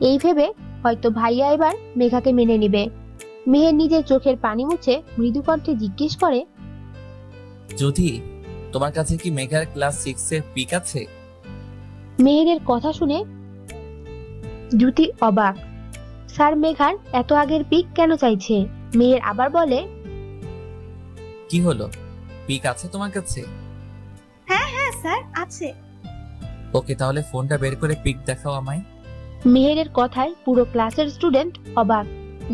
Speaker 3: এই ভেবে হয়তো ভাইয়া এবার মেঘাকে মেনে নিবে। মেহের নিজের চোখের পানি মুছে মৃদু কণ্ঠে জিজ্ঞেস করে,
Speaker 2: জ্যোতি, তোমার কাছে কি মেঘার ক্লাস 6 এর পিক আছে?
Speaker 3: মেহেরের কথা শুনে জ্যোতি অবাক। স্যার মেঘার এত আগের পিক কেন চাইছে? মেহের আবার বলে,
Speaker 2: কি হলো, পিক আছে তোমার কাছে?
Speaker 4: হ্যাঁ হ্যাঁ স্যার আছে।
Speaker 2: ওকে, তাহলে ফোনটা বের করে পিক দেখাও আমায়।
Speaker 3: মেহেরের কথায় পুরো ক্লাসের স্টুডেন্ট অবাক।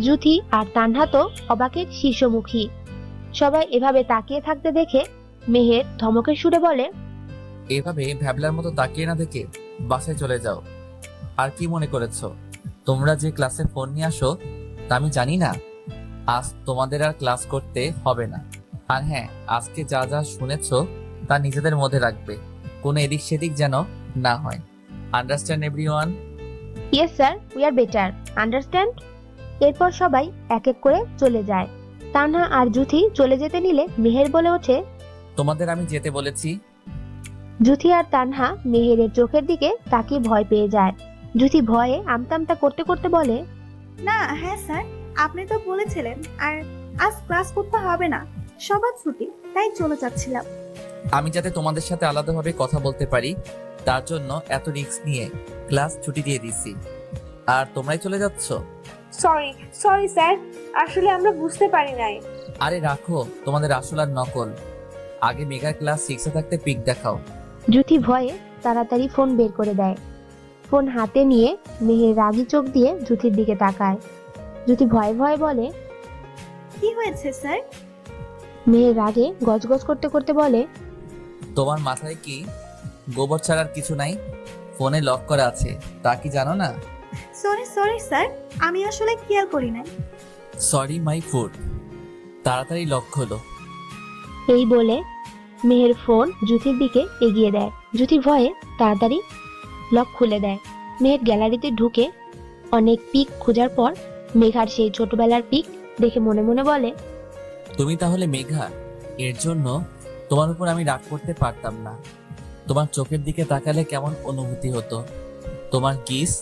Speaker 3: জ্যোতি আর তানহা তো অবাকের শীর্ষমুখী। সবাই এভাবে তাকিয়ে থাকতে দেখে মেহের ধমকের সুরে বলে,
Speaker 2: এভাবে ভ্যাবলার মতো তাকিয়ে না দেখে বাসায় চলে যাও। আর কি মনে করেছো তোমরা যে ক্লাসে ফোন নিয়ে আসো তা আমি জানি না? আজ তোমাদের আর ক্লাস করতে হবে না। আর হ্যাঁ, আজকে যা যা শুনেছো তা নিজেদের মধ্যে রাখবে, কোনো এদিক সেদিক যেন না হয়। Understand everyone?
Speaker 3: Yes sir, we are better, understand. এরপর সবাই এক এক করে চলে যায়। তানহা আর জ্যোতি চলে যেতে নিলে মেহের বলে ওঠে,
Speaker 2: তোমাদের আমি যেতে বলেছি।
Speaker 3: জ্যোতি আর তানহা মেহেরের চোখের দিকে তাকিয়ে ভয় পেয়ে যায়। জ্যোতি ভয়ে আমতা আমতা করতে করতে বলে,
Speaker 4: না হ্যাঁ স্যার, আপনি তো বলেছিলেন আর আজ ক্লাস করতে হবে না, সবার ছুটি, তাই চলে যাচ্ছিলাম।
Speaker 2: আমি যাতে তোমাদের সাথে আলাদাভাবে কথা বলতে পারি তার জন্য এত রিস্ক নিয়ে ক্লাস ছুটি দিয়ে দিছি। আর তোমরাই চলে যাচ্ছ?
Speaker 5: সরি সরি স্যার, আসলে আমরা বুঝতে পারি নাই।
Speaker 2: আরে রাখো তোমাদের আসল আর নকল। আগে মেঘার ক্লাস 6 এ থাকতে পিক দেখাও।
Speaker 3: জ্যোতি ভয়ে তাড়াতাড়ি ফোন বের করে দেয়। ফোন হাতে নিয়ে মেহের রাগী চোখ দিয়ে জ্যোতির দিকে তাকায়। জ্যোতি ভয়ে ভয়ে বলে,
Speaker 4: কি হয়েছে স্যার?
Speaker 3: মেহের রাগে গজগজ করতে করতে বলে,
Speaker 2: তোমার মাথায় কি গোবর ছাড়ার কিছু নাই? ফোনে লক করা আছে, তা কি জানো না?
Speaker 4: সরি সরি স্যার, আমি আসলে খেয়াল করি নাই।
Speaker 2: Sorry my food. তাড়াতাড়ি লক হলো।
Speaker 3: এই বলে মেহের ফোন জ্যোতির দিকে এগিয়ে দেয়। জ্যোতি ভয়ে তাড়াতাড়ি লক খুলে দেয়। মেহের গ্যালারিতে ঢুকে অনেক পিক খোঁজার পর মেঘার সেই ছোটবেলার পিক দেখে মনে মনে বলে,
Speaker 2: তুমি তাহলে মেঘা? এর জন্য তোমার উপর আমি রাগ করতে পারতাম না। তোমার চোখের দিকে তাকালে কেমন অনুভূতি হতো, তোমার কিস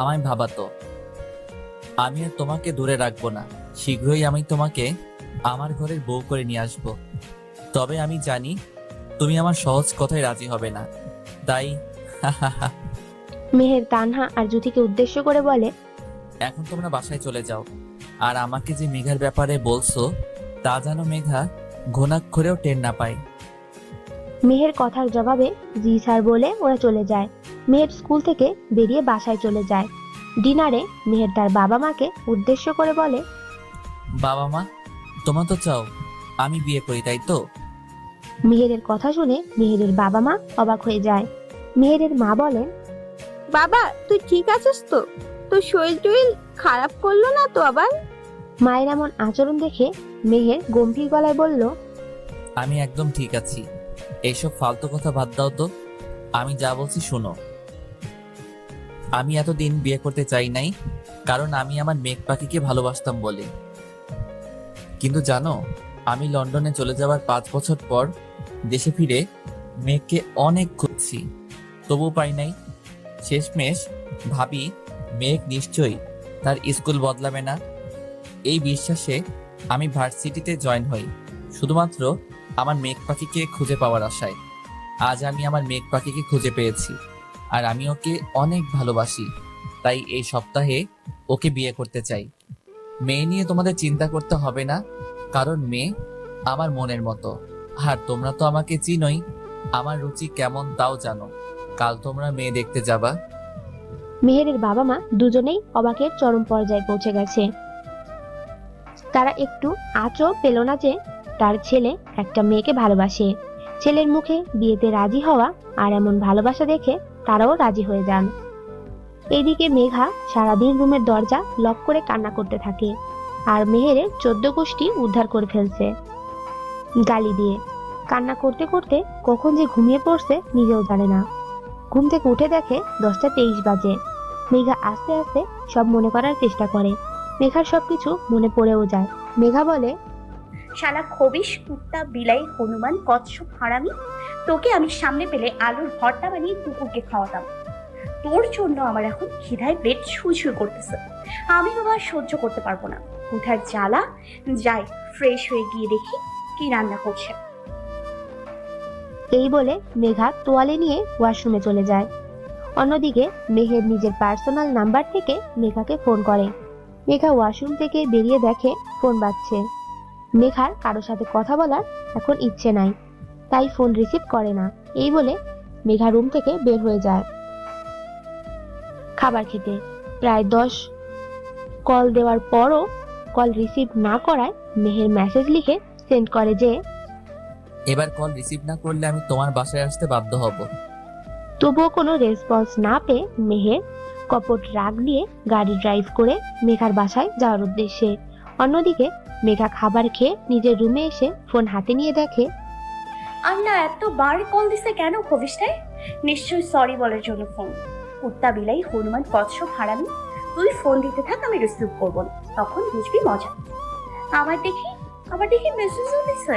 Speaker 2: আমায় ভাবাতো। আমি আর তোমাকে দূরে রাখবো না, শীঘ্রই আমি তোমাকে আমার ঘরের বউ করে নিয়ে আসবো। তবে আমি জানি তুমি আমার সহজ কথায় রাজি হবে না, তাই
Speaker 3: মেহের তানহা আর জ্যোতিকে উদ্দেশ্য করে বলে,
Speaker 2: এখন তোমরা বাসায় চলে যাও। আর আমাকে যে মেঘার ব্যাপারে বলছো তা যেন মেঘা ঘুণাক্ষরেও টের না পায়।
Speaker 3: মেহের কথার জবাবে জি স্যার বলে ওরা চলে যায়। মেহের স্কুল থেকে বেরিয়ে বাসায় চলে যায়। ডিনারে মেহের তার বাবা মাকে উদ্দেশ্য করে বলে,
Speaker 2: বাবা মা, তোমরা তো চাও আমি বিয়ে করি, তাই তো?
Speaker 3: মেহেরের কথা শুনে মেহেরের বাবা মা অবাক হয়ে যায়। মেহেরের মা বলেন,
Speaker 10: বাবা তুই ঠিক আছিস তো? তোর শরীর টরীর খারাপ করলো না তো আবার?
Speaker 3: মায়ের এমন আচরণ দেখে মেহের গম্ভীর গলায় বলল,
Speaker 2: আমি একদম ঠিক আছি, এইসব ফালতু কথা বাদ দাও তো। আমি যা বলছি শোনো। আমি এতদিন বিয়ে করতে চাই নাই, কারণ আমি আমার মেঘ পাখিকে ভালোবাসতাম বলে। কিন্তু জানো, আমি লন্ডনে চলে যাওয়ার 5 বছর পর দেশে ফিরে মেঘকে অনেক খুঁজছি, তবু পাই নাই। শেষমেশ ভাবি মেঘ নিশ্চয়ই তার স্কুল বদলাবে না, এই বিশ্বাসে আমি ভার্সিটিতে জয়েন হই, শুধুমাত্র আমার মেঘ পাখিকে খুঁজে পাওয়ার আশায়। আজ আমি আমার মেঘ পাখিকে খুঁজে পেয়েছি, আর আমি ওকে অনেক ভালোবাসি। তাই এই সপ্তাহে ওকে বিয়ে করতে চাই। মেয়ে নিয়ে তোমাদের চিন্তা করতে হবে না, কারণ মেয়ে আমার মনের মতো। আর তোমরা তো আমাকে চিনোই, আমার রুচি কেমন তাও জানো। কাল তোমরা মেয়ে দেখতে যাবা।
Speaker 3: মেহেরের বাবা মা দুজনেই অবাকের চরম পর্যায়ে পৌঁছে গেছে। তারা একটু আঁচও পেল না যে তার ছেলে একটা মেয়েকে ভালোবাসে। ছেলের মুখে বিয়েতে রাজি হওয়া আর এমন ভালোবাসা দেখে তারাও রাজি হয়ে যান। এইদিকে মেঘা সারাদিন রুমের দরজা লক করে কান্না করতে থাকে, আর মেহেরের 14 গোষ্ঠী উদ্ধার করে ফেলছে গালি দিয়ে। কান্না করতে করতে কখন যে ঘুমিয়ে পড়ছে নিজেও জানে না। ঘুম থেকে উঠে দেখে 10টা 23 বাজে। মেঘা আস্তে আস্তে সব মনে করার চেষ্টা করে। মেঘার সবকিছু মনে পড়েও যায়। মেঘা বলে,
Speaker 1: শালা খবিশ, কুত্তা, বিলাই, হনুমান, কচ্ছপ, হারামি, তোকে আমি সামনে পেলে আলুর ভর্তা বানিয়ে কুকুরকে খাওয়াতাম। তোর জন্য আমার এখন খিদায় পেট ছুঁই ছুঁই করতেছে। আমি বাবা সহ্য করতে পারবো না। কোথার জ্বালা, যাই ফ্রেশ হয়ে গিয়ে দেখি কি রান্না করছে।
Speaker 3: এই বলে মেঘা তোয়ালে নিয়ে ওয়াশরুমে চলে যায়। অন্যদিকে মেহের নিজের পার্সোনাল নাম্বার থেকে মেঘাকে ফোন করে। মেঘা ওয়াশরুম থেকে বেরিয়ে দেখে ফোন বাজছে। মেঘার কারোর সাথে কথা বলার এখন ইচ্ছে নাই, তাই ফোন রিসিভ করে না। এই বলে মেঘা রুম থেকে বের হয়ে যায় খাবার খেতে। প্রায় 10 কল দেওয়ার পরও কল রিসিভ না করায় মেহের মেসেজ লিখে সেন্ড করে যে,
Speaker 2: এবার কল রিসিভ না করলে আমি তোমার বাসায় আসতে বাধ্য হব।
Speaker 3: তবুও কোনো রেসপন্স না পেয়ে মেহের কপট রাগ নিয়ে গাড়ি ড্রাইভ করে মেঘার বাসায় যাওয়ার উদ্দেশ্যে। অন্যদিকে মেঘা খাবার খেয়ে নিজের রুমে এসে ফোন হাতে নিয়ে দেখে
Speaker 1: আর না এতবার কল দিছে কেন খবিশটায়? নিশ্চয়ই সরি বলার জন্য ফোন। কুত্তা, বিলাই, হনুমান, কচ্ছপ, হারামি, তুই ফোন দিতে থাক, আমি রিসিভ করবো না, তখন বুঝবি মজা। আবার দেখি মেসেজও দিছে।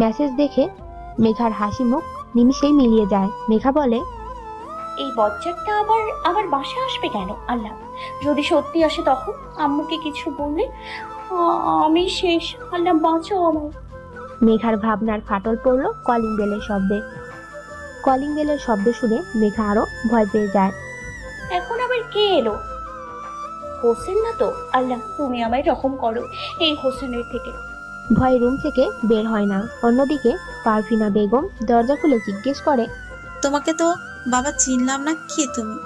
Speaker 3: মেসেজ দেখে মেঘার হাসি মুখ নিমিষেই মিলিয়ে যায়। মেঘা বলে,
Speaker 1: এই বজ্জারটা আবার বাসায় আসবে কেন? আল্লাহ, যদি সত্যি আসে তখন আম্মুকে কিছু বললে আমি শেষ। আল্লাহ বাঁচো আমার।
Speaker 3: মেঘার ভাবনার ফাটল পড়লো কলিং বেলের শব্দে। কলিং বেলের শব্দ শুনে মেঘা আরো ভয় পেয়ে যায়।
Speaker 1: এখন আবার কে এলো? হোসেন না তো? আল্লাহ, তুমি আমায় রকম করো এই হোসেনের থেকে।
Speaker 3: ভয় রুম থেকে বের হয় না। অন্যদিকে পারভিনা বেগম দরজা খুলে জিজ্ঞেস করে,
Speaker 11: তোমাকে তো বাবা চিনলাম না, কে তুমি?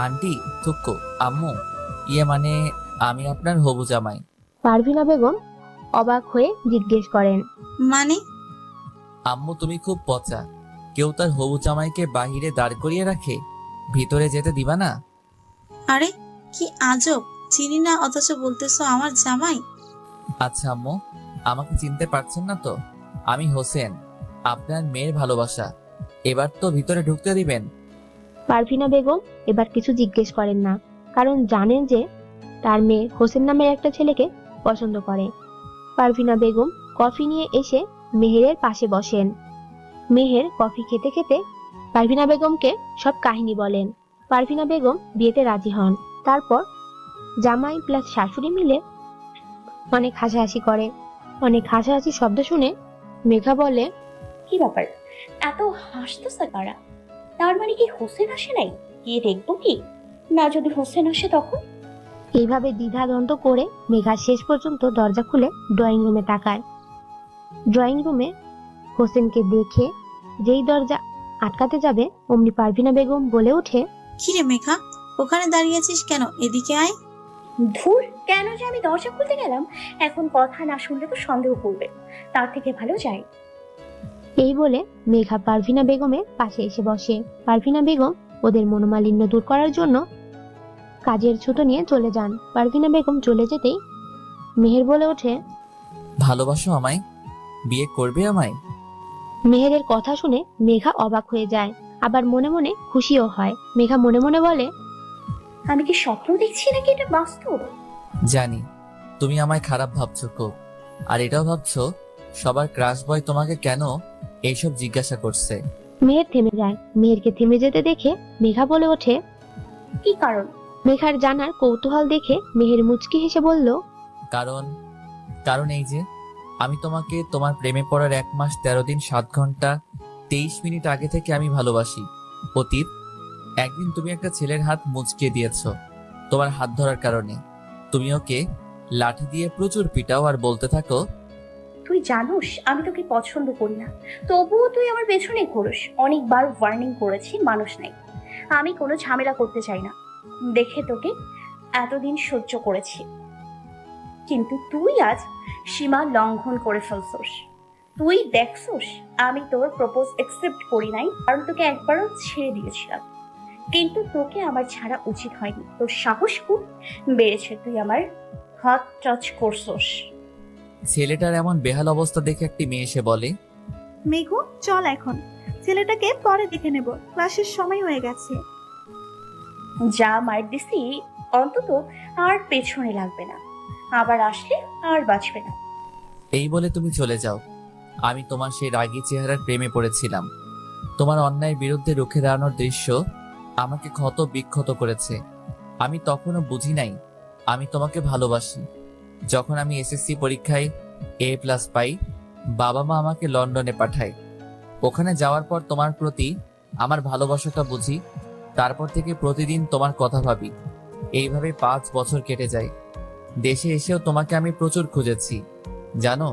Speaker 2: আন্টি, থুক্কু, আম্মু, ইয়ে মানে আমি আপনার হবু জামাই।
Speaker 3: পারভিনা বেগম অবাক হয়ে জিজ্ঞেস করেন,
Speaker 11: মানে?
Speaker 2: আম্মু তুমি খুব পচা। কেউ তার হবু জামাইকে বাহিরে দাঁড় করিয়ে রাখে, ভিতরে যেতে দিবা না?
Speaker 11: আরে কি আজব, চিনি না অথচ বলতেছো আমার জামাই।
Speaker 2: আচ্ছা আম্মু, আমাকে চিনতে পারছেন না তো? আমি হোসেন, আপনার মেয়ের ভালোবাসা। এবার তো ভিতরে ঢুকতে দিবেন।
Speaker 3: পারভিনা বেগম এবার কিছু জিজ্ঞেস করেন না, কারণ জানেন যে তার মেয়ে হোসেন নামের একটা ছেলেকে পছন্দ করে। পারভিনা বেগম কফি নিয়ে এসে মেহেরের পাশে বসেন। মেহের কফি খেতে খেতে পারভিনা বেগমকে সব কাহিনী বলেন। পারভিনা বেগম বিয়েতে রাজি হন। তারপর জামাই প্লাস শাশুড়ি মিলে অনেক হাসাহাসি করে। অনেক হাসাহাসি শব্দ শুনে মেঘা বলে,
Speaker 1: কি ব্যাপার, এত হাসতেছে কারা? তার মানে কি হোসেন আসে নাই? গিয়ে দেখবো কি না, যদি হোসেন আসে তখন?
Speaker 3: এইভাবে দ্বিধাদ্বন্দ্ব করে মেঘা শেষ পর্যন্ত দরজা খুলে ড্রয়িং রুমে তাকায়। ড্রয়িং রুমে হোসেনকে দেখে যেই দরজা আটকাতে যাবে অমনি পারভিনা বেগম বলে ওঠে,
Speaker 11: কিরে মেঘা, ওখানে দাঁড়িয়ে আছিস কেন? এদিকে আয়।
Speaker 1: ধুর, কেন যে আমি দরজা খুলতে গেলাম? এখন কথা না শুনলে তো সন্দেহ করবে, তার থেকে ভালো যাই।
Speaker 3: এই বলে মেঘা পারভিনা বেগমের পাশে এসে বসে। পারভিনা বেগম ওদের মনোমালিন্য দূর করার জন্য কাজের ছুতো নিয়ে চলে যান। পারভিনা বেগম চলে যেতেই মেহের বলে ওঠে,
Speaker 2: ভালোবাসো আমায়? বিয়ে করবে আমায়?
Speaker 3: মেহেরের কথা শুনে মেঘা অবাক হয়ে যায়, আবার মনে মনে খুশিও হয়। মেঘা মনে মনে বলে,
Speaker 1: আমি কি স্বপ্ন দেখছি নাকি এটা বাস্তব?
Speaker 2: জানি তুমি আমায় খারাপ ভাবছো খুব, আর এটাও ভাবছো সবার ক্রাশ বয় তোমাকে কেন এইসব জিজ্ঞাসা করছে।
Speaker 3: মেহের থেমে যায়। মেহেরকে থেমে যেতে দেখে মেঘা বলে ওঠে,
Speaker 1: কি কারণ?
Speaker 3: মেঘার জানার কৌতূহল দেখে মেহের মুচকি হেসে বলল,
Speaker 2: কারণ কারণ এই যে আমি তোমাকে তোমার প্রেমে পড়ার 1 মাস 13 দিন 7 ঘন্টা 23 মিনিট আগে থেকে আমি ভালোবাসি। অতীত, একদিন তুমি একটা ছেলের হাত মুচকে দিয়েছো তোমার হাত ধরার কারণে। তুমি ওকে লাঠি দিয়ে প্রচুর পিটাও আর বলতে থাকো,
Speaker 1: তুই জানোস আমি তোকে পছন্দ করি না, তবুও তুই আমার পেছনে ঘুরোস। অনেকবার ওয়ার্নিং করেছি, মানুষ নাই। আমি কোনো ঝামেলা করতে চাই না দেখে তোকে এতদিন সহ্য করেছি, কিন্তু তুই আজ সীমা লঙ্ঘন করে ফেলছোস। তুই দেখছোস আমি তোর প্রপোজ অ্যাকসেপ্ট করি নাই, কারণ তোকে একবারও ছেড়ে দিয়েছিলাম। কিন্তু তোকে আমার ছাড়া উচিত হয়নি। তোর সাহস খুব বেড়েছে, তুই আমার হাত টাচ করছোস।
Speaker 2: ছেলেটার এমন বেহাল অবস্থা দেখে একটি মেয়ে এসে বলে,
Speaker 4: মেঘু চল এখন, ছেলেটাকে পরে দেখে নেব, ক্লাসের সময় হয়ে গেছে।
Speaker 1: যা মার দিছি অন্তত আর পেছনে লাগবে না, আবার আসলে আর বাঁচবে না।
Speaker 2: এই বলে তুমি চলে যাও। আমি তোমার সেই রাগী চেহারার প্রেমে পড়েছিলাম। তোমার অন্যায়ের বিরুদ্ধে রুখে দাঁড়ানোর দৃশ্য আমাকে ক্ষত বিক্ষত করেছে। আমি তখনও বুঝি নাই আমি তোমাকে ভালোবাসি। যখন আমি এসএসসি পরীক্ষায় A+ পাই, বাবা মা আমাকে লন্ডনে পাঠায়। ওখানে যাওয়ার পর তোমার প্রতি আমার ভালোবাসাটা বুঝি। তারপর থেকে প্রতিদিন তোমার কথা ভাবি। এইভাবে 5 বছর কেটে যায়। দেশে এসেও তোমাকে আমি প্রচুর খুঁজেছি। জানো,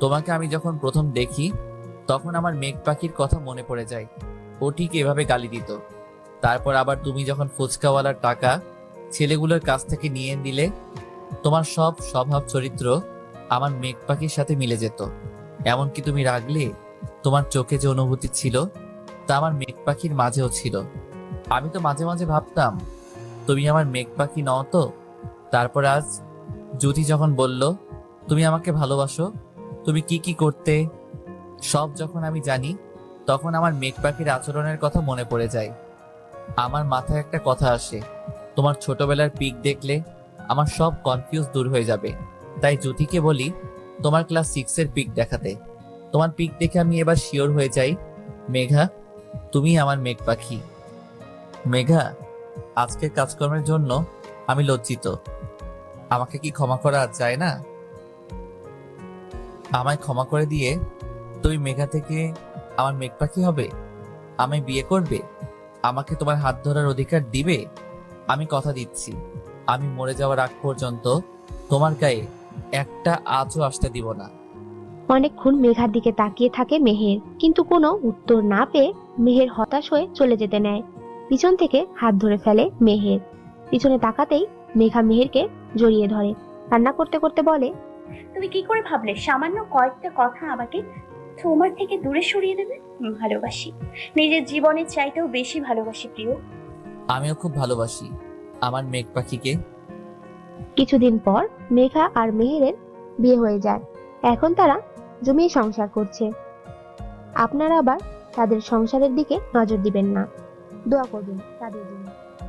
Speaker 2: তোমাকে আমি যখন প্রথম দেখি তখন আমার মেঘ পাখির কথা মনে পড়ে যায়। ও ঠিক এভাবে গালি দিত। তারপর আবার তুমি যখন ফুচকাওয়ালার টাকা ছেলেগুলোর কাছ থেকে নিয়ে দিলে, তোমার সব স্বভাব চরিত্র আমার মেঘ পাখির সাথে মিলে যেত। এমনকি তুমি রাগলে তোমার চোখে যে অনুভূতি ছিল তা আমার মেঘ পাখির মাঝেও ছিল। আমি তো মাঝে মাঝে ভাবতাম তুমি আমার মেঘ পাখি নও তো। তারপর আজ জ্যোতি যখন বলল তুমি আমাকে ভালোবাসো, তুমি কি কি করতে সব যখন আমি জানি, তখন আমার মেঘ পাখির আচরণের কথা মনে পড়ে যায়। আমার মাথায় একটা কথা আসে, তোমার ছোটবেলার পিক দেখলে আমার সব কনফিউজ দূর হয়ে যাবে। তাই জ্যোতিকে বলি তোমার ক্লাস 6-এর পিক দেখাতে। তোমার পিক দেখে আমি এবার শিওর হয়ে যাই মেঘা তুমি আমার মেঘ পাখি। মেঘা, আজকের কাজকর্মের জন্য আমি লজ্জিত। আমাকে কি ক্ষমা করা যায় না? আমায় ক্ষমা করে দিয়ে তুমি মেঘা থেকে আমার মেঘ পাখি হবে, আমায় বিয়ে করবে, আমাকে তোমার হাত ধরার অধিকার দিবে। আমি কথা দিচ্ছি, আমি মরে যাওয়ার আগ পর্যন্ত তোমার গায়ে একটা আঁচও আসতে দিব না।
Speaker 3: অনেকক্ষণ মেঘার দিকে তাকিয়ে থাকে মেহের, কিন্তু কোনো উত্তর না পেয়ে মেহের হতাশ হয়ে চলে যেতে নেয়। পিছন থেকে হাত ধরে ফেলে মেহের। পিছনে তাকাতেই মেঘা মেহেরকে জড়িয়ে ধরে, কান্না করতে করতে বলে,
Speaker 1: তুমি কি করে ভাবলে সামান্য কয়েকটা কথা আমাকে তোমার থেকে দূরে সরিয়ে দেবে? ভালোবাসি, নিজের জীবনের চাইতেও বেশি ভালোবাসি প্রিয়।
Speaker 2: আমিও খুব ভালোবাসি আমার মেঘ পাখিকে।
Speaker 3: কিছুদিন পর মেঘা আর মেহেরের বিয়ে হয়ে যায়। এখন তারা জমিয়ে সংসার করছে। আপনারা আবার তাদের সংসারের দিকে নজর দিবেন না, দোয়া করবেন তাদের জন্য।